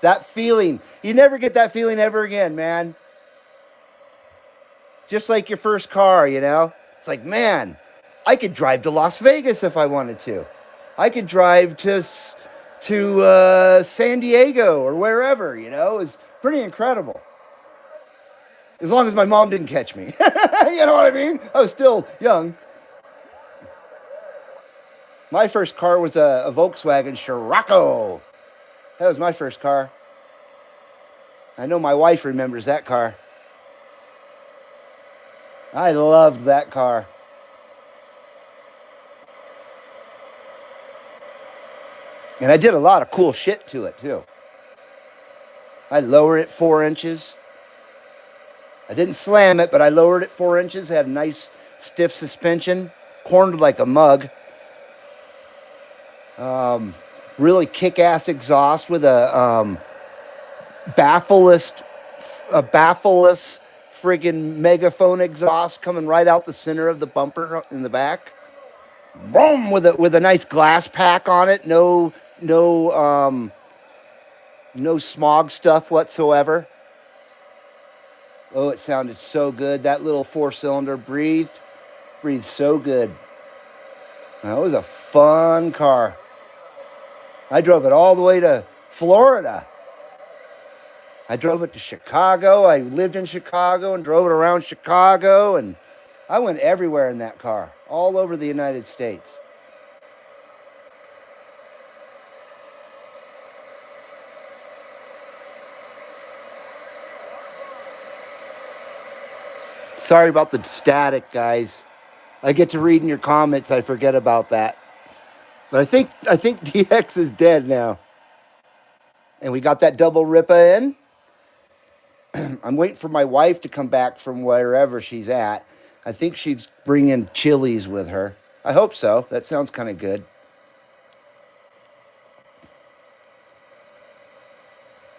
That feeling. You never get that feeling ever again, man. Just like your first car, you know? It's like, man, I could drive to Las Vegas if I wanted to. I could drive to San Diego or wherever, you know? It's pretty incredible. As long as my mom didn't catch me. You know what I mean? I was still young. My first car was a Volkswagen Scirocco. That was my first car. I know my wife remembers that car. I loved that car. And I did a lot of cool shit to it, too. I lowered it 4 inches. I didn't slam it, but I lowered it 4 inches. Had a nice stiff suspension. Corned like a mug. Really kick-ass exhaust with a baffleless friggin' megaphone exhaust coming right out the center of the bumper in the back. Boom! With a nice glass pack on it. No smog stuff whatsoever. Oh, it sounded so good. That little 4-cylinder breathed so good. That was a fun car. I drove it all the way to Florida. I drove it to Chicago. I lived in Chicago and drove it around Chicago, and I went everywhere in that car, all over the United States. Sorry about the static, guys. I get to read in your comments. I forget about that. But I think DX is dead now. And we got that double Ripa in. I'm waiting for my wife to come back from wherever she's at. I think she's bringing chilies with her. I hope so. That sounds kind of good.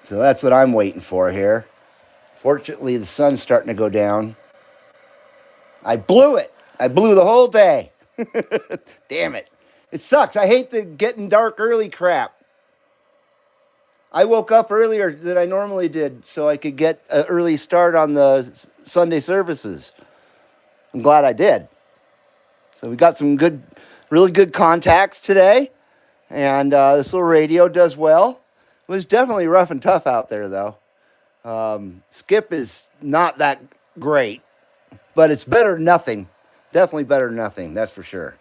So that's what I'm waiting for here. Fortunately, the sun's starting to go down. I blew it. I blew the whole day. Damn it. It sucks. I hate the getting dark early crap. I woke up earlier than I normally did so I could get an early start on the Sunday services. I'm glad I did. So we got some good, really good contacts today, and this little radio does well. It was definitely rough and tough out there, though. Skip is not that great, but it's better than nothing. Definitely better than nothing, that's for sure.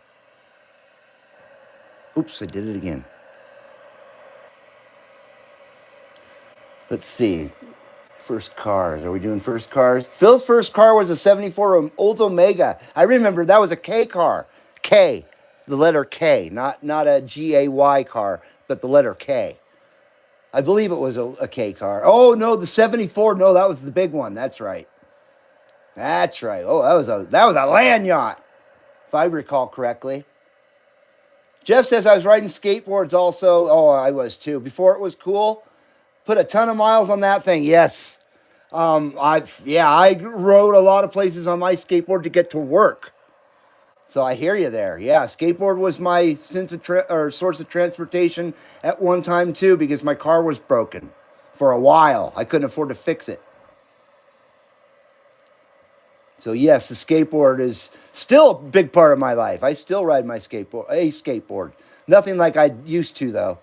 Oops, I did it again. Let's see. First cars. Are we doing first cars? Phil's first car was a 74 Oldsmobile. I remember that was a K car. K. The letter K. Not a GAY car, but the letter K. I believe it was a K car. Oh, no, the 74. No, that was the big one. That's right. That's right. Oh, that was a land yacht, if I recall correctly. Jeff says I was riding skateboards also. Oh, I was too. Before it was cool. Put a ton of miles on that thing. Yes. I rode a lot of places on my skateboard to get to work. So I hear you there. Yeah, skateboard was my source of transportation at one time too, because my car was broken for a while. I couldn't afford to fix it. So yes, the skateboard is still a big part of my life. I still ride a skateboard. Nothing like I used to though.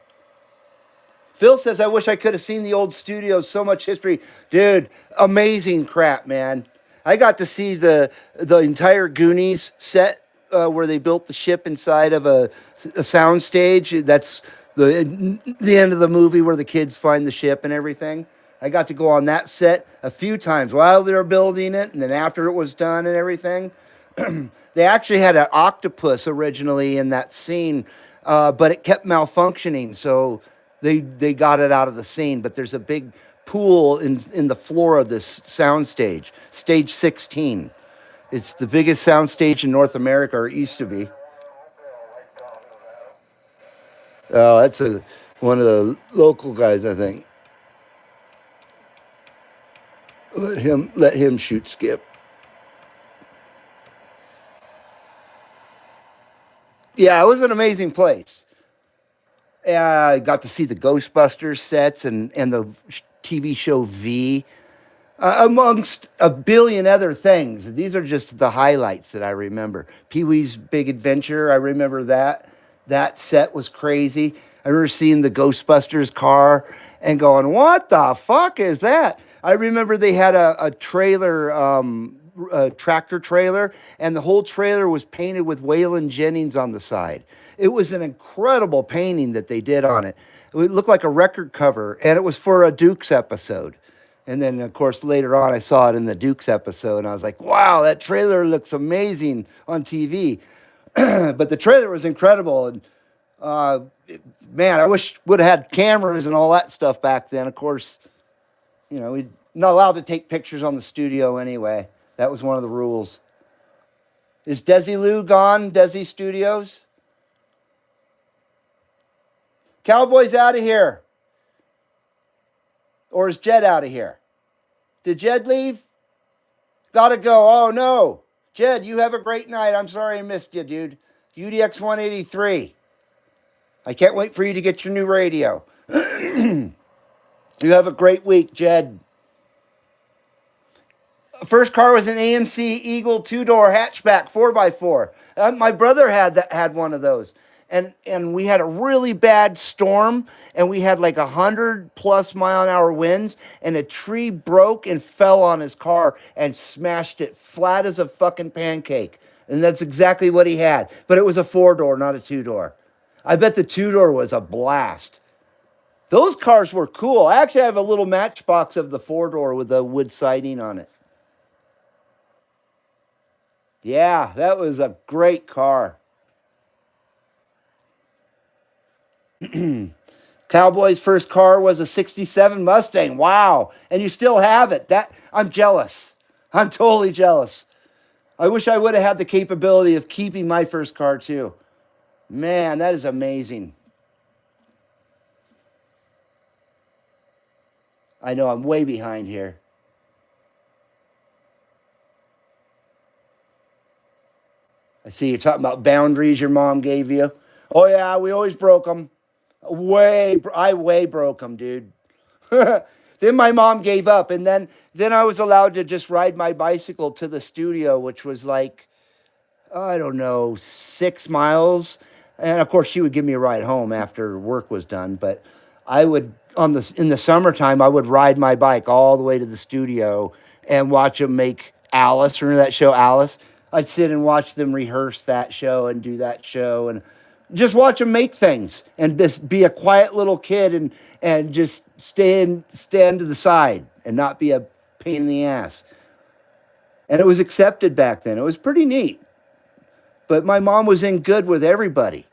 Phil says, I wish I could have seen the old studios. So much history. Dude, amazing crap, man. I got to see the entire Goonies set where they built the ship inside of a sound stage. That's the end of the movie where the kids find the ship and everything. I got to go on that set a few times while they were building it and then after it was done and everything. They actually had an octopus originally in that scene, but it kept malfunctioning. So they got it out of the scene, but there's a big pool in the floor of this sound stage, stage 16. It's the biggest sound stage in North America, or it used to be. Oh, that's one of the local guys, I think. Let him shoot Skip. Yeah, it was an amazing place. I got to see the Ghostbusters sets and the TV show V, amongst a billion other things. These are just the highlights that I remember. Pee Wee's Big Adventure, I remember that. That set was crazy. I remember seeing the Ghostbusters car and going, what the fuck is that? I remember they had a trailer, a tractor trailer, and the whole trailer was painted with Waylon Jennings on the side. It was an incredible painting that they did on it. It looked like a record cover, and it was for a Dukes episode. And then, of course, later on, I saw it in the Dukes episode, and I was like, wow, that trailer looks amazing on TV. But the trailer was incredible. And man, I wish would have had cameras and all that stuff back then. Of course, we're not allowed to take pictures on the studio anyway. That was one of the rules. Is Desilu gone? Desi Studios? Cowboy's out of here. Or is Jed out of here? Did Jed leave? Gotta go. Oh, no. Jed, you have a great night. I'm sorry I missed you, dude. UDX 183. I can't wait for you to get your new radio. You have a great week, Jed. First car was an AMC Eagle 2-door hatchback 4x4. My brother had one of those. And we had a really bad storm, and we had like 100+ mile-an-hour winds, and a tree broke and fell on his car and smashed it flat as a fucking pancake. And that's exactly what he had. But it was a 4-door, not a 2-door. I bet the 2-door was a blast. Those cars were cool. I actually have a little matchbox of the 4-door with a wood siding on it. Yeah, that was a great car. Cowboy's first car was a 67 Mustang. Wow. And you still have it. I'm jealous. I'm totally jealous. I wish I would have had the capability of keeping my first car too. Man, that is amazing. I know I'm way behind here. I see you're talking about boundaries your mom gave you. Oh yeah, we always broke them. I way broke them, dude. Then my mom gave up, and then I was allowed to just ride my bicycle to the studio, which was like, I don't know, 6 miles. And of course, she would give me a ride home after work was done. But I would in the summertime, I would ride my bike all the way to the studio and watch them make Alice. Remember that show, Alice? I'd sit and watch them rehearse that show and do that show and just watch them make things and just be a quiet little kid and just stand to the side and not be a pain in the ass. And it was accepted back then. It was pretty neat. But my mom was in good with everybody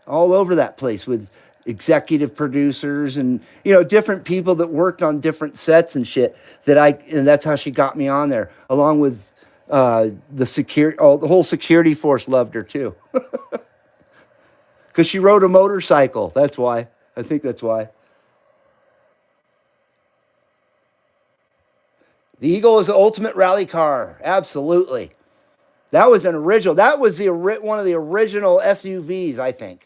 all over that place with executive producers and different people that worked on different sets and shit and that's how she got me on there along with the security. The whole security force loved her too because she rode a motorcycle. That's why. I think that's why. The Eagle is the ultimate rally car. Absolutely. That was an original. That was one of the original SUVs, I think.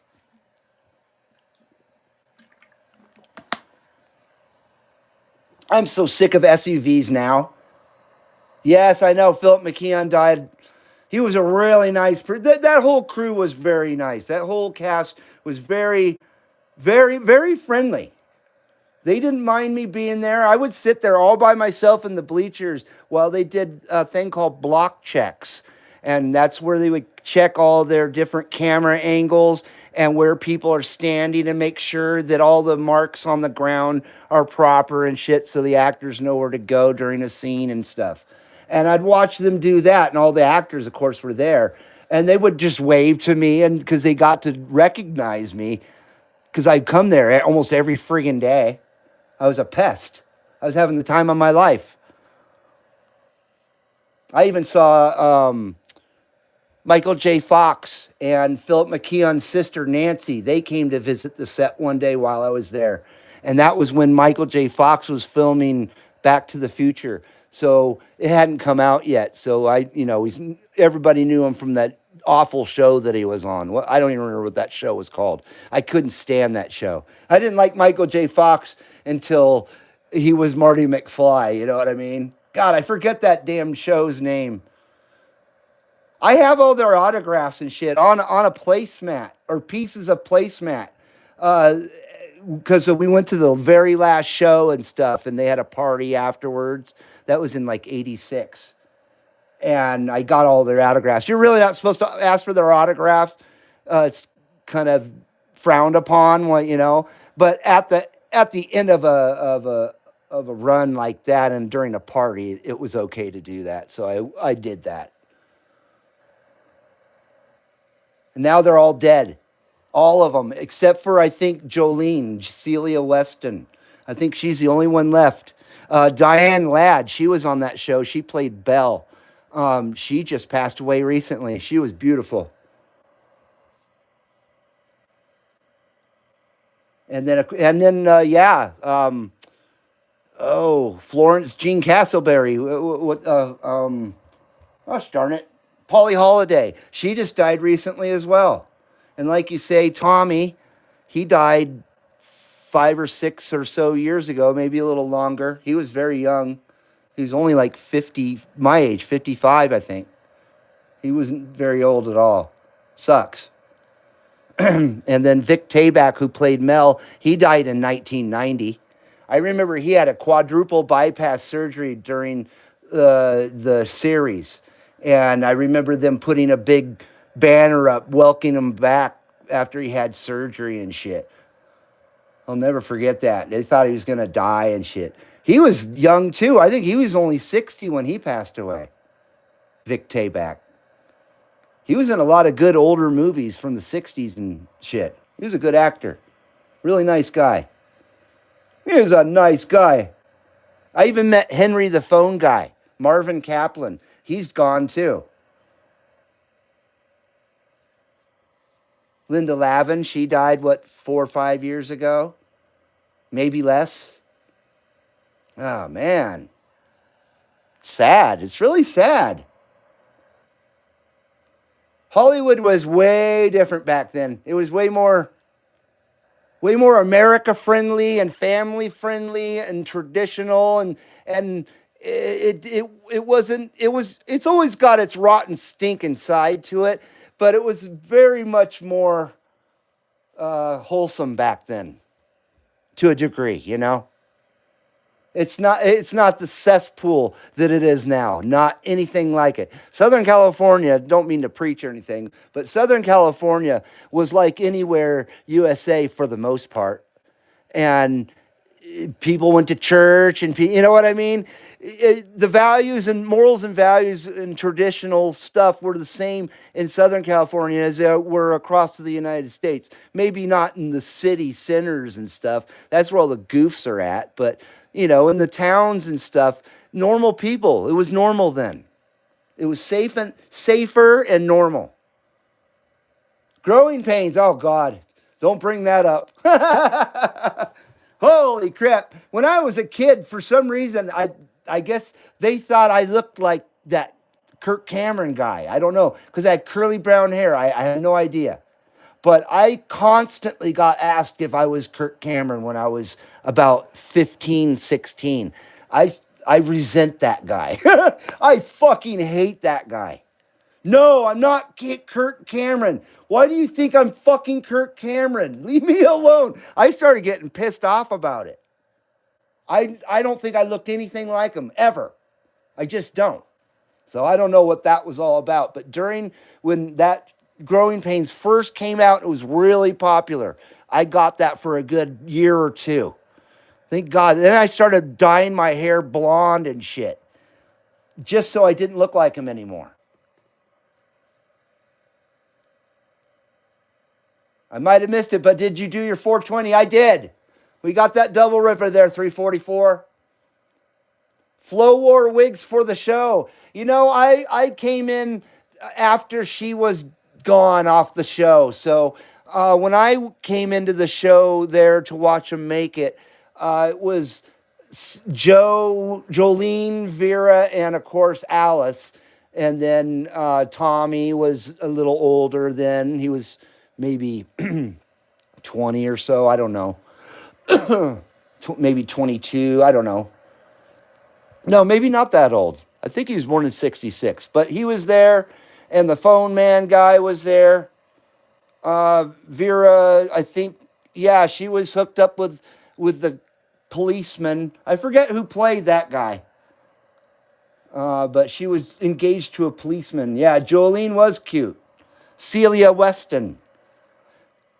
I'm so sick of SUVs now. Yes, I know Philip McKeon died. He was a really nice that whole crew was very nice. That whole cast was very, very, very friendly. They didn't mind me being there. I would sit there all by myself in the bleachers while they did a thing called block checks. And that's where they would check all their different camera angles and where people are standing and make sure that all the marks on the ground are proper and shit so the actors know where to go during a scene and stuff. And I'd watch them do that, and all the actors, of course, were there. And they would just wave to me and because they got to recognize me because I'd come there almost every friggin' day. I was a pest. I was having the time of my life. I even saw Michael J. Fox and Philip McKeon's sister, Nancy. They came to visit the set one day while I was there. And that was when Michael J. Fox was filming Back to the Future. So it hadn't come out yet. So everybody knew him from that awful show that he was on. Well, I don't even remember what that show was called. I couldn't stand that show. I didn't like Michael J. Fox until he was Marty McFly. You know what I mean? God, I forget that damn show's name. I have all their autographs and shit on a placemat or pieces of placemat. Because we went to the very last show and stuff, and they had a party afterwards. That was in like '86. And I got all their autographs. You're really not supposed to ask for their autograph. It's kind of frowned upon, But at the end of a run like that and during a party, it was okay to do that. So I did that. And now they're all dead. All of them, except for, I think, Jolene, Celia Weston. I think she's the only one left. Diane Ladd, she was on that show. She played Belle. She just passed away recently. She was beautiful. And then, Florence Jean Castleberry. Gosh darn it. Polly Holiday. She just died recently as well. And like you say, Tommy, he died 5 or 6 or so years ago, maybe a little longer. He was very young. He's only like 50, my age, 55, I think. He wasn't very old at all. Sucks. And then Vic Tayback, who played Mel, he died in 1990. I remember he had a quadruple bypass surgery during the series. And I remember them putting a big banner up welcoming him back after he had surgery and shit. I'll never forget that. They thought he was going to die and shit. He was young too. I think he was only 60 when he passed away. Vic Tayback. He was in a lot of good older movies from the 60s and shit. He was a good actor. Really nice guy. He was a nice guy. I even met Henry the phone guy, Marvin Kaplan. He's gone too. Linda Lavin, she died, 4 or 5 years ago? Maybe less. Oh, man. Sad. It's really sad. Hollywood was way different back then. It was way more way more America friendly and family friendly and traditional, and it wasn't, it's always got its rotten stinking side to it, but it was very much more wholesome back then, to a degree, you know. It's not the cesspool that it is now. Not anything like it. Southern California, don't mean to preach or anything, but Southern California was like anywhere USA for the most part. And people went to church, and you know what I mean? The values and morals and values and traditional stuff were the same in Southern California as they were across the United States. Maybe not in the city centers and stuff. That's where all the goofs are at. But, you know, in the towns and stuff, normal people. It was normal then. It was safer and normal. Growing pains. Oh, God. Don't bring that up. Holy crap. When I was a kid, for some reason, I guess they thought I looked like that Kirk Cameron guy. I don't know, because I had curly brown hair. I had no idea. But I constantly got asked if I was Kirk Cameron when I was about 15, 16. I resent that guy. I fucking hate that guy. No, I'm not Kirk Cameron. Why do you think I'm fucking Kirk Cameron? Leave me alone. I started getting pissed off about it. I don't think I looked anything like him ever. I just don't. So I don't know what that was all about. But when that Growing Pains first came out, it was really popular. I got that for a good year or two. Thank God. Then I started dyeing my hair blonde and shit, just so I didn't look like him anymore. I might have missed it, but did you do your 420? I did. We got that double ripper there, 344. Flow wore wigs for the show. You know, I came in after she was gone off the show. So when I came into the show there to watch them make it, it was Jolene, Vera, and of course Alice. And then Tommy was a little older then. He was maybe 20 or so. I don't know. Maybe 22. I don't know. No, maybe not that old. I think he was born in 66. But he was there, and the phone man guy was there. Vera, I think, yeah, she was hooked up with the policeman. I forget who played that guy. But she was engaged to a policeman. Yeah, Jolene was cute. Celia Weston.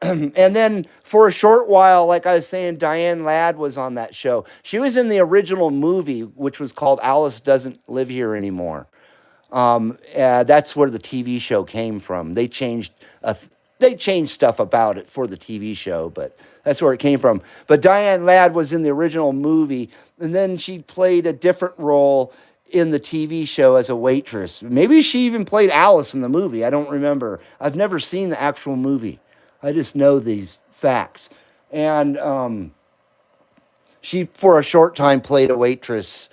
And then for a short while, like I was saying, Diane Ladd was on that show. She was in the original movie, which was called Alice Doesn't Live Here Anymore. That's where the TV show came from. They changed stuff about it for the TV show, but that's where it came from. But Diane Ladd was in the original movie, and then she played a different role in the TV show as a waitress. Maybe she even played Alice in the movie. I don't remember. I've never seen the actual movie. I just know these facts. And she, for a short time, played a waitress.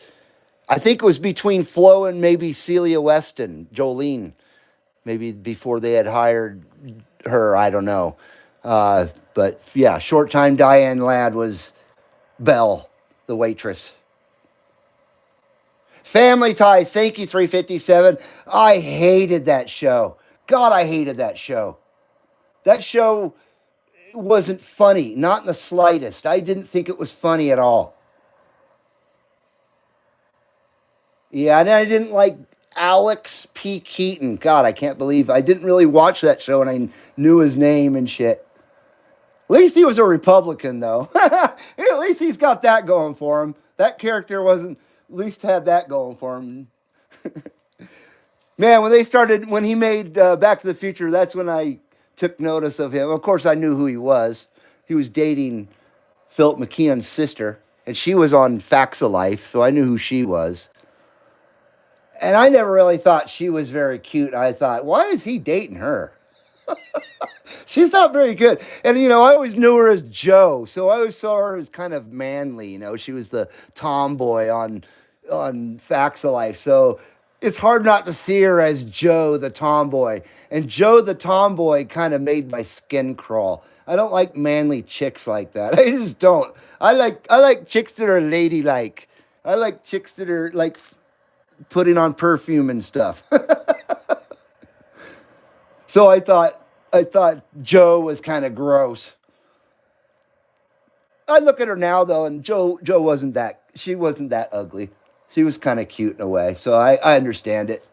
I think it was between Flo and maybe Celia Weston, Jolene, maybe before they had hired her. I don't know. But yeah, short time Diane Ladd was Belle, the waitress. Family Ties, thank you, 357. I hated that show. God, I hated that show. That show wasn't funny, not in the slightest. I didn't think it was funny at all. Yeah, and I didn't like Alex P. Keaton. God, I can't believe I didn't really watch that show and I knew his name and shit. At least he was a Republican, though. At least he's got that going for him. That character at least had that going for him. Man, when he made Back to the Future, that's when I took notice of him. Of course, I knew who he was. He was dating Philip McKeon's sister, and she was on Facts of Life, so I knew who she was. And I never really thought she was very cute. I thought, why is he dating her? She's not very good. And, you know, I always knew her as Joe, so I always saw her as kind of manly. You know, she was the tomboy on Facts of Life. So it's hard not to see her as Joe the tomboy. And Joe the tomboy kind of made my skin crawl. I don't like manly chicks like that. I just don't. I like chicks that are ladylike. I like chicks that are like putting on perfume and stuff. So I thought Joe was kind of gross. I look at her now though, and Joe wasn't that. She wasn't that ugly. She was kind of cute in a way. So I understand it.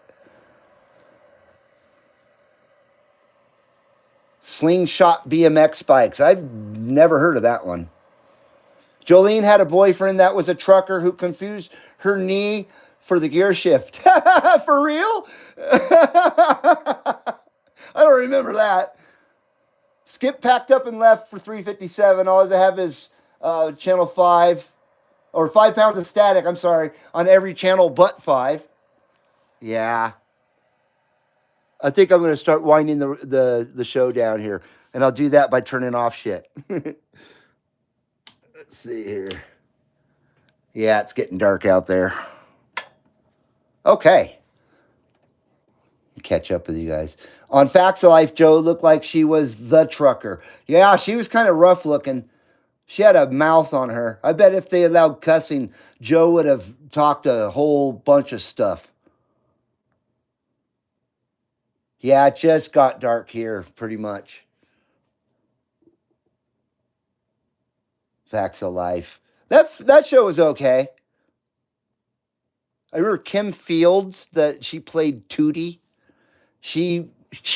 Slingshot BMX bikes. I've never heard of that one. Jolene had a boyfriend that was a trucker who confused her knee for the gear shift. For real? I don't remember that. Skip packed up and left for 357. All I have is channel 5 or 5 pounds of static, I'm sorry, on every channel but 5. Yeah. I think I'm going to start winding the show down here. And I'll do that by turning off shit. Let's see here. Yeah, it's getting dark out there. Okay. Catch up with you guys. On Facts of Life, Joe looked like she was the trucker. Yeah, she was kind of rough looking. She had a mouth on her. I bet if they allowed cussing, Joe would have talked a whole bunch of stuff. Yeah, it just got dark here, pretty much. Facts of Life. That show was okay. I remember Kim Fields, that she played Tootie. She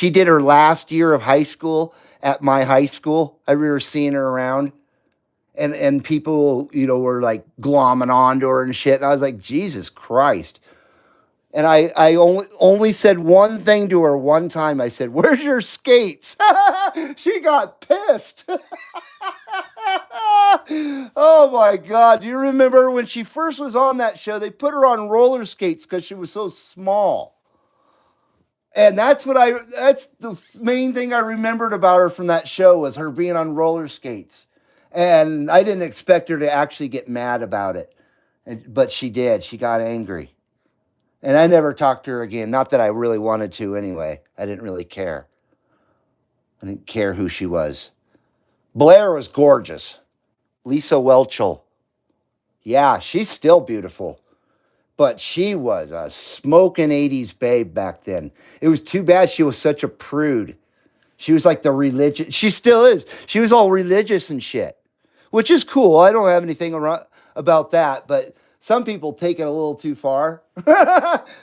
did her last year of high school at my high school. I remember seeing her around. And people, were like glomming onto her and shit. And I was like, Jesus Christ. And I only said one thing to her one time. I said, "Where's your skates?" She got pissed. Oh my God. Do you remember when she first was on that show? They put her on roller skates because she was so small. And that's the main thing I remembered about her from that show was her being on roller skates. And I didn't expect her to actually get mad about it. But she did. She got angry. And I never talked to her again. Not that I really wanted to anyway. I didn't really care. I didn't care who she was. Blair was gorgeous. Lisa Welchel. Yeah, she's still beautiful. But she was a smoking 80s babe back then. It was too bad she was such a prude. She was like the religious. She still is. She was all religious and shit, which is cool. I don't have anything about that, but some people take it a little too far.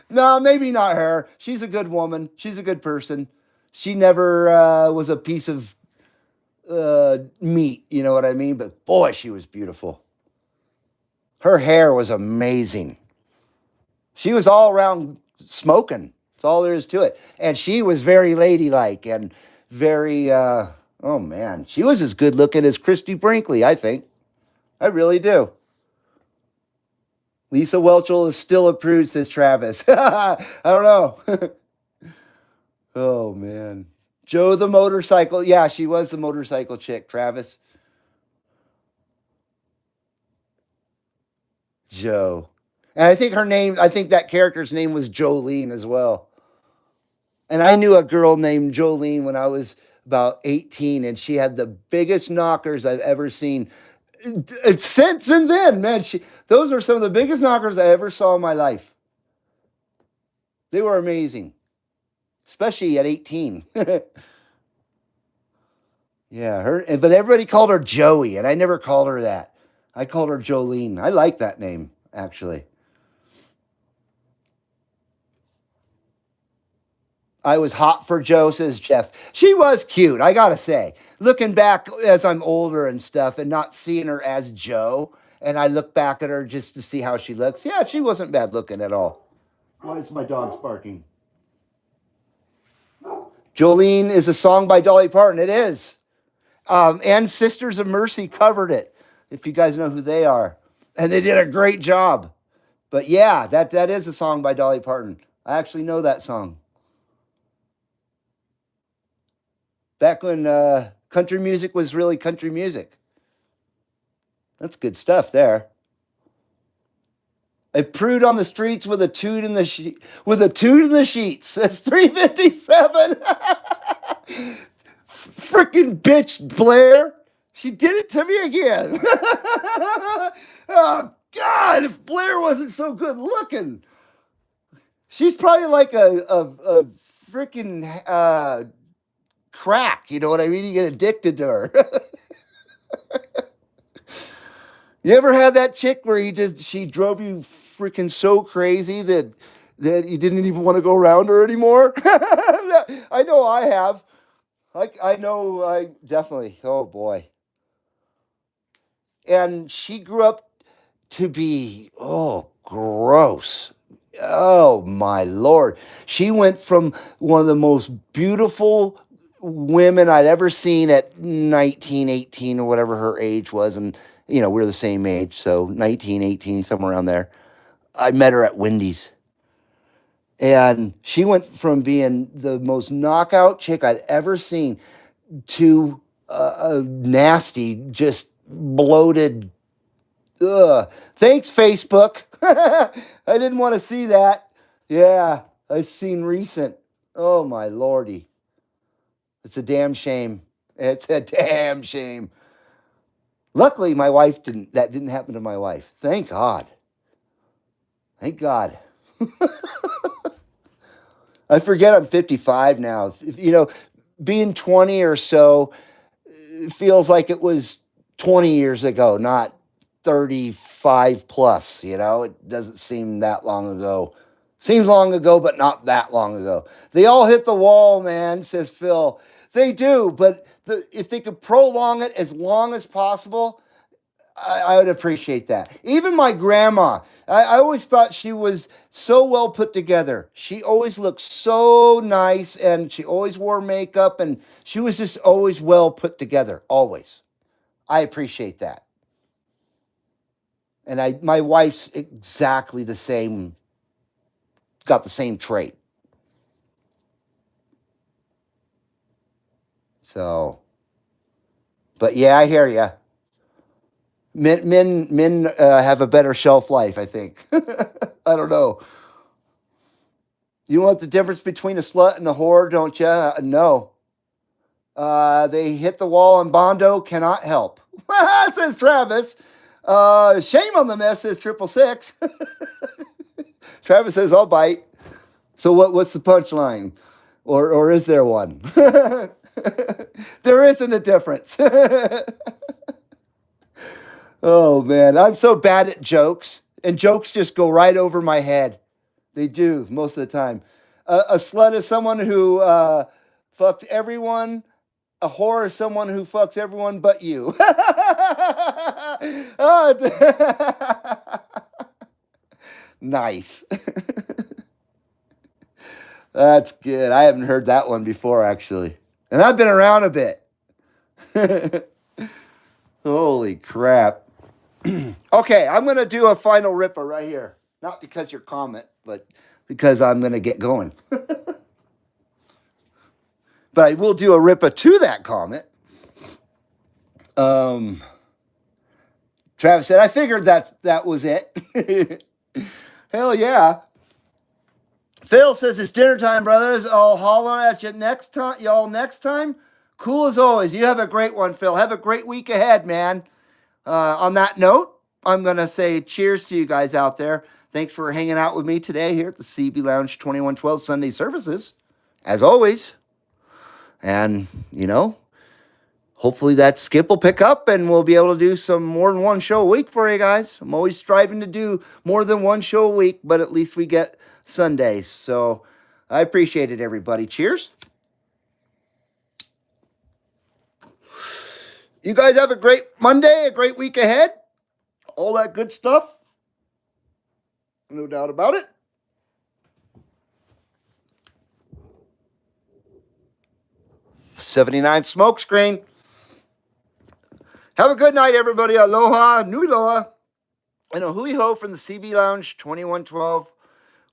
No, maybe not her. She's a good woman. She's a good person. She never was a piece of meat, you know what I mean? But boy, she was beautiful. Her hair was amazing. She was all around smoking. That's all there is to it. And she was very ladylike and very, oh man, she was as good looking as Christy Brinkley, I think. I really do. Lisa Welchel is still a prude, says Travis. I don't know. Oh, man. Joe the motorcycle. Yeah, she was the motorcycle chick, Travis. Joe. And I think that character's name was Jolene as well. And I knew a girl named Jolene when I was about 18, and she had the biggest knockers I've ever seen. Since and then, man, those are some of the biggest knockers I ever saw in my life. They were amazing, especially at 18. Yeah, but everybody called her Joey, and I never called her that. I called her Jolene. I like that name, actually. I was hot for Joe, says Jeff. She was cute, I gotta say. Looking back as I'm older and stuff and not seeing her as Joe, and I look back at her just to see how she looks. Yeah, she wasn't bad looking at all. Why is my dog barking? Jolene is a song by Dolly Parton. It is. And Sisters of Mercy covered it, if you guys know who they are. And they did a great job. But yeah, that is a song by Dolly Parton. I actually know that song. Back when country music was really country music. That's good stuff there. A prude on the streets with a toot in the sheets. That's 357. Freaking bitch, Blair. She did it to me again. Oh, God, if Blair wasn't so good looking. She's probably like a freaking crack. You know what I mean? You get addicted to her. You ever had that chick where she drove you freaking so crazy that you didn't even want to go around her anymore? I know I have. I know I definitely. Oh boy. And she grew up to be gross. Oh my lord. She went from one of the most beautiful women I'd ever seen at 19, 18, or whatever her age was, and we're the same age, so 19, 18, somewhere around there. I met her at Wendy's. And she went from being the most knockout chick I'd ever seen to a nasty, just bloated. Ugh. Thanks, Facebook. I didn't want to see that. Yeah, I've seen recent. Oh my lordy. It's a damn shame. It's a damn shame. Luckily, my wife that didn't happen to my wife. Thank God. Thank God. I forget I'm 55 now. Being 20 or so feels like it was 20 years ago, not 35 plus. It doesn't seem that long ago. Seems long ago, but not that long ago. They all hit the wall, man, says Phil. They do, but if they could prolong it as long as possible, I would appreciate that. Even my grandma, I always thought she was so well put together. She always looked so nice, and she always wore makeup, and she was just always well put together, always. I appreciate that. And my wife's exactly the same, got the same trait. So, but yeah, I hear you. Men have a better shelf life, I think. I don't know. You want the difference between a slut and a whore, don't you? No. They hit the wall and Bondo cannot help. Says Travis. Shame on the mess, says 666. Travis says, I'll bite. So what's the punchline? Or is there one? There isn't a difference. Oh, man. I'm so bad at jokes. And jokes just go right over my head. They do, most of the time. A slut is someone who fucks everyone. A whore is someone who fucks everyone but you. Nice. That's good. I haven't heard that one before, actually. And I've been around a bit. Holy crap. Okay, I'm going to do a final ripper right here. Not because your comment, but because I'm going to get going. But I will do a ripper to that comment. Travis said, I figured that was it. Hell yeah. Phil says, it's dinner time, brothers. I'll holler at you next time. Cool as always. You have a great one, Phil. Have a great week ahead, man. On that note, I'm going to say cheers to you guys out there. Thanks for hanging out with me today here at the CB Lounge 2112 Sunday services, as always. And, hopefully that skip will pick up and we'll be able to do some more than one show a week for you guys. I'm always striving to do more than one show a week, but at least we get Sundays. So I appreciate it, everybody. Cheers. You guys have a great Monday, a great week ahead. All that good stuff. No doubt about it. '79 smoke screen. Have a good night, everybody. Aloha, nuiloa, and a hui ho from the CB Lounge 2112.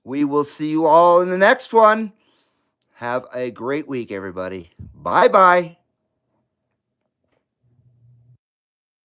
We will see you all in the next one. Have a great week, everybody. Bye-bye.